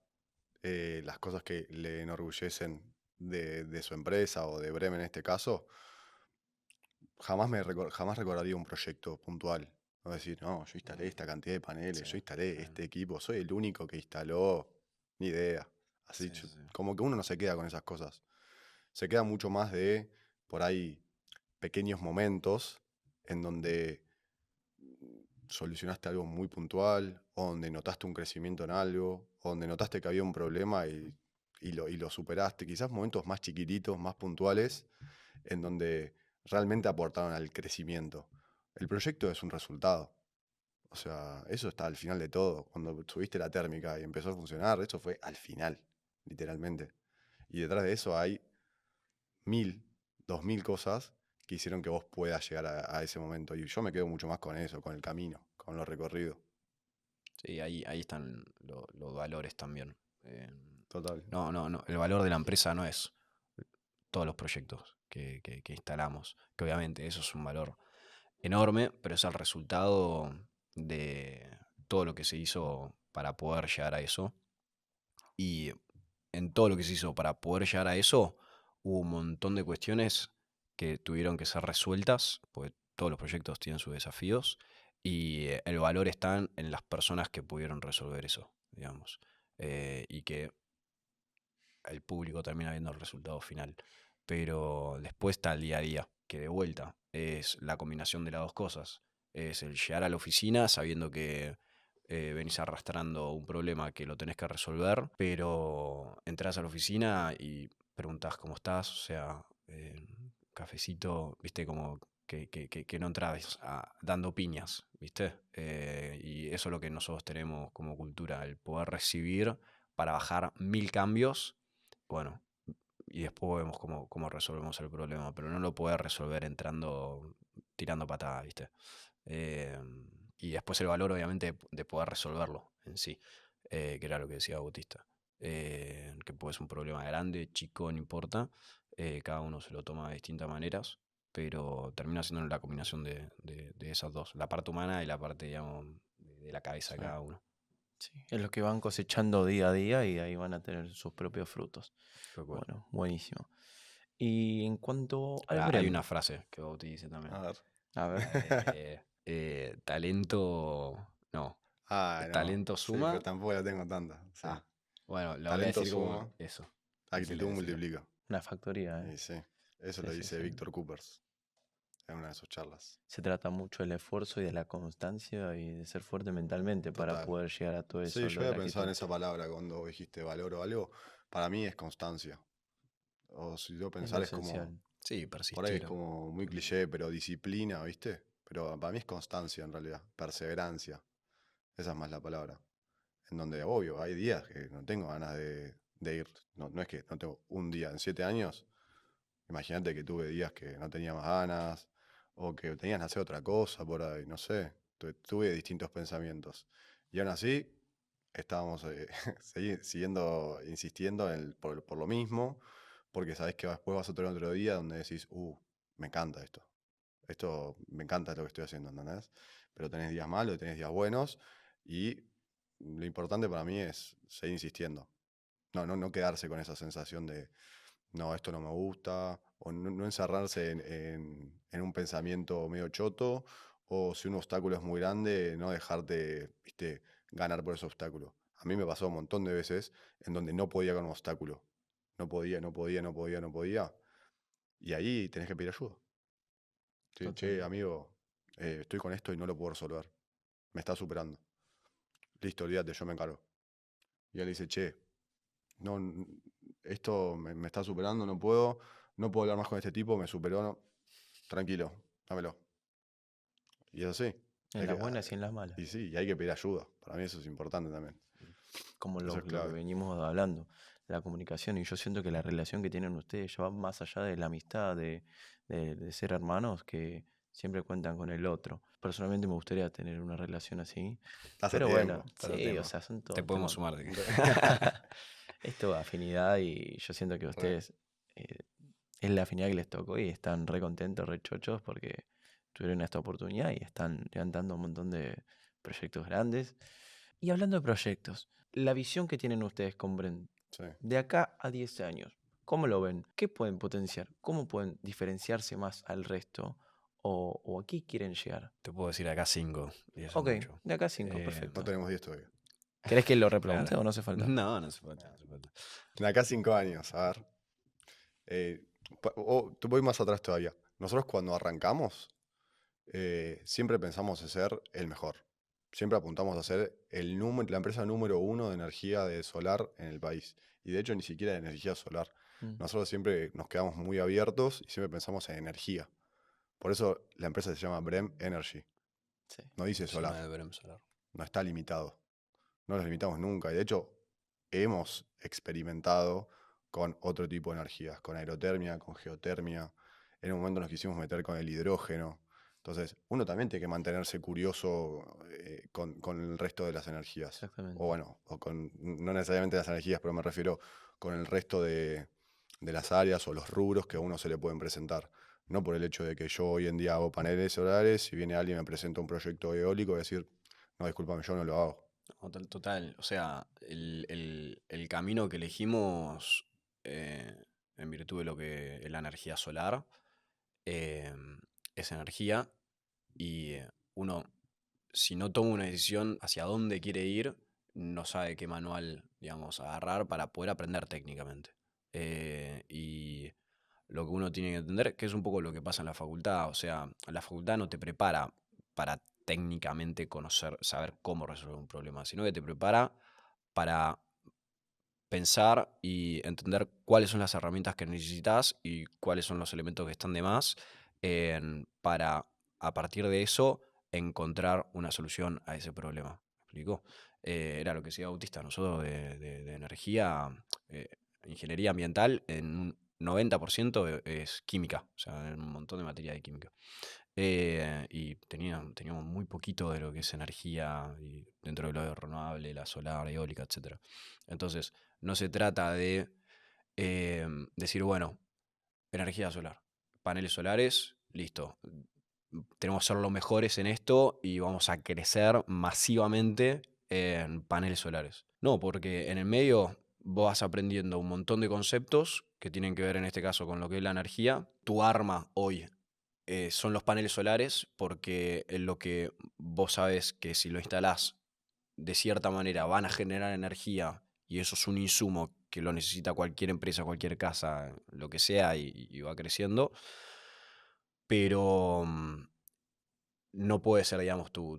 las cosas que le enorgullecen de su empresa o de Bremen en este caso, jamás recordaría un proyecto puntual. No decir, no, yo instalé esta cantidad de paneles, Sí, yo instalé sí, este equipo, soy el único que instaló, ni idea. Así, sí, sí, sí. como que uno no se queda con esas cosas. Se queda mucho más de, por ahí, pequeños momentos en donde solucionaste algo muy puntual, o donde notaste un crecimiento en algo, o donde notaste que había un problema y lo superaste. Quizás momentos más chiquititos, más puntuales, en donde realmente aportaron al crecimiento. El proyecto es un resultado. O sea, eso está al final de todo. Cuando subiste la térmica y empezó a funcionar, eso fue al final, literalmente. Y detrás de eso hay 1000, 2000 cosas que hicieron que vos puedas llegar a ese momento. Y yo me quedo mucho más con eso, con el camino, con lo recorrido. Sí, ahí están los valores también. Eh, Total. no. El valor de la empresa no es todos los proyectos que instalamos. Que obviamente eso es un valor enorme, pero es el resultado de todo lo que se hizo para poder llegar a eso. Y en todo lo que se hizo para poder llegar a eso, hubo un montón de cuestiones que tuvieron que ser resueltas, porque todos los proyectos tienen sus desafíos, y el valor está en las personas que pudieron resolver eso, digamos. Y que el público termina viendo el resultado final. Pero después está el día a día, que de vuelta es la combinación de las dos cosas. Es el llegar a la oficina sabiendo que venís arrastrando un problema que lo tenés que resolver, pero entras a la oficina y preguntás cómo estás, o sea, cafecito, viste, como que no entras dando piñas, viste. Y eso es lo que nosotros tenemos como cultura, el poder recibir para bajar 1000 cambios, bueno, y después vemos cómo resolvemos el problema, pero no lo podés resolver entrando, tirando patadas, viste. Eh, y después el valor, obviamente, de poder resolverlo en sí, que era lo que decía Bautista. Que puede ser un problema grande, chico, no importa. Cada uno se lo toma de distintas maneras, pero termina siendo la combinación de esas dos, la parte humana y la parte, digamos, de la cabeza de Sí. cada uno. Sí, es lo que van cosechando día a día y ahí van a tener sus propios frutos. Tal cual. Bueno, buenísimo. Y en cuanto al Hay Brem, una frase que Bauti dice también. A ver. a ver, Talento, no. Ah, no. Talento Sí, suma. pero tampoco la tengo tanta. Sí. Ah, bueno, la voy a Talento decir como suma. eso. Actitud Decilo. multiplica. una factoría, ¿eh? Y sí, eso Sí, lo sí, dice sí. Víctor Coopers en una de sus charlas. Se trata mucho del esfuerzo y de la constancia y de ser fuerte mentalmente para Total. poder llegar a todo eso. Sí, yo lo de había la pensado en actitud. esa palabra cuando dijiste valor o algo. Para mí es constancia. O si yo Es pensar lo es como, esencial. Sí, por ahí es persistir. como muy cliché, pero disciplina, ¿viste? Pero para mí es constancia en realidad, perseverancia. Esa es más la palabra. En donde, obvio, hay días que no tengo ganas de ir. No, no es que no tengo un día en 7 años. Imagínate que tuve días que no tenía más ganas o que tenías que hacer otra cosa por ahí, no sé. Tuve distintos pensamientos. Y aún así, estábamos siguiendo, insistiendo por lo mismo, porque sabes que después vas a tener otro día donde decís, me encanta esto. Esto me encanta lo que estoy haciendo, ¿entendés? Pero tenés días malos y tenés días buenos. Y lo importante para mí es seguir insistiendo. No quedarse con esa sensación de, no, esto no me gusta, o no encerrarse en un pensamiento medio choto, o si un obstáculo es muy grande, no dejarte, viste, ganar por ese obstáculo. A mí me pasó un montón de veces en donde no podía con un obstáculo. No podía, no podía, no podía, no podía. Y ahí tenés que pedir ayuda. Che, Totalmente. amigo, estoy con esto y no lo puedo resolver. Me está superando. Listo, olvídate, yo me encargo. Y él dice, che, no, esto me está superando, no puedo hablar más con este tipo, me superó, no. Tranquilo, dámelo. Y es así. En Hay las que, buenas y en las malas. y sí, y hay que pedir ayuda. Para mí eso es importante también. Como Eso es lo que clave. venimos hablando, la comunicación. Y yo siento que la relación que tienen ustedes ya va más allá de la amistad, de ser hermanos que siempre cuentan con el otro. Personalmente me gustaría tener una relación así. Hace Pero bueno, tiempo. Pero sí, o sea, son te todos podemos temas. sumar. Es toda afinidad y yo siento que Re. ustedes eh, es la afinidad que les tocó y están re contentos, re chochos porque tuvieron esta oportunidad y están levantando un montón de proyectos grandes. Y hablando de proyectos, la visión que tienen ustedes con Brent, Sí. de acá a 10 años, ¿cómo lo ven? ¿Qué pueden potenciar? ¿Cómo pueden diferenciarse más al resto? ¿O a qué quieren llegar? Te puedo decir acá 5. Y eso Ok, es mucho. de acá a 5, Eh, perfecto. No tenemos 10 todavía. ¿Querés que lo Claro. repregunte o no hace falta? No, no hace falta. No hace falta. De acá a 5 años, a ver. Te voy más atrás todavía. Nosotros cuando arrancamos, siempre pensamos en ser el mejor. Siempre apuntamos a ser la empresa número 1 de energía de solar en el país. Y de hecho ni siquiera de energía solar. Mm, Nosotros siempre nos quedamos muy abiertos y siempre pensamos en energía. Por eso la empresa se llama Brem Energy. sí. No dice Se llama solar. de Brem Solar. No está limitado. No nos limitamos nunca. Y de hecho hemos experimentado con otro tipo de energías, con aerotermia, con geotermia. En un momento nos quisimos meter con el hidrógeno. Entonces, uno también tiene que mantenerse curioso con el resto de las energías. Exactamente. O bueno, no necesariamente las energías, pero me refiero con el resto de las áreas o los rubros que a uno se le pueden presentar. No por el hecho de que yo hoy en día hago paneles solares, si viene alguien y me presenta un proyecto eólico, voy a decir, no, discúlpame, yo no lo hago. Total, o sea, el camino que elegimos en virtud de lo que es la energía solar eh, es energía y uno, si no toma una decisión hacia dónde quiere ir, no sabe qué manual, digamos, agarrar para poder aprender técnicamente. Y lo que uno tiene que entender, que es un poco lo que pasa en la facultad, o sea, la facultad no te prepara para técnicamente conocer, saber cómo resolver un problema, sino que te prepara para pensar y entender cuáles son las herramientas que necesitas y cuáles son los elementos que están de más para, a partir de eso, encontrar una solución a ese problema. ¿Me explico? Era lo que decía Bautista, nosotros de energía, eh, ingeniería ambiental, en un 90% es química, o sea, en un montón de materia de química. Y teníamos muy poquito de lo que es energía y dentro de lo renovable, la solar, eólica, etcétera. Entonces, no se trata de decir, bueno, energía solar, paneles solares, listo. Tenemos que ser los mejores en esto y vamos a crecer masivamente en paneles solares. No, porque en el medio vos vas aprendiendo un montón de conceptos que tienen que ver en este caso con lo que es la energía. Tu arma hoy son los paneles solares, porque es lo que vos sabes que si lo instalás de cierta manera van a generar energía y eso es un insumo que lo necesita cualquier empresa, cualquier casa, lo que sea, y va creciendo. Pero no puede ser, digamos, tu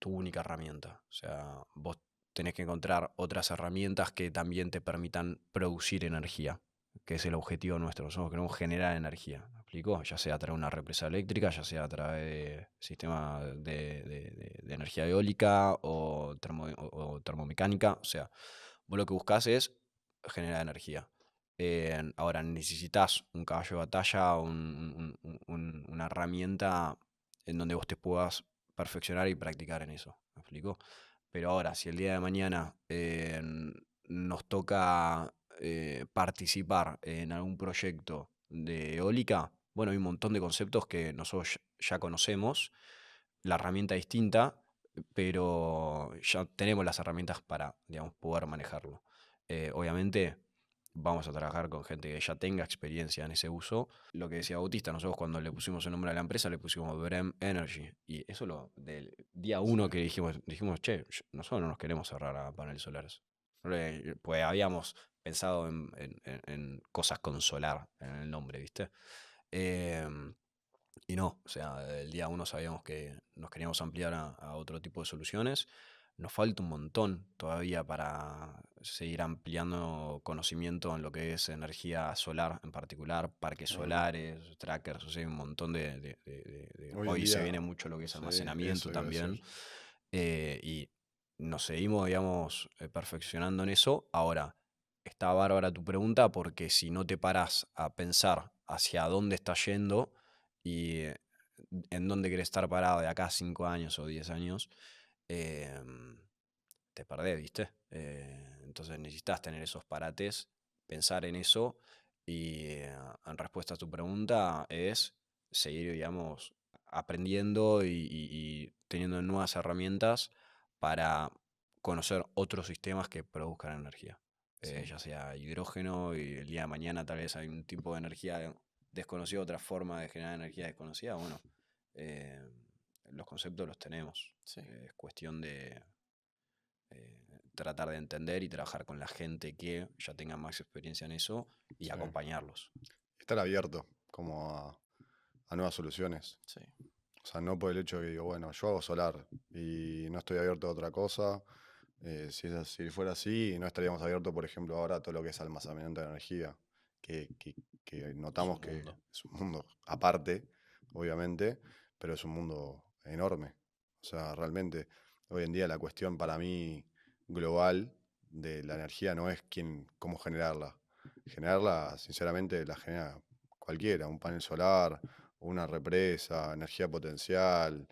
única herramienta. O sea, vos tenés que encontrar otras herramientas que también te permitan producir energía, que es el objetivo nuestro. Nosotros queremos generar energía, ¿me explico? Ya sea a través de una represa eléctrica, ya sea a través de sistema de energía eólica o, o termomecánica. O sea, vos lo que buscás es generar energía. Ahora, necesitas un caballo de batalla, una herramienta en donde vos te puedas perfeccionar y practicar en eso. ¿Me explico? Pero ahora, si el día de mañana nos toca participar en algún proyecto de eólica, bueno, hay un montón de conceptos que nosotros ya conocemos, la herramienta es distinta, pero ya tenemos las herramientas para, digamos, poder manejarlo. Obviamente vamos a trabajar con gente que ya tenga experiencia en ese uso. Lo que decía Bautista, nosotros cuando le pusimos el nombre a la empresa le pusimos Brem Energy. Y eso del día Sí. uno que dijimos, che, nosotros no nos queremos cerrar a paneles solares. Pues habíamos pensado en cosas con solar en el nombre, ¿viste? Em, y no, o sea, el día uno sabíamos que nos queríamos ampliar a otro tipo de soluciones. Nos falta un montón todavía para seguir ampliando conocimiento en lo que es energía solar en particular, parques Bueno, solares, trackers, o sea, hay un montón hoy en Hoy se día, viene mucho lo que es sí, almacenamiento eso iba a decir. también, y nos seguimos, digamos, perfeccionando en eso. Ahora, está bárbara tu pregunta porque si no te paras a pensar hacia dónde estás yendo y en dónde querés estar parado de acá a 5 años o 10 años, em, te perdés, ¿viste? Entonces necesitas tener esos parates, pensar en eso y en respuesta a tu pregunta es seguir, digamos, aprendiendo y teniendo nuevas herramientas para conocer otros sistemas que produzcan energía. Sí. Ya sea hidrógeno y el día de mañana tal vez hay un tipo de energía desconocida, otra forma de generar energía desconocida. Bueno, eh, los conceptos los tenemos. Sí. Es cuestión de tratar de entender y trabajar con la gente que ya tenga más experiencia en eso y Sí. acompañarlos. Estar abierto como a nuevas soluciones. Sí. O sea, no por el hecho de que digo, bueno, yo hago solar y no estoy abierto a otra cosa. Si fuera así, no estaríamos abiertos, por ejemplo, ahora a todo lo que es almacenamiento de energía, que notamos un que mundo. es un mundo aparte, obviamente, pero es un mundo enorme. O sea, realmente, hoy en día la cuestión para mí global de la energía no es cómo generarla. Generarla, sinceramente, la genera cualquiera, un panel solar, una represa, energía potencial,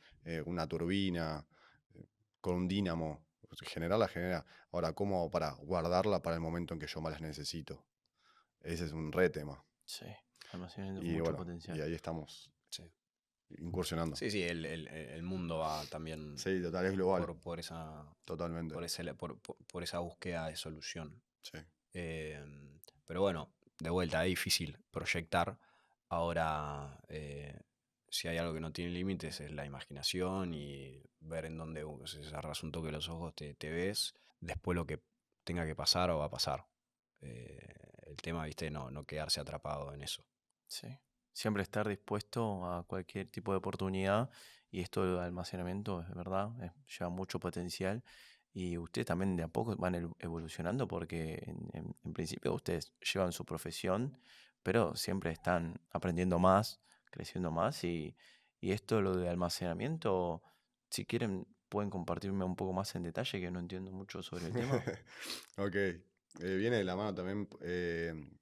una turbina, con un dínamo. Generarla genera. Ahora, ¿cómo hago para guardarla para el momento en que yo más las necesito? Ese es un re tema. Sí. Almacenamiento con Y mucho bueno, y potencial. ahí estamos Sí, incursionando. sí, sí, el mundo va también Sí, total, es global, por esa, totalmente. por esa búsqueda de solución. Sí, Pero bueno, de vuelta, es difícil proyectar. Ahora, si hay algo que no tiene límites es la imaginación y ver en dónde si cerras un toque los ojos te ves. Después lo que tenga que pasar o va a pasar. El tema, viste, no quedarse atrapado en eso. Sí. Siempre estar dispuesto a cualquier tipo de oportunidad y esto del almacenamiento es verdad, lleva mucho potencial Y ustedes también de a poco van evolucionando porque en principio ustedes llevan su profesión, pero siempre están aprendiendo más, creciendo más y esto, lo de almacenamiento, si quieren pueden compartirme un poco más en detalle, que no entiendo mucho sobre el tema. Ok, viene de la mano también.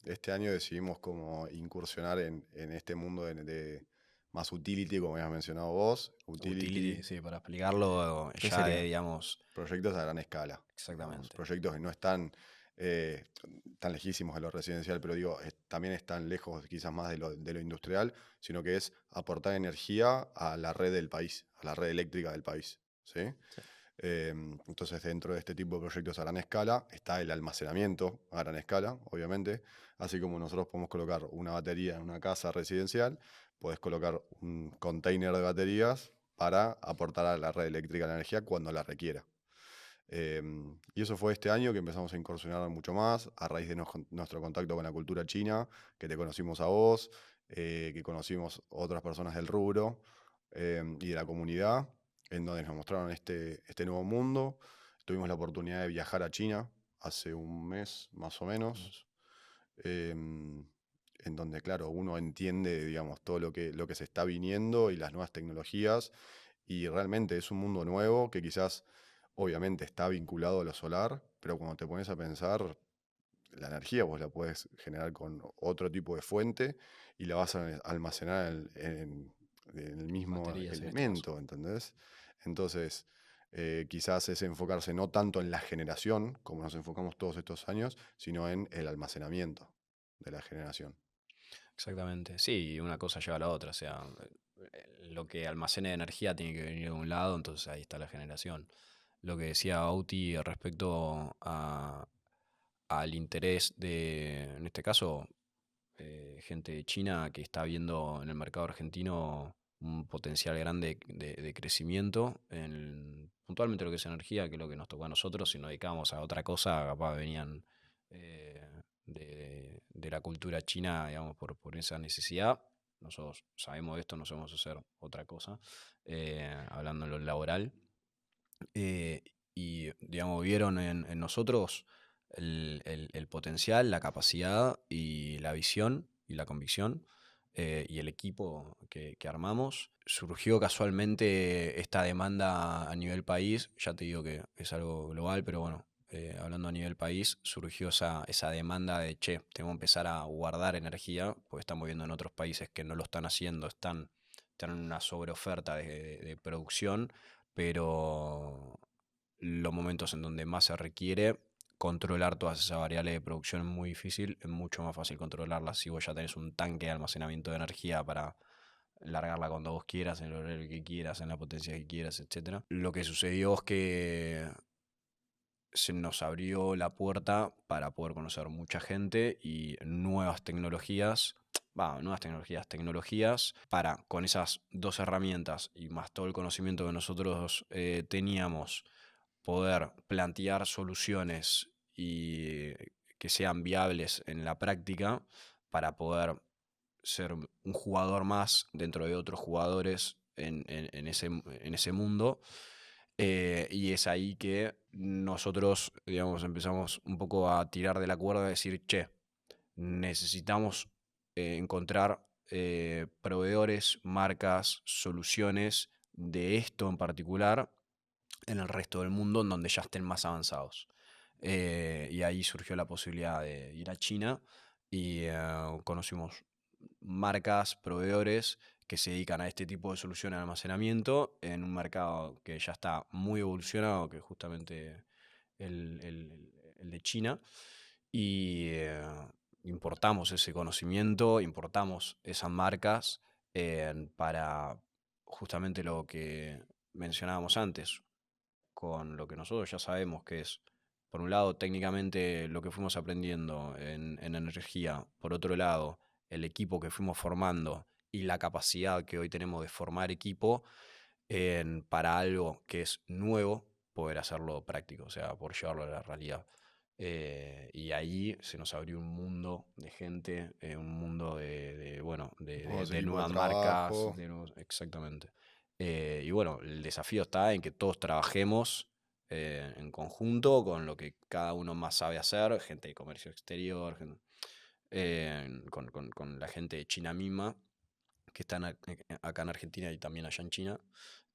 Este año decidimos como incursionar en este mundo de más utility, como habías mencionado vos. Utility, Utility, sí, para explicarlo, ¿Qué ya sería? digamos, proyectos a gran escala. Digamos, exactamente. proyectos que no están eh, tan lejísimos de lo residencial, pero digo, también están lejos quizás más de lo industrial, sino que es aportar energía a la red del país, a la red eléctrica del país. ¿Sí? Sí. Entonces, dentro de este tipo de proyectos a gran escala está el almacenamiento a gran escala, obviamente. Así como nosotros podemos colocar una batería en una casa residencial, puedes colocar un container de baterías para aportar a la red eléctrica la energía cuando la requiera. Y eso fue este año que empezamos a incursionar mucho más a raíz de nuestro contacto con la cultura china, que te conocimos a vos, que conocimos otras personas del rubro y de la comunidad, en donde nos mostraron este nuevo mundo. Tuvimos la oportunidad de viajar a China hace un mes más o menos, em, en donde, claro, uno entiende, digamos, todo lo que se está viniendo y las nuevas tecnologías, y realmente es un mundo nuevo que quizás, obviamente, está vinculado a lo solar, pero cuando te pones a pensar, la energía vos la puedes generar con otro tipo de fuente y la vas a almacenar en el mismo Baterías en este caso. elemento, ¿entendés? Entonces, quizás es enfocarse no tanto en la generación, como nos enfocamos todos estos años, sino en el almacenamiento de la generación. Exactamente. Sí, y una cosa lleva a la otra. O sea, lo que almacene energía tiene que venir de un lado, entonces ahí está la generación. Lo que decía Bauti respecto al interés de, en este caso, gente de China que está viendo en el mercado argentino un potencial grande de crecimiento, puntualmente lo que es energía, que es lo que nos tocó a nosotros. Si nos dedicábamos a otra cosa, capaz venían eh, de la cultura china, digamos, por esa necesidad. Nosotros sabemos esto, no sabemos hacer otra cosa, hablando en lo laboral. eh, y, digamos, vieron en nosotros el potencial, la capacidad y la visión y la convicción, y el equipo que armamos. Surgió casualmente esta demanda a nivel país, ya te digo que es algo global, pero bueno, hablando a nivel país, surgió esa demanda de, che, tengo que empezar a guardar energía, porque estamos viendo en otros países que no lo están haciendo, están en una sobreoferta de producción, pero los momentos en donde más se requiere controlar todas esas variables de producción es muy difícil, es mucho más fácil controlarlas si vos ya tenés un tanque de almacenamiento de energía para largarla cuando vos quieras, en el horario que quieras, en la potencia que quieras, etcétera. Lo que sucedió es que se nos abrió la puerta para poder conocer mucha gente y tecnologías para, con esas dos herramientas y más todo el conocimiento que nosotros teníamos, poder plantear soluciones y que sean viables en la práctica para poder ser un jugador más dentro de otros jugadores en ese mundo. Y es ahí que nosotros, digamos, empezamos un poco a tirar de la cuerda y decir, che, necesitamos encontrar proveedores, marcas, soluciones de esto en particular en el resto del mundo en donde ya estén más avanzados. Y ahí surgió la posibilidad de ir a China y conocimos marcas, proveedores que se dedican a este tipo de soluciones de almacenamiento en un mercado que ya está muy evolucionado, que es justamente el de China. Y importamos ese conocimiento, importamos esas marcas para justamente lo que mencionábamos antes, con lo que nosotros ya sabemos que es, por un lado, técnicamente lo que fuimos aprendiendo en energía, por otro lado, el equipo que fuimos formando y la capacidad que hoy tenemos de formar equipo para algo que es nuevo, poder hacerlo práctico, o sea, por llevarlo a la realidad. Y ahí se nos abrió un mundo de gente, un mundo bueno, Nuevos de equipos de nuevas marcas, trabajo. exactamente. Y bueno, el desafío está en que todos trabajemos en conjunto con lo que cada uno más sabe hacer, gente de comercio exterior, con la gente de China misma, que están acá en Argentina y también allá en China.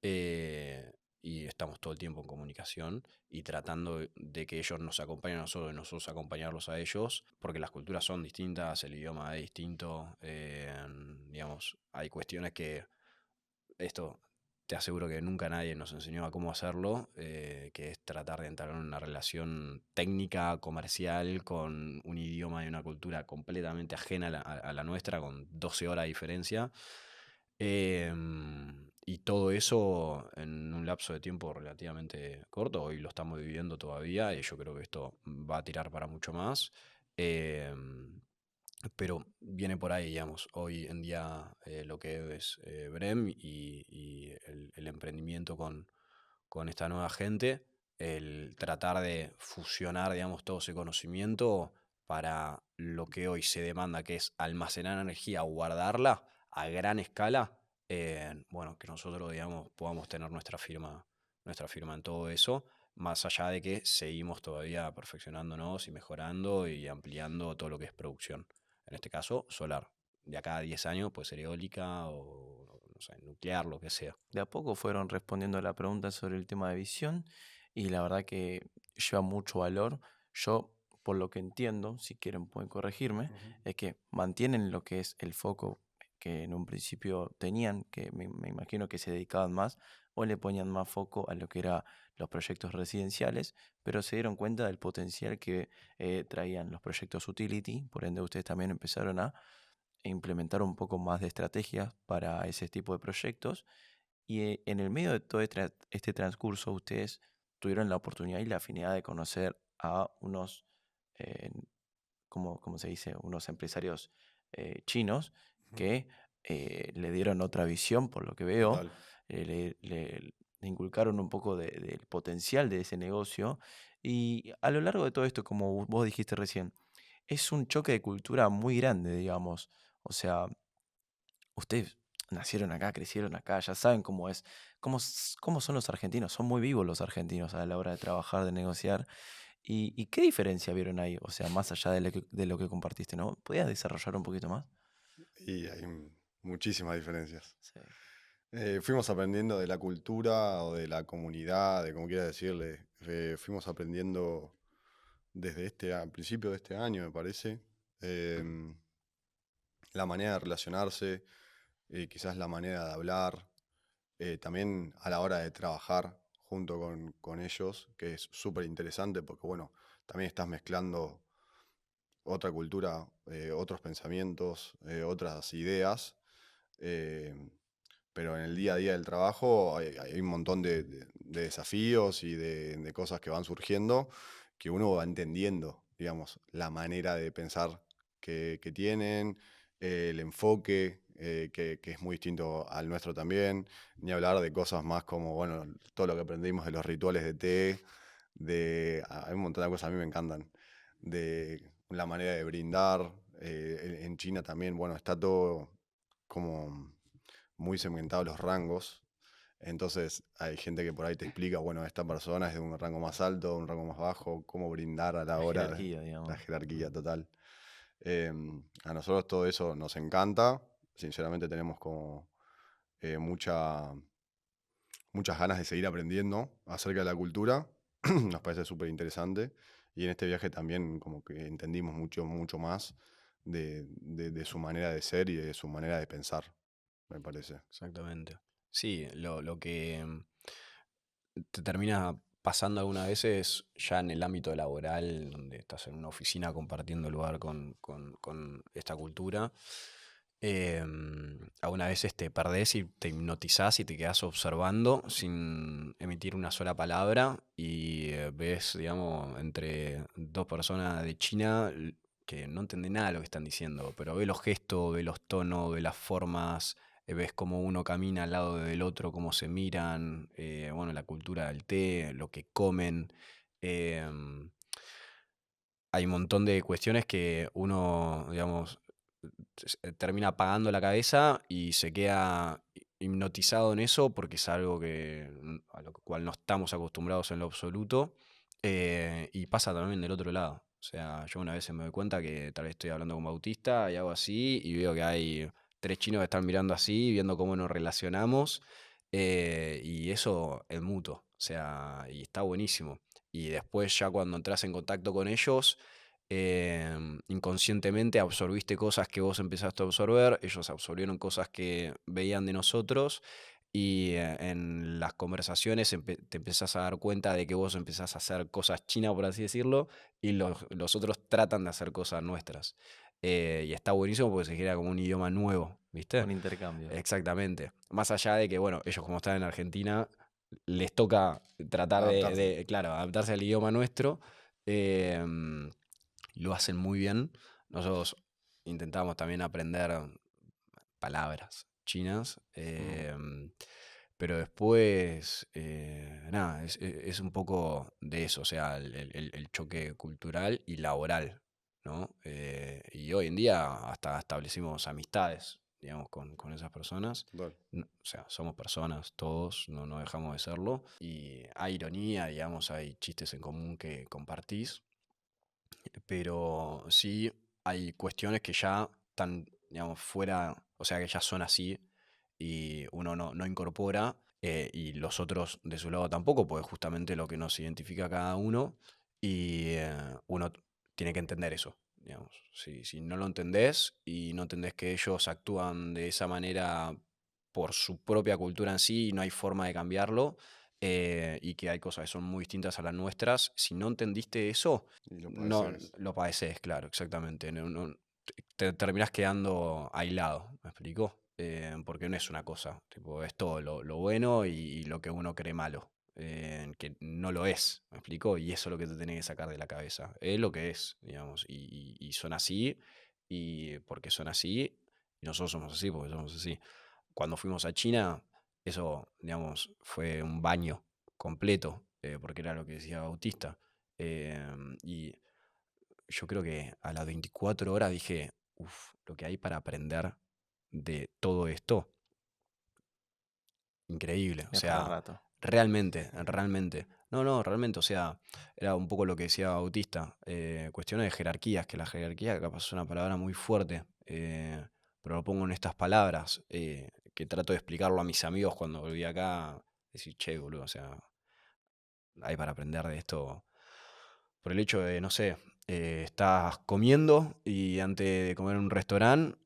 eh, y estamos todo el tiempo en comunicación y tratando de que ellos nos acompañen a nosotros y nosotros acompañarlos a ellos, porque las culturas son distintas, el idioma es distinto, digamos, hay cuestiones que esto te aseguro que nunca nadie nos enseñó a cómo hacerlo, que es tratar de entrar en una relación técnica, comercial, con un idioma y una cultura completamente ajena a la nuestra, con 12 horas de diferencia. Y todo eso en un lapso de tiempo relativamente corto, hoy lo estamos viviendo todavía y yo creo que esto va a tirar para mucho más. Em, pero viene por ahí, digamos, hoy en día lo que es Brem y el emprendimiento con esta nueva gente, el tratar de fusionar, digamos, todo ese conocimiento para lo que hoy se demanda, que es almacenar energía o guardarla a gran escala, bueno, que nosotros, digamos, podamos tener nuestra firma en todo eso, más allá de que seguimos todavía perfeccionándonos y mejorando y ampliando todo lo que es producción. En este caso, solar. De acá a 10 años puede ser eólica o, no sé, nuclear, lo que sea. De a poco fueron respondiendo a la pregunta sobre el tema de visión y la verdad que lleva mucho valor. Yo, por lo que entiendo, si quieren pueden corregirme, es que mantienen lo que es el foco que en un principio tenían, que me imagino que se dedicaban más o le ponían más foco a lo que eran los proyectos residenciales, pero se dieron cuenta del potencial que traían los proyectos utility, por ende ustedes también empezaron a implementar un poco más de estrategias para ese tipo de proyectos y en el medio de todo este transcurso, ustedes tuvieron la oportunidad y la afinidad de conocer a unos, eh, como se dice, unos empresarios chinos Ujú. que le dieron otra visión, por lo que veo, Total. le inculcaron un poco del potencial de ese negocio. Y a lo largo de todo esto, como vos dijiste recién, es un choque de cultura muy grande, digamos. O sea, ustedes nacieron acá, crecieron acá, ya saben cómo es, cómo son los argentinos. Son muy vivos los argentinos a la hora de trabajar, de negociar. ¿Y qué diferencia vieron ahí? O sea, más allá de lo que compartiste, ¿no? ¿Podías desarrollar un poquito más? Y hay muchísimas diferencias. Sí. Fuimos aprendiendo de la cultura o de la comunidad, de como quieras decirle. Fuimos aprendiendo desde al principio de este año, me parece. em, la manera de relacionarse, quizás la manera de hablar, también a la hora de trabajar junto con ellos, que es súper interesante porque, bueno, también estás mezclando otra cultura, otros pensamientos, otras ideas, eh, pero en el día a día del trabajo hay un montón de desafíos y de cosas que van surgiendo que uno va entendiendo, digamos, la manera de pensar que tienen, el enfoque, que es muy distinto al nuestro también, ni hablar de cosas más como, bueno, todo lo que aprendimos de los rituales de té, hay un montón de cosas a mí me encantan, de la manera de brindar, en China también, bueno, está todo como muy segmentados los rangos. Entonces hay gente que por ahí te explica, bueno, esta persona es de un rango más alto, un rango más bajo, cómo brindar a la La hora de jerarquía, la digamos. jerarquía total. A nosotros todo eso nos encanta. Sinceramente tenemos como muchas ganas de seguir aprendiendo acerca de la cultura. Nos parece súper interesante. Y en este viaje también como que entendimos mucho más de su manera de ser y de su manera de pensar, me parece. Exactamente. Sí, lo que te termina pasando algunas veces ya en el ámbito laboral, donde estás en una oficina compartiendo lugar con esta cultura, algunas veces te perdés y te hipnotizás y te quedás observando sin emitir una sola palabra y ves, digamos, entre dos personas de China que no entienden nada de lo que están diciendo, pero ve los gestos, ve los tonos, ve las formas, ves cómo uno camina al lado del otro, cómo se miran, bueno, la cultura del té, lo que comen. em, Hay un montón de cuestiones que uno, digamos, termina apagando la cabeza y se queda hipnotizado en eso porque es algo a lo cual no estamos acostumbrados en lo absoluto. Y pasa también del otro lado. O sea, yo una vez me doy cuenta que tal vez estoy hablando con Bautista y hago así y veo que hay 3 chinos que están mirando así, viendo cómo nos relacionamos. Y eso es mutuo. O sea, y está buenísimo. Y después ya cuando entras en contacto con ellos, inconscientemente absorbiste cosas que vos empezaste a absorber, ellos absorbieron cosas que veían de nosotros y en las conversaciones te empezás a dar cuenta de que vos empezás a hacer cosas chinas, por así decirlo, y los otros tratan de hacer cosas nuestras. Y está buenísimo porque se genera como un idioma nuevo, ¿viste? Un intercambio. Exactamente. Más allá de que, bueno, ellos como están en Argentina, les toca tratar Adaptarse. claro, adaptarse al idioma nuestro. em, lo hacen muy bien. Nosotros intentamos también aprender palabras chinas, pero después, nada, es un poco de eso, o sea, el choque cultural y laboral, ¿no? Y hoy en día hasta establecimos amistades, digamos, con esas personas. Total. O sea, somos personas todos, no dejamos de serlo. Y hay ironía, digamos, hay chistes en común que compartís, pero sí hay cuestiones que ya están, digamos, fuera, o sea, que ya son así y uno no incorpora, y los otros de su lado tampoco, porque justamente lo que nos identifica a cada uno y uno tiene que entender eso, digamos. Si no lo entendés y no entendés que ellos actúan de esa manera por su propia cultura en sí y no hay forma de cambiarlo, y que hay cosas que son muy distintas a las nuestras, si no entendiste eso, Y lo no padeces. lo padeces, claro, exactamente. Te terminás quedando aislado, ¿me explico? Porque no es una cosa, tipo, es todo lo bueno y lo que uno cree malo, que no lo es, ¿me explico? Y eso es lo que te tenés que sacar de la cabeza. Es lo que es, digamos, y son así, y porque son así, y nosotros somos así porque somos así. Cuando fuimos a China, eso, digamos, fue un baño completo, porque era lo que decía Bautista. Y yo creo que a las 24 horas dije, uff, lo que hay para aprender de todo esto, increíble. O Es para sea, rato. realmente, realmente. No, realmente, o sea, era un poco lo que decía Bautista. Cuestiones de jerarquías, que la jerarquía capaz es una palabra muy fuerte, pero lo pongo en estas palabras, que trato de explicarlo a mis amigos cuando volví acá. Decir, che, boludo, o sea, hay para aprender de esto por el hecho de, no sé, estás comiendo y antes de comer en un restaurante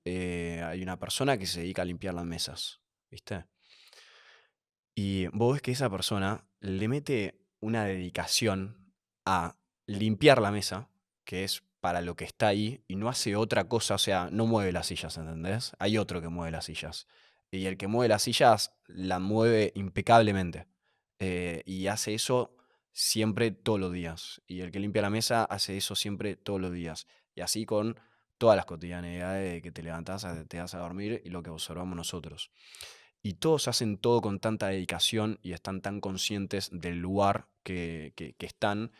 hay una persona que se dedica a limpiar las mesas, ¿viste? Y vos ves que esa persona le mete una dedicación a limpiar la mesa, que es para lo que está ahí, y no hace otra cosa, o sea, no mueve las sillas, ¿entendés? Hay otro que mueve las sillas. Y el que mueve las sillas la mueve impecablemente. Y hace eso siempre todos los días. Y el que limpia la mesa hace eso siempre todos los días. Y así con todas las cotidianidades de que te levantás, te vas a dormir y lo que observamos nosotros. Y todos hacen todo con tanta dedicación y están tan conscientes del lugar que están,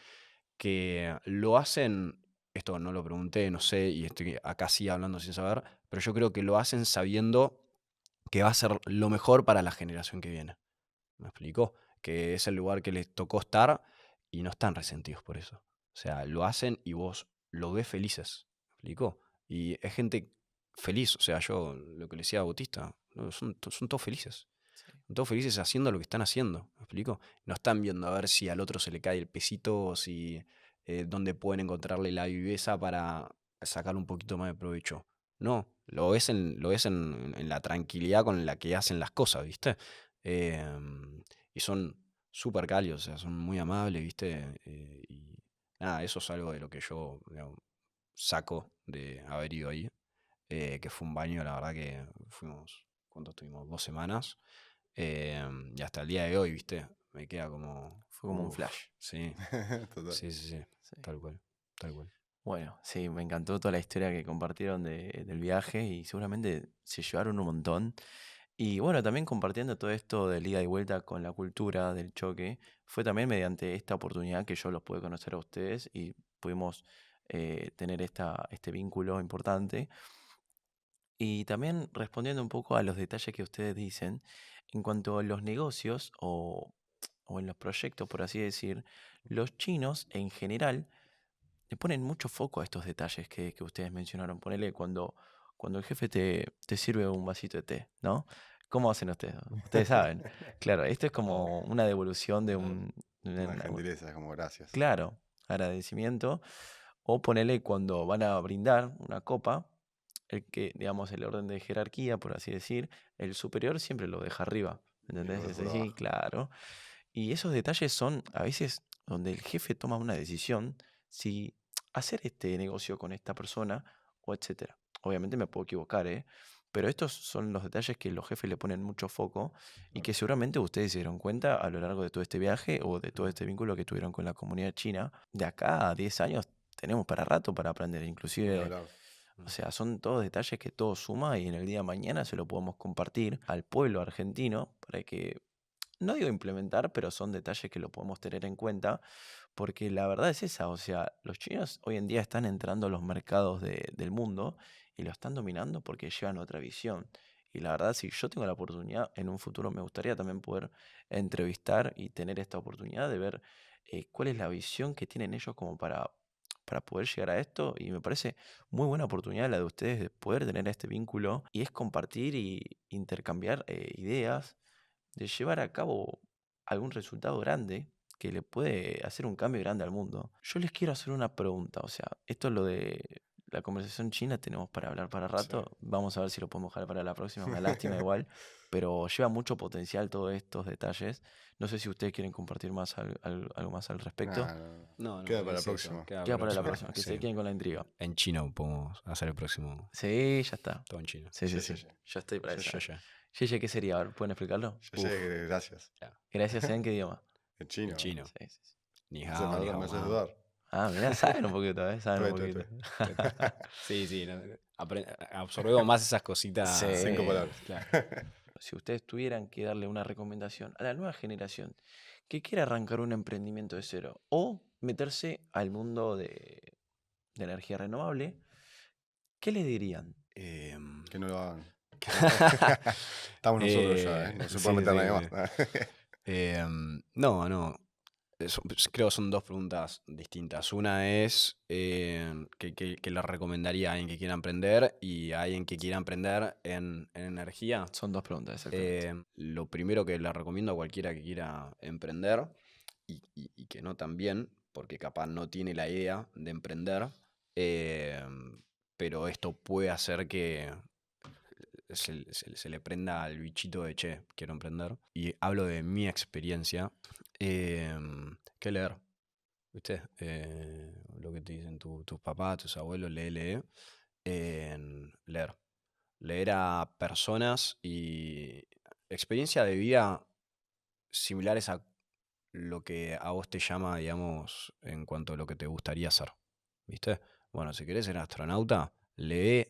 que lo hacen, esto no lo pregunté, no sé, y estoy acá sí hablando sin saber, pero yo creo que lo hacen sabiendo que va a ser lo mejor para la generación que viene. ¿Me explico? Que es el lugar que les tocó estar y no están resentidos por eso. O sea, lo hacen y vos lo ves felices. ¿Me explico? Y es gente feliz. O sea, yo lo que le decía a Bautista, no, son todos felices. Sí. Son todos felices haciendo lo que están haciendo. ¿Me explico? No están viendo a ver si al otro se le cae el pesito o si dónde pueden encontrarle la viveza para sacar un poquito más de provecho. No, lo ves en la tranquilidad con la que hacen las cosas, ¿viste? Em, y son súper cálidos, o sea, son muy amables, ¿viste? Y nada, eso es algo de lo que yo, digamos, saco de haber ido ahí, que fue un baño, la verdad que fuimos, ¿cuánto estuvimos? 2 semanas. Y hasta el día de hoy, ¿viste? Me queda como, Fue como un uff, flash. sí, Total. sí, Sí. tal cual, tal cual. Bueno, sí, me encantó toda la historia que compartieron del viaje y seguramente se llevaron un montón. Y bueno, también compartiendo todo esto del ida y vuelta con la cultura del choque, fue también mediante esta oportunidad que yo los pude conocer a ustedes y pudimos tener este vínculo importante. Y también respondiendo un poco a los detalles que ustedes dicen, en cuanto a los negocios o en los proyectos, por así decir, los chinos en general le ponen mucho foco a estos detalles que ustedes mencionaron. Ponele cuando el jefe te sirve un vasito de té, ¿no? ¿Cómo hacen ustedes? Ustedes saben. Claro, esto es como Obvio. una devolución de Mm, un... Una gentileza, es como gracias. Claro, agradecimiento. O ponele cuando van a brindar una copa, el que, digamos, el orden de jerarquía, por así decir, el superior siempre lo deja arriba. Y lo ¿Entendés? dejo Es por así, abajo. claro. Y esos detalles son a veces donde el jefe toma una decisión si hacer este negocio con esta persona o etcétera. Obviamente me puedo equivocar, ¿eh? Pero estos son los detalles que los jefes le ponen mucho foco y Claro. que seguramente ustedes se dieron cuenta a lo largo de todo este viaje o de todo Mm, este vínculo que tuvieron con la comunidad china. De acá a 10 años tenemos para rato para aprender. Ni Inclusive, hablar. o sea, son todos detalles que todo suma y en el día de mañana se lo podemos compartir al pueblo argentino para que no digo implementar, pero son detalles que lo podemos tener en cuenta, porque la verdad es esa, o sea, los chinos hoy en día están entrando a los mercados del mundo y lo están dominando porque llevan otra visión. Y la verdad, si yo tengo la oportunidad, en un futuro me gustaría también poder entrevistar y tener esta oportunidad de ver cuál es la visión que tienen ellos como para poder llegar a esto. Y me parece muy buena oportunidad la de ustedes de poder tener este vínculo y es compartir y intercambiar ideas de llevar a cabo algún resultado grande que le puede hacer un cambio grande al mundo. Yo les quiero hacer una pregunta, o sea, esto es lo de la conversación china, tenemos para hablar para Sí. rato, vamos a ver si lo podemos dejar para la próxima, una lástima igual, pero lleva mucho potencial todos estos detalles. No sé si ustedes quieren compartir más algo más al respecto. Nah, no, no. No, Queda no, para la es eso. próxima. Queda Queda para la para la próxima. próxima, que se Sí. queden con la intriga. En chino podemos hacer el próximo. Sí, ya está. Todo en chino. Sí, sí, Sí, sí. sí, sí. Yo estoy para Ya, esa. ya. Yeye, ¿qué sería? A ver, ¿pueden explicarlo? Ya sé, gracias. Ya. Gracias, ¿en qué idioma? En En chino. chino. Sí, sí, sí. Ni Me haces hao, ni hao me haces mao. dudar. Ah, mirá, saben un poquito, saben un Tuve, poquito. tuve. Sí, sí. Absorbemos más esas cositas. 5 palabras. Claro. Si ustedes tuvieran que darle una recomendación a la nueva generación que quiera arrancar un emprendimiento de cero o meterse al mundo de energía renovable, ¿qué le dirían? Em, Que no lo hagan. Estamos nosotros ya, ¿eh? No se puede sí, meter sí, nadie sí. más. No, no. Creo que son dos preguntas distintas. Una es que le recomendaría a alguien que quiera emprender y a alguien que quiera emprender en energía. Son dos preguntas, exactamente. Lo primero que le recomiendo a cualquiera que quiera emprender y que no también, porque capaz no tiene la idea de emprender, pero esto puede hacer que se le prenda al bichito de che, quiero emprender. Y hablo de mi experiencia. ¿Qué leer? ¿Viste? Lo que te dicen tus papás, tus abuelos, lee. Leer. Leer a personas y experiencia de vida similares a lo que a vos te llama, digamos, en cuanto a lo que te gustaría hacer. ¿Viste? Bueno, si querés ser astronauta, lee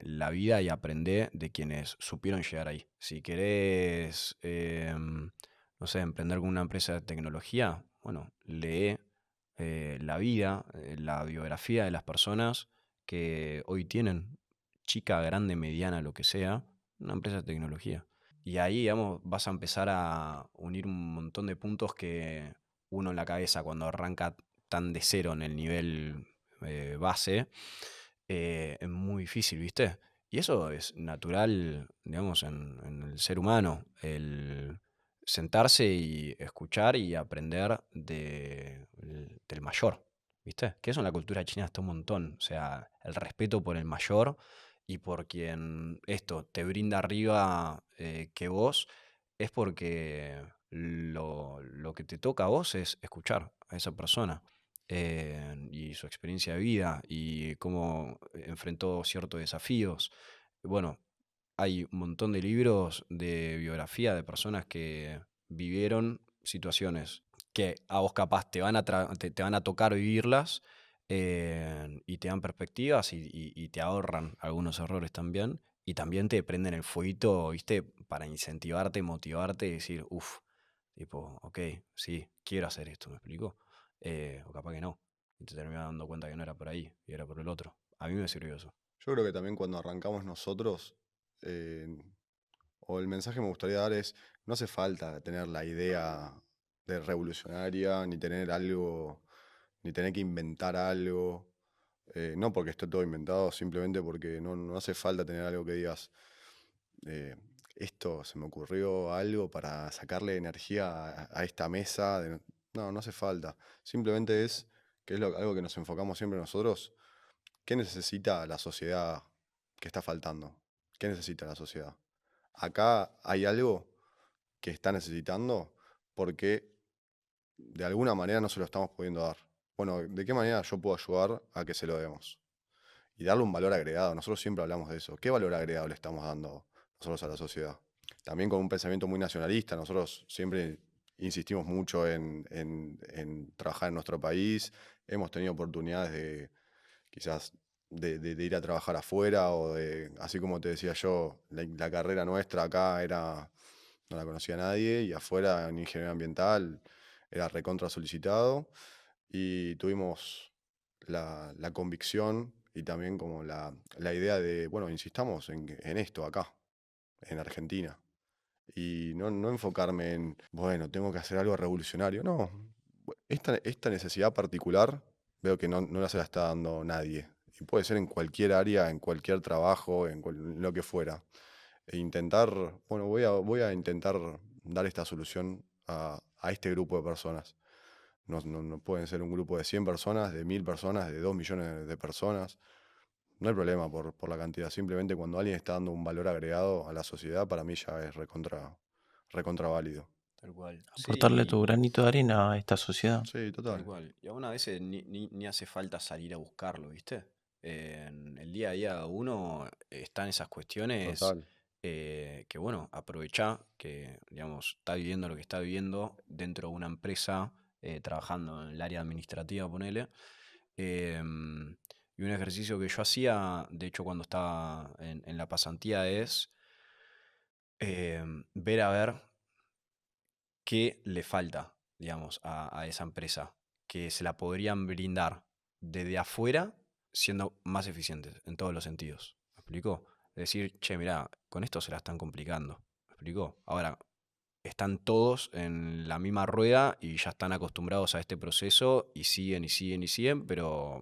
la vida y aprende de quienes supieron llegar ahí. Si querés, no sé, emprender con una empresa de tecnología, bueno, lee la vida, la biografía de las personas que hoy tienen, chica, grande, mediana, lo que sea, una empresa de tecnología. Y ahí, digamos, vas a empezar a unir un montón de puntos que uno en la cabeza cuando arranca tan de cero en el nivel base, es muy difícil, ¿viste? Y eso es natural, digamos, en el ser humano, el sentarse y escuchar y aprender del mayor, ¿viste? Que eso en la cultura china está un montón, o sea, el respeto por el mayor y por quien esto te brinda arriba que vos, es porque lo que te toca a vos es escuchar a esa persona y su experiencia de vida y cómo enfrentó ciertos desafíos. Bueno, hay un montón de libros de biografía de personas que vivieron situaciones que a vos capaz te van a tocar vivirlas y te dan perspectivas y te ahorran algunos errores también. Y también te prenden el fueguito, ¿viste? Para incentivarte, motivarte y decir, uff, tipo, ok, sí, quiero hacer esto, ¿me explico? O capaz que no. Y te terminas dando cuenta que no era por ahí y era por el otro. A mí me sirvió eso. Yo creo que también cuando arrancamos nosotros, eh, o el mensaje que me gustaría dar es, no hace falta tener la idea de revolucionaria, ni tener algo, ni tener que inventar algo. No porque esté todo inventado, simplemente porque no hace falta tener algo que digas, eh, esto se me ocurrió algo para sacarle energía a esta mesa. No, no hace falta. Simplemente es, que es algo que nos enfocamos siempre nosotros, ¿qué necesita la sociedad que está faltando? ¿Qué necesita la sociedad? Acá hay algo que está necesitando porque de alguna manera no se lo estamos pudiendo dar. Bueno, ¿de qué manera yo puedo ayudar a que se lo demos? Y darle un valor agregado. Nosotros siempre hablamos de eso. ¿Qué valor agregado le estamos dando nosotros a la sociedad? También con un pensamiento muy nacionalista. Nosotros siempre insistimos mucho en trabajar en nuestro país. Hemos tenido oportunidades de quizás de ir a trabajar afuera o de, así como te decía yo, la carrera nuestra acá era, no la conocía nadie y afuera en ingeniería ambiental era recontra solicitado y tuvimos la convicción y también como la idea de, bueno, insistamos en esto acá, en Argentina. Y no enfocarme en, bueno, tengo que hacer algo revolucionario. No, esta necesidad particular veo que no la se la está dando nadie. Y puede ser en cualquier área, en cualquier trabajo, en lo que fuera. E intentar, bueno, voy a intentar dar esta solución a este grupo de personas. No pueden ser un grupo de 100 personas, de 1000 personas, de 2 millones de personas. No hay problema por la cantidad. Simplemente cuando alguien está dando un valor agregado a la sociedad, para mí ya es recontra válido. Tal cual. Aportarle tu Sí, granito de arena a esta sociedad. Sí, tal total. cual. Y aún a veces ni hace falta salir a buscarlo, ¿viste? En el día a día uno están esas cuestiones Total. que, bueno, aprovecha que, digamos, está viviendo lo que está viviendo dentro de una empresa, trabajando en el área administrativa, ponele. em, y un ejercicio que yo hacía, de hecho, cuando estaba en la pasantía, es ver a ver qué le falta, digamos, a esa empresa, que se la podrían brindar desde afuera siendo más eficientes en todos los sentidos. ¿Me explico? Decir, che, mirá, con esto se la están complicando. ¿Me explico? Ahora, están todos en la misma rueda y ya están acostumbrados a este proceso y siguen y siguen y siguen, pero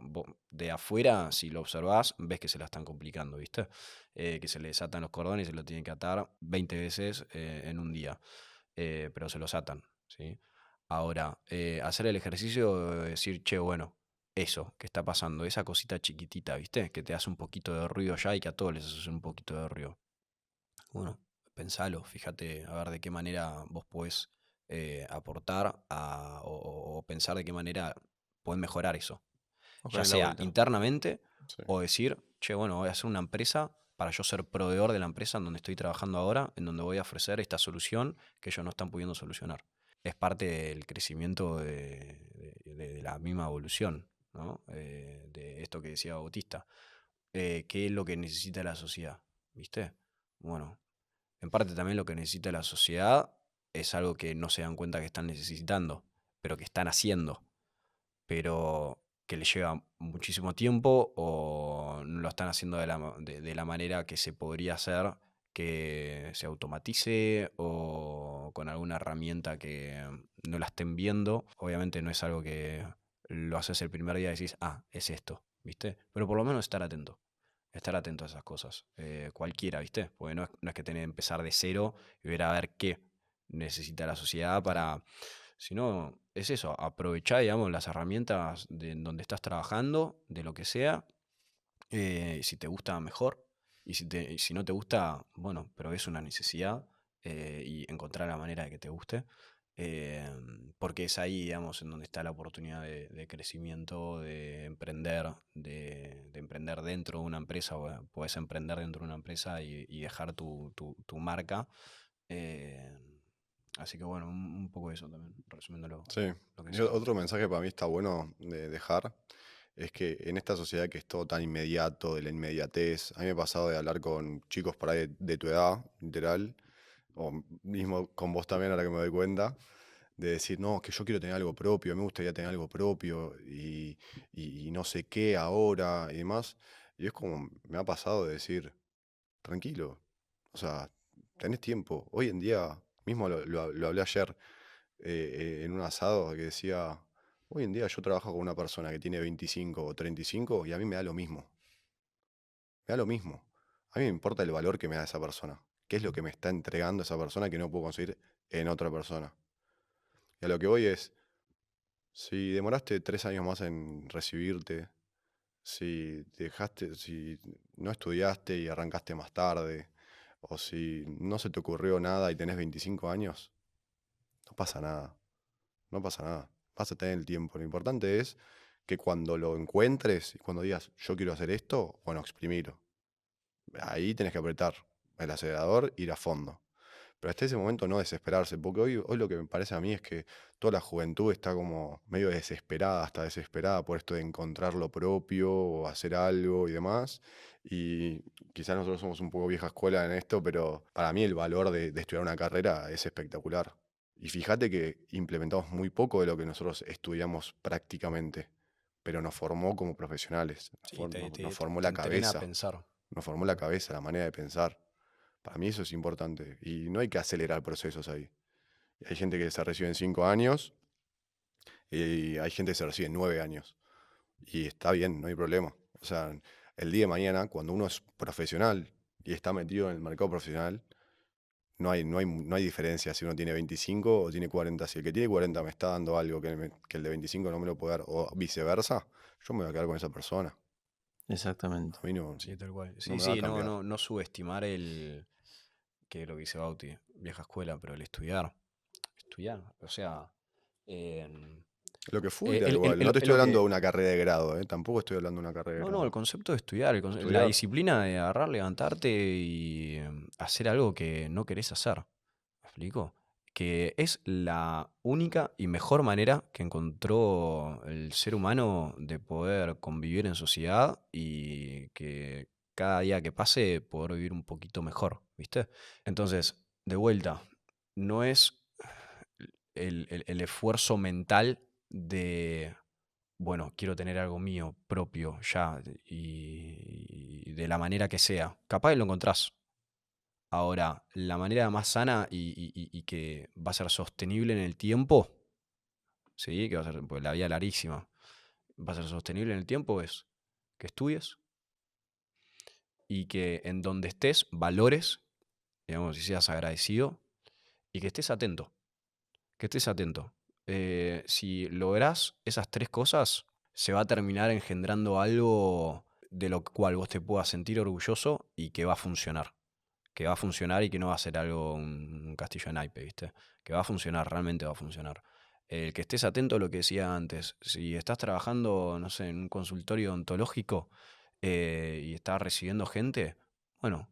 de afuera, si lo observás, ves que se la están complicando, ¿viste? Que se le desatan los cordones y se lo tienen que atar 20 veces en un día, pero se los atan, ¿sí? Ahora, hacer el ejercicio de decir, che, bueno, eso que está pasando, esa cosita chiquitita, ¿viste? Que te hace un poquito de ruido ya y que a todos les hace un poquito de ruido. Bueno, pensalo, fíjate a ver de qué manera vos podés aportar o pensar de qué manera podés mejorar eso. Ya Buscarle la sea vuelta. internamente Sí. o decir, che, bueno, voy a hacer una empresa para yo ser proveedor de la empresa en donde estoy trabajando ahora, en donde voy a ofrecer esta solución que ellos no están pudiendo solucionar. Es parte del crecimiento de la misma evolución, ¿no? De esto que decía Bautista. ¿Qué es lo que necesita la sociedad? ¿Viste? Bueno, en parte también lo que necesita la sociedad es algo que no se dan cuenta que están necesitando, pero que están haciendo, pero que les lleva muchísimo tiempo o no lo están haciendo de la manera que se podría hacer, que se automatice o con alguna herramienta que no la estén viendo. Obviamente no es algo que lo haces el primer día y decís, ah, es esto, ¿viste? Pero por lo menos estar atento. Estar atento a esas cosas. Cualquiera, ¿viste? Porque no es que tenés que empezar de cero y ver a ver qué necesita la sociedad para. Sino, es eso, aprovechar, digamos, las herramientas de en donde estás trabajando, de lo que sea. Si te gusta, mejor. Y si no te gusta, bueno, pero es una necesidad y encontrar la manera de que te guste. eh, Porque es ahí, digamos, en donde está la oportunidad de crecimiento, de emprender dentro de una empresa, o puedes emprender dentro de una empresa y dejar tu marca. eh, Así que bueno, un poco eso también, resumiendo Sí. lo que Y decía. otro mensaje para mí está bueno de dejar es que en esta sociedad que es todo tan inmediato, de la inmediatez, a mí me ha pasado de hablar con chicos por ahí de tu edad, literal, o mismo con vos también, ahora que me doy cuenta, de decir, no, que yo quiero tener algo propio, me gustaría tener algo propio y no sé qué ahora y demás. Y es como, me ha pasado de decir, tranquilo, o sea, tenés tiempo. Hoy en día, mismo lo hablé ayer en un asado que decía, hoy en día yo trabajo con una persona que tiene 25 o 35 y a mí me da lo mismo. Me da lo mismo. A mí me importa el valor que me da esa persona. ¿Qué es lo que me está entregando esa persona que no puedo conseguir en otra persona? Y a lo que voy es, si demoraste 3 años más en recibirte, si no estudiaste y arrancaste más tarde, o si no se te ocurrió nada y tenés 25 años, no pasa nada, no pasa nada. Vas a tener el tiempo. Lo importante es que cuando lo encuentres y cuando digas, yo quiero hacer esto, bueno, exprimirlo. Ahí tenés que apretar el acelerador, ir a fondo. Pero hasta ese momento no desesperarse, porque hoy lo que me parece a mí es que toda la juventud está como medio desesperada, hasta desesperada por esto de encontrar lo propio o hacer algo y demás. Y quizás nosotros somos un poco vieja escuela en esto, pero para mí el valor de estudiar una carrera es espectacular. Y fíjate que implementamos muy poco de lo que nosotros estudiamos prácticamente, pero nos formó como profesionales, Sí, nos formó te la entrena a cabeza, pensar. nos formó la cabeza, la manera de pensar. Para mí eso es importante y no hay que acelerar procesos ahí. Hay gente que se recibe en 5 años y hay gente que se recibe en 9 años. Y está bien, no hay problema. O sea, el día de mañana, cuando uno es profesional y está metido en el mercado profesional, no hay diferencia si uno tiene 25 o tiene 40. Si el que tiene 40 me está dando algo que el de 25 no me lo puede dar, o viceversa, yo me voy a quedar con esa persona. Exactamente. A mí no, Sí, tal cual. no Sí, me va a sí, no, cambiar. no subestimar que lo que dice Bauti, vieja escuela, pero el estudiar. Estudiar, o sea, en- Lo que fuera igual. el- No te el estoy lo hablando de que... una carrera de grado, ¿eh? Tampoco estoy hablando de una carrera de No, no, el grado. concepto de estudiar, la Estudiar. disciplina de agarrar, levantarte y hacer algo que no querés hacer. ¿Me explico? Que es la única y mejor manera que encontró el ser humano de poder convivir en sociedad y que cada día que pase poder vivir un poquito mejor, ¿viste? Entonces, de vuelta, no es el esfuerzo mental de, bueno, quiero tener algo mío propio ya y de la manera que sea. Capaz que lo encontrás. Ahora, la manera más sana y que va a ser sostenible en el tiempo, ¿sí? Que va a ser, pues la vida larguísima, va a ser sostenible en el tiempo es que estudies y que en donde estés valores, digamos, y seas agradecido y que estés atento. Que estés atento. Si lográs esas tres cosas, se va a terminar engendrando algo de lo cual vos te puedas sentir orgulloso y que va a funcionar. Que va a funcionar y que no va a ser algo, un castillo de naipe, ¿viste? Que va a funcionar, realmente va a funcionar. El que estés atento a lo que decía antes. Si estás trabajando, no sé, en un consultorio odontológico y estás recibiendo gente, bueno,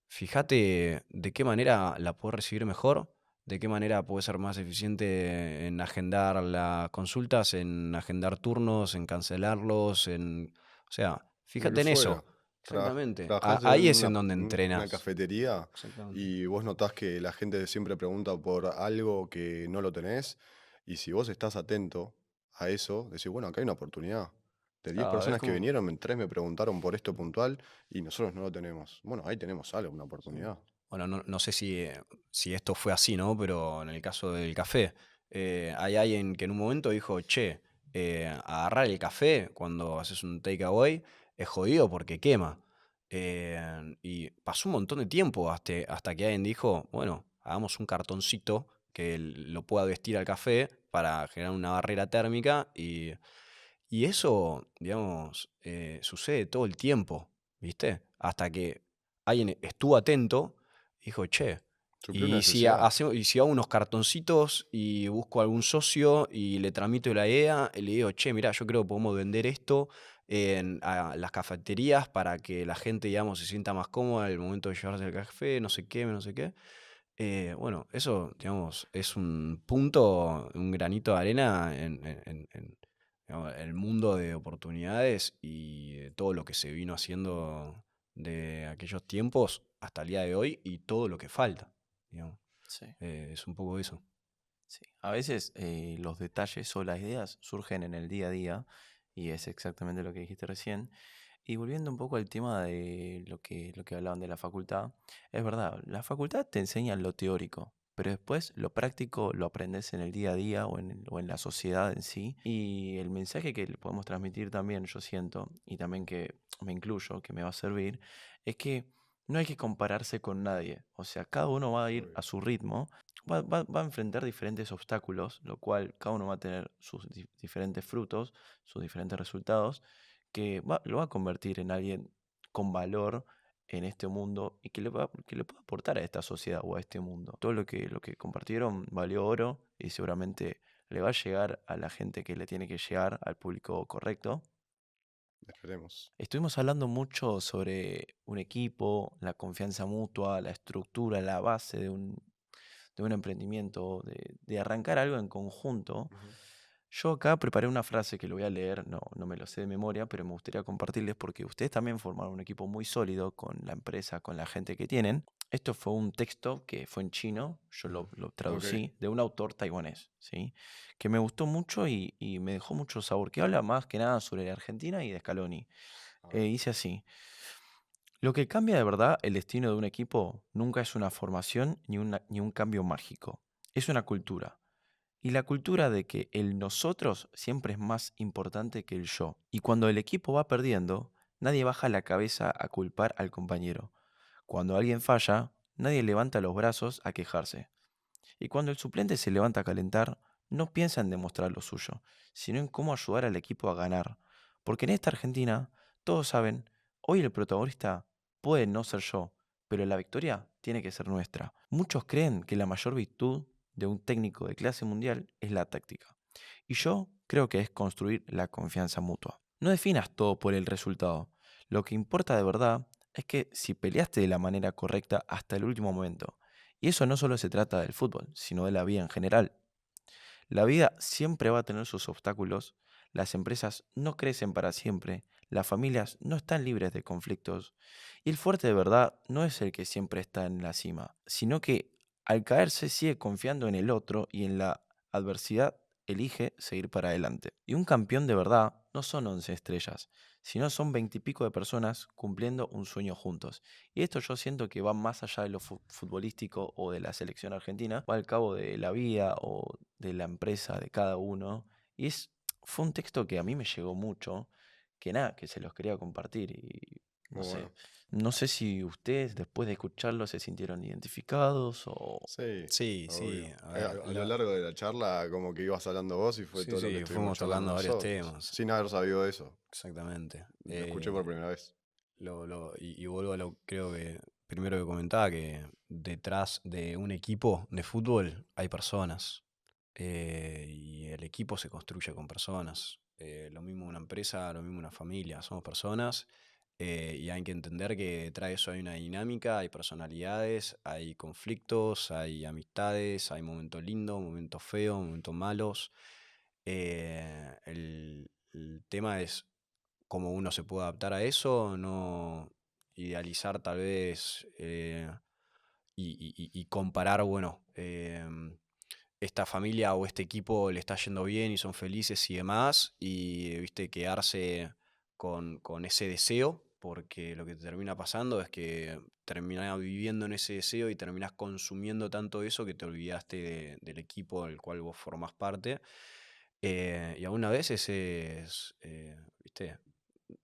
fíjate de qué manera la puedes recibir mejor, de qué manera puedes ser más eficiente en agendar las consultas, en agendar turnos, en cancelarlos, o sea, Lo que fíjate en fuera. eso. Exactamente. Trabajás Ahí en es en donde una entrenas. cafetería Exactamente. y vos notás que la gente siempre pregunta por algo que no lo tenés. Y si vos estás atento a eso, decís, bueno, acá hay una oportunidad. De 10 Claro, es personas que como. vinieron, 3 me preguntaron por esto puntual y nosotros no lo tenemos. Bueno, ahí tenemos algo, una Sí. oportunidad. Bueno, no sé si esto fue así, ¿no? Pero en el caso del café, hay alguien que en un momento dijo, che, agarrar el café cuando haces un takeaway es jodido porque quema. Y pasó un montón de tiempo hasta que alguien dijo, bueno, hagamos un cartoncito que lo pueda vestir al café para generar una barrera térmica y eso, digamos, sucede todo el tiempo, ¿viste? Hasta que alguien estuvo atento y dijo, che, Suplió una necesidad. y si hago unos cartoncitos y busco algún socio y le tramito la idea, y le digo, che, mirá, yo creo que podemos vender esto a las cafeterías para que la gente, digamos, se sienta más cómoda en el momento de llevarse el café, no sé qué, no sé qué. Bueno, eso, digamos, es un punto, un granito de arena en, digamos, el mundo de oportunidades y de todo lo que se vino haciendo de aquellos tiempos hasta el día de hoy y todo lo que falta, digamos. Sí, Es un poco eso. sí. A veces los detalles o las ideas surgen en el día a día y es exactamente lo que dijiste recién. Y volviendo un poco al tema de lo que hablaban de la facultad, es verdad, la facultad te enseña lo teórico, pero después lo práctico lo aprendes en el día a día o en la sociedad en sí. Y el mensaje que le podemos transmitir también, yo siento, y también que me incluyo, que me va a servir, es que no hay que compararse con nadie. O sea, cada uno va a ir Obvio. a su ritmo, va a enfrentar diferentes obstáculos, lo cual cada uno va a tener sus diferentes frutos, sus diferentes resultados que lo va a convertir en alguien con valor en este mundo y que le pueda aportar a esta sociedad o a este mundo. Todo lo que compartieron valió oro y seguramente le va a llegar a la gente que le tiene que llegar, al público correcto. Esperemos. Estuvimos hablando mucho sobre un equipo, la confianza mutua, la estructura, la base de un emprendimiento, de arrancar algo en conjunto. Ujú. Yo acá preparé una frase que lo voy a leer, no me lo sé de memoria, pero me gustaría compartirles porque ustedes también formaron un equipo muy sólido con la empresa, con la gente que tienen. Esto fue un texto que fue en chino, yo lo Ok. traducí, de un autor taiwanés, ¿sí? Que me gustó mucho y me dejó mucho sabor, que habla más que nada sobre Argentina y de Scaloni. A ver. Dice así: lo que cambia de verdad el destino de un equipo nunca es una formación ni un cambio mágico, es una cultura. Y la cultura de que el nosotros siempre es más importante que el yo. Y cuando el equipo va perdiendo, nadie baja la cabeza a culpar al compañero. Cuando alguien falla, nadie levanta los brazos a quejarse. Y cuando el suplente se levanta a calentar, no piensa en demostrar lo suyo, sino en cómo ayudar al equipo a ganar. Porque en esta Argentina, todos saben, hoy el protagonista puede no ser yo, pero la victoria tiene que ser nuestra. Muchos creen que la mayor virtud de un técnico de clase mundial es la táctica. Y yo creo que es construir la confianza mutua. No definas todo por el resultado. Lo que importa de verdad es que si peleaste de la manera correcta hasta el último momento. Y eso no solo se trata del fútbol, sino de la vida en general. La vida siempre va a tener sus obstáculos, las empresas no crecen para siempre, las familias no están libres de conflictos, y el fuerte de verdad no es el que siempre está en la cima, sino que al caerse sigue confiando en el otro y en la adversidad elige seguir para adelante. Y un campeón de verdad no son 11 estrellas, sino son 20 y pico de personas cumpliendo un sueño juntos. Y esto yo siento que va más allá de lo futbolístico o de la selección argentina, va al cabo de la vida o de la empresa de cada uno. Y fue un texto que a mí me llegó mucho, que nada, que se los quería compartir. Y no Muy sé, bueno. no sé si ustedes después de escucharlo se sintieron identificados o... Sí, Sí, sí, obvio. a ver, A lo largo de la charla, como que ibas hablando vos y fue sí, todo lo que sí, estuvimos fuimos charlando tocando varios nosotros. temas, Sin haber sabido eso. exactamente. Lo escuché por primera vez. Y vuelvo a lo creo que primero que comentaba, que detrás de un equipo de fútbol hay personas. Y el equipo se construye con personas. Lo mismo una empresa, lo mismo una familia, somos personas. Y hay que entender que detrás de eso hay una dinámica, hay personalidades, hay conflictos, hay amistades, hay momentos lindos, momentos feos, momentos malos. El tema es cómo uno se puede adaptar a eso, no idealizar tal vez y comparar, bueno, esta familia o este equipo le está yendo bien y son felices y demás, y viste, quedarse con ese deseo, porque lo que te termina pasando es que terminás viviendo en ese deseo y terminás consumiendo tanto eso que te olvidaste del equipo del cual vos formás parte. Y algunas veces es, viste,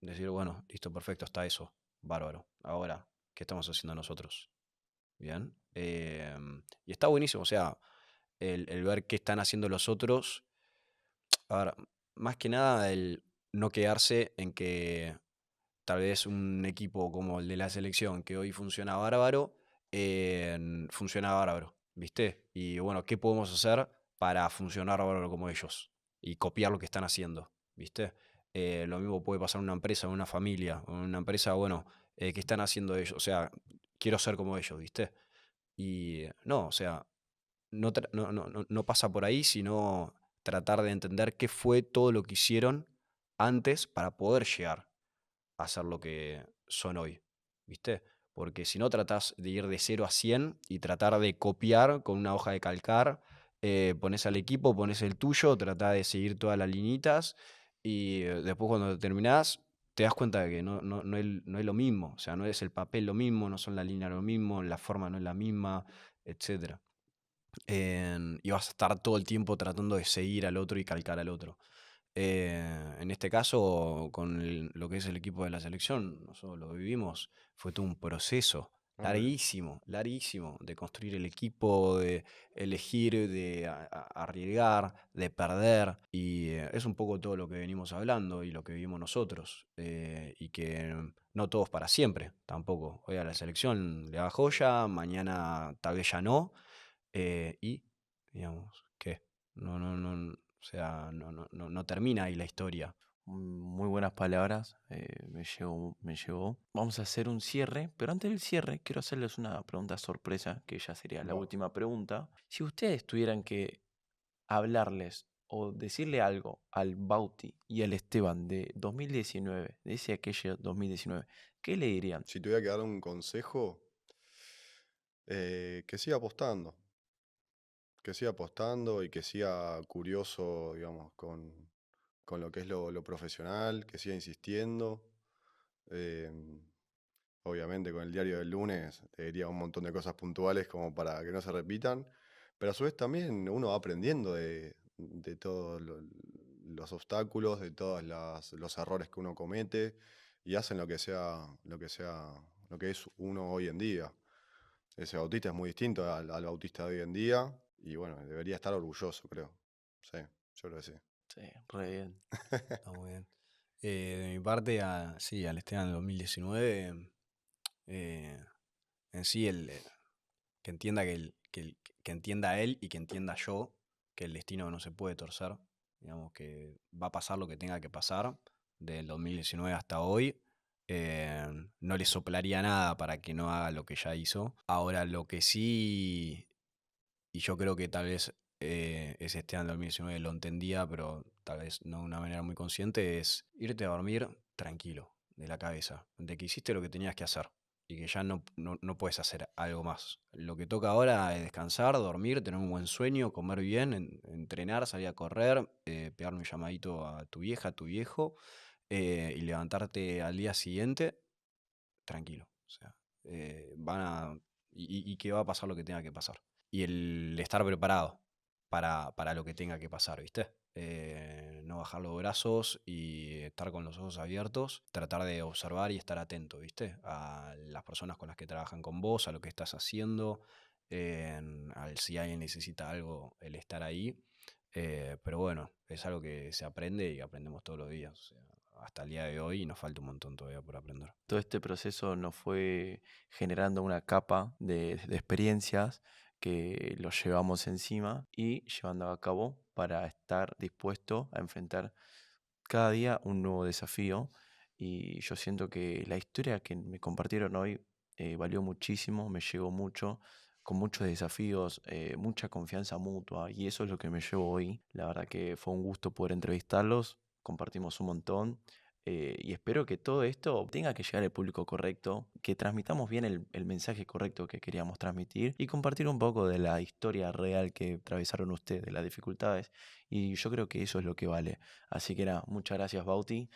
decir, bueno, listo, perfecto, está eso, bárbaro. Ahora, ¿qué estamos haciendo nosotros? Bien. Y está buenísimo, o sea, el ver qué están haciendo los otros. A ver, más que nada el no quedarse en que tal vez un equipo como el de la selección, que hoy funciona bárbaro, ¿viste? Y bueno, ¿qué podemos hacer para funcionar bárbaro como ellos? Y copiar lo que están haciendo, ¿viste? Lo mismo puede pasar en una empresa, en una familia, o en una empresa, bueno, ¿qué están haciendo ellos? O sea, quiero ser como ellos, ¿viste? Y no, o sea, no pasa por ahí, sino tratar de entender qué fue todo lo que hicieron antes para poder llegar a ser lo que son hoy, ¿viste? Porque si no tratás de ir de 0 a 100 y tratar de copiar con una hoja de calcar, pones al equipo, pones el tuyo, tratás de seguir todas las linitas y después cuando terminás te das cuenta de que no es lo mismo, o sea, no es el papel lo mismo, no son las líneas lo mismo, la forma no es la misma, etcétera. Y vas a estar todo el tiempo tratando de seguir al otro y calcar al otro. En este caso, con lo que es el equipo de la selección, nosotros lo vivimos, fue todo un proceso Ok. larguísimo, larguísimo, de construir el equipo, de elegir, de arriesgar, de perder, y es un poco todo lo que venimos hablando y lo que vivimos nosotros, y que no todos para siempre, tampoco. Hoy a la selección le va joya, mañana tal vez ya no, y, digamos, ¿qué? O sea, no termina ahí la historia. Muy buenas palabras, me llegó. Vamos a hacer un cierre, pero antes del cierre quiero hacerles una pregunta sorpresa, que ya sería la Va. última pregunta. Si ustedes tuvieran que hablarles o decirle algo al Bauti y al Esteban de 2019, de ese aquello 2019, ¿qué le dirían? Si tuviera que dar un consejo, que siga apostando. Que siga apostando y que siga curioso, digamos, con lo que es lo profesional, que siga insistiendo. em, Obviamente con el diario del lunes te diría un montón de cosas puntuales como para que no se repitan, pero a su vez también uno va aprendiendo de todos los obstáculos, de todos los errores que uno comete y hacen lo que es uno hoy en día. Ese Bautista es muy distinto al Bautista de hoy en día y bueno, debería estar orgulloso, creo. Sí, yo creo que sí. Sí, re bien. Está muy bien. De mi parte, sí, al Esteban del 2019, eh, en sí, que entienda que entienda él y que entienda yo que el destino no se puede torcer, digamos que va a pasar lo que tenga que pasar del 2019 hasta hoy. No le soplaría nada para que no haga lo que ya hizo. Ahora, lo que sí, y yo creo que tal vez ese Esteban del 2019 lo entendía, pero tal vez no de una manera muy consciente, es irte a dormir tranquilo, de la cabeza, de que hiciste lo que tenías que hacer y que ya no puedes hacer algo más. Lo que toca ahora es descansar, dormir, tener un buen sueño, comer bien, entrenar, salir a correr, pegarle un llamadito a tu vieja, a tu viejo, y levantarte al día siguiente tranquilo. O sea, van a. Y que va a pasar lo que tenga que pasar. Y el estar preparado para lo que tenga que pasar, ¿viste? No bajar los brazos y estar con los ojos abiertos, tratar de observar y estar atento, ¿viste? A las personas con las que trabajan con vos, a lo que estás haciendo, al si alguien necesita algo, el estar ahí. Pero bueno, es algo que se aprende y aprendemos todos los días. O sea, hasta el día de hoy nos falta un montón todavía por aprender. Todo este proceso nos fue generando una capa de experiencias que lo llevamos encima y llevando a cabo para estar dispuesto a enfrentar cada día un nuevo desafío. Y yo siento que la historia que me compartieron hoy valió muchísimo, me llegó mucho, con muchos desafíos, mucha confianza mutua, y eso es lo que me llevo hoy. La verdad que fue un gusto poder entrevistarlos, compartimos un montón. Y espero que todo esto tenga que llegar al público correcto, que transmitamos bien el mensaje correcto que queríamos transmitir y compartir un poco de la historia real que atravesaron ustedes, de las dificultades. Y yo creo que eso es lo que vale. Así que nada, muchas gracias Bauti,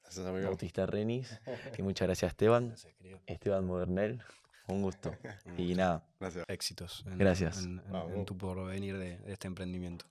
Gracias, amigo. Bautista Renis, y muchas gracias Esteban, Gracias, querido. Esteban Modernel. Un gusto. Un Y gusto. nada, Gracias. Éxitos gracias. en Vamos. tu porvenir de este emprendimiento.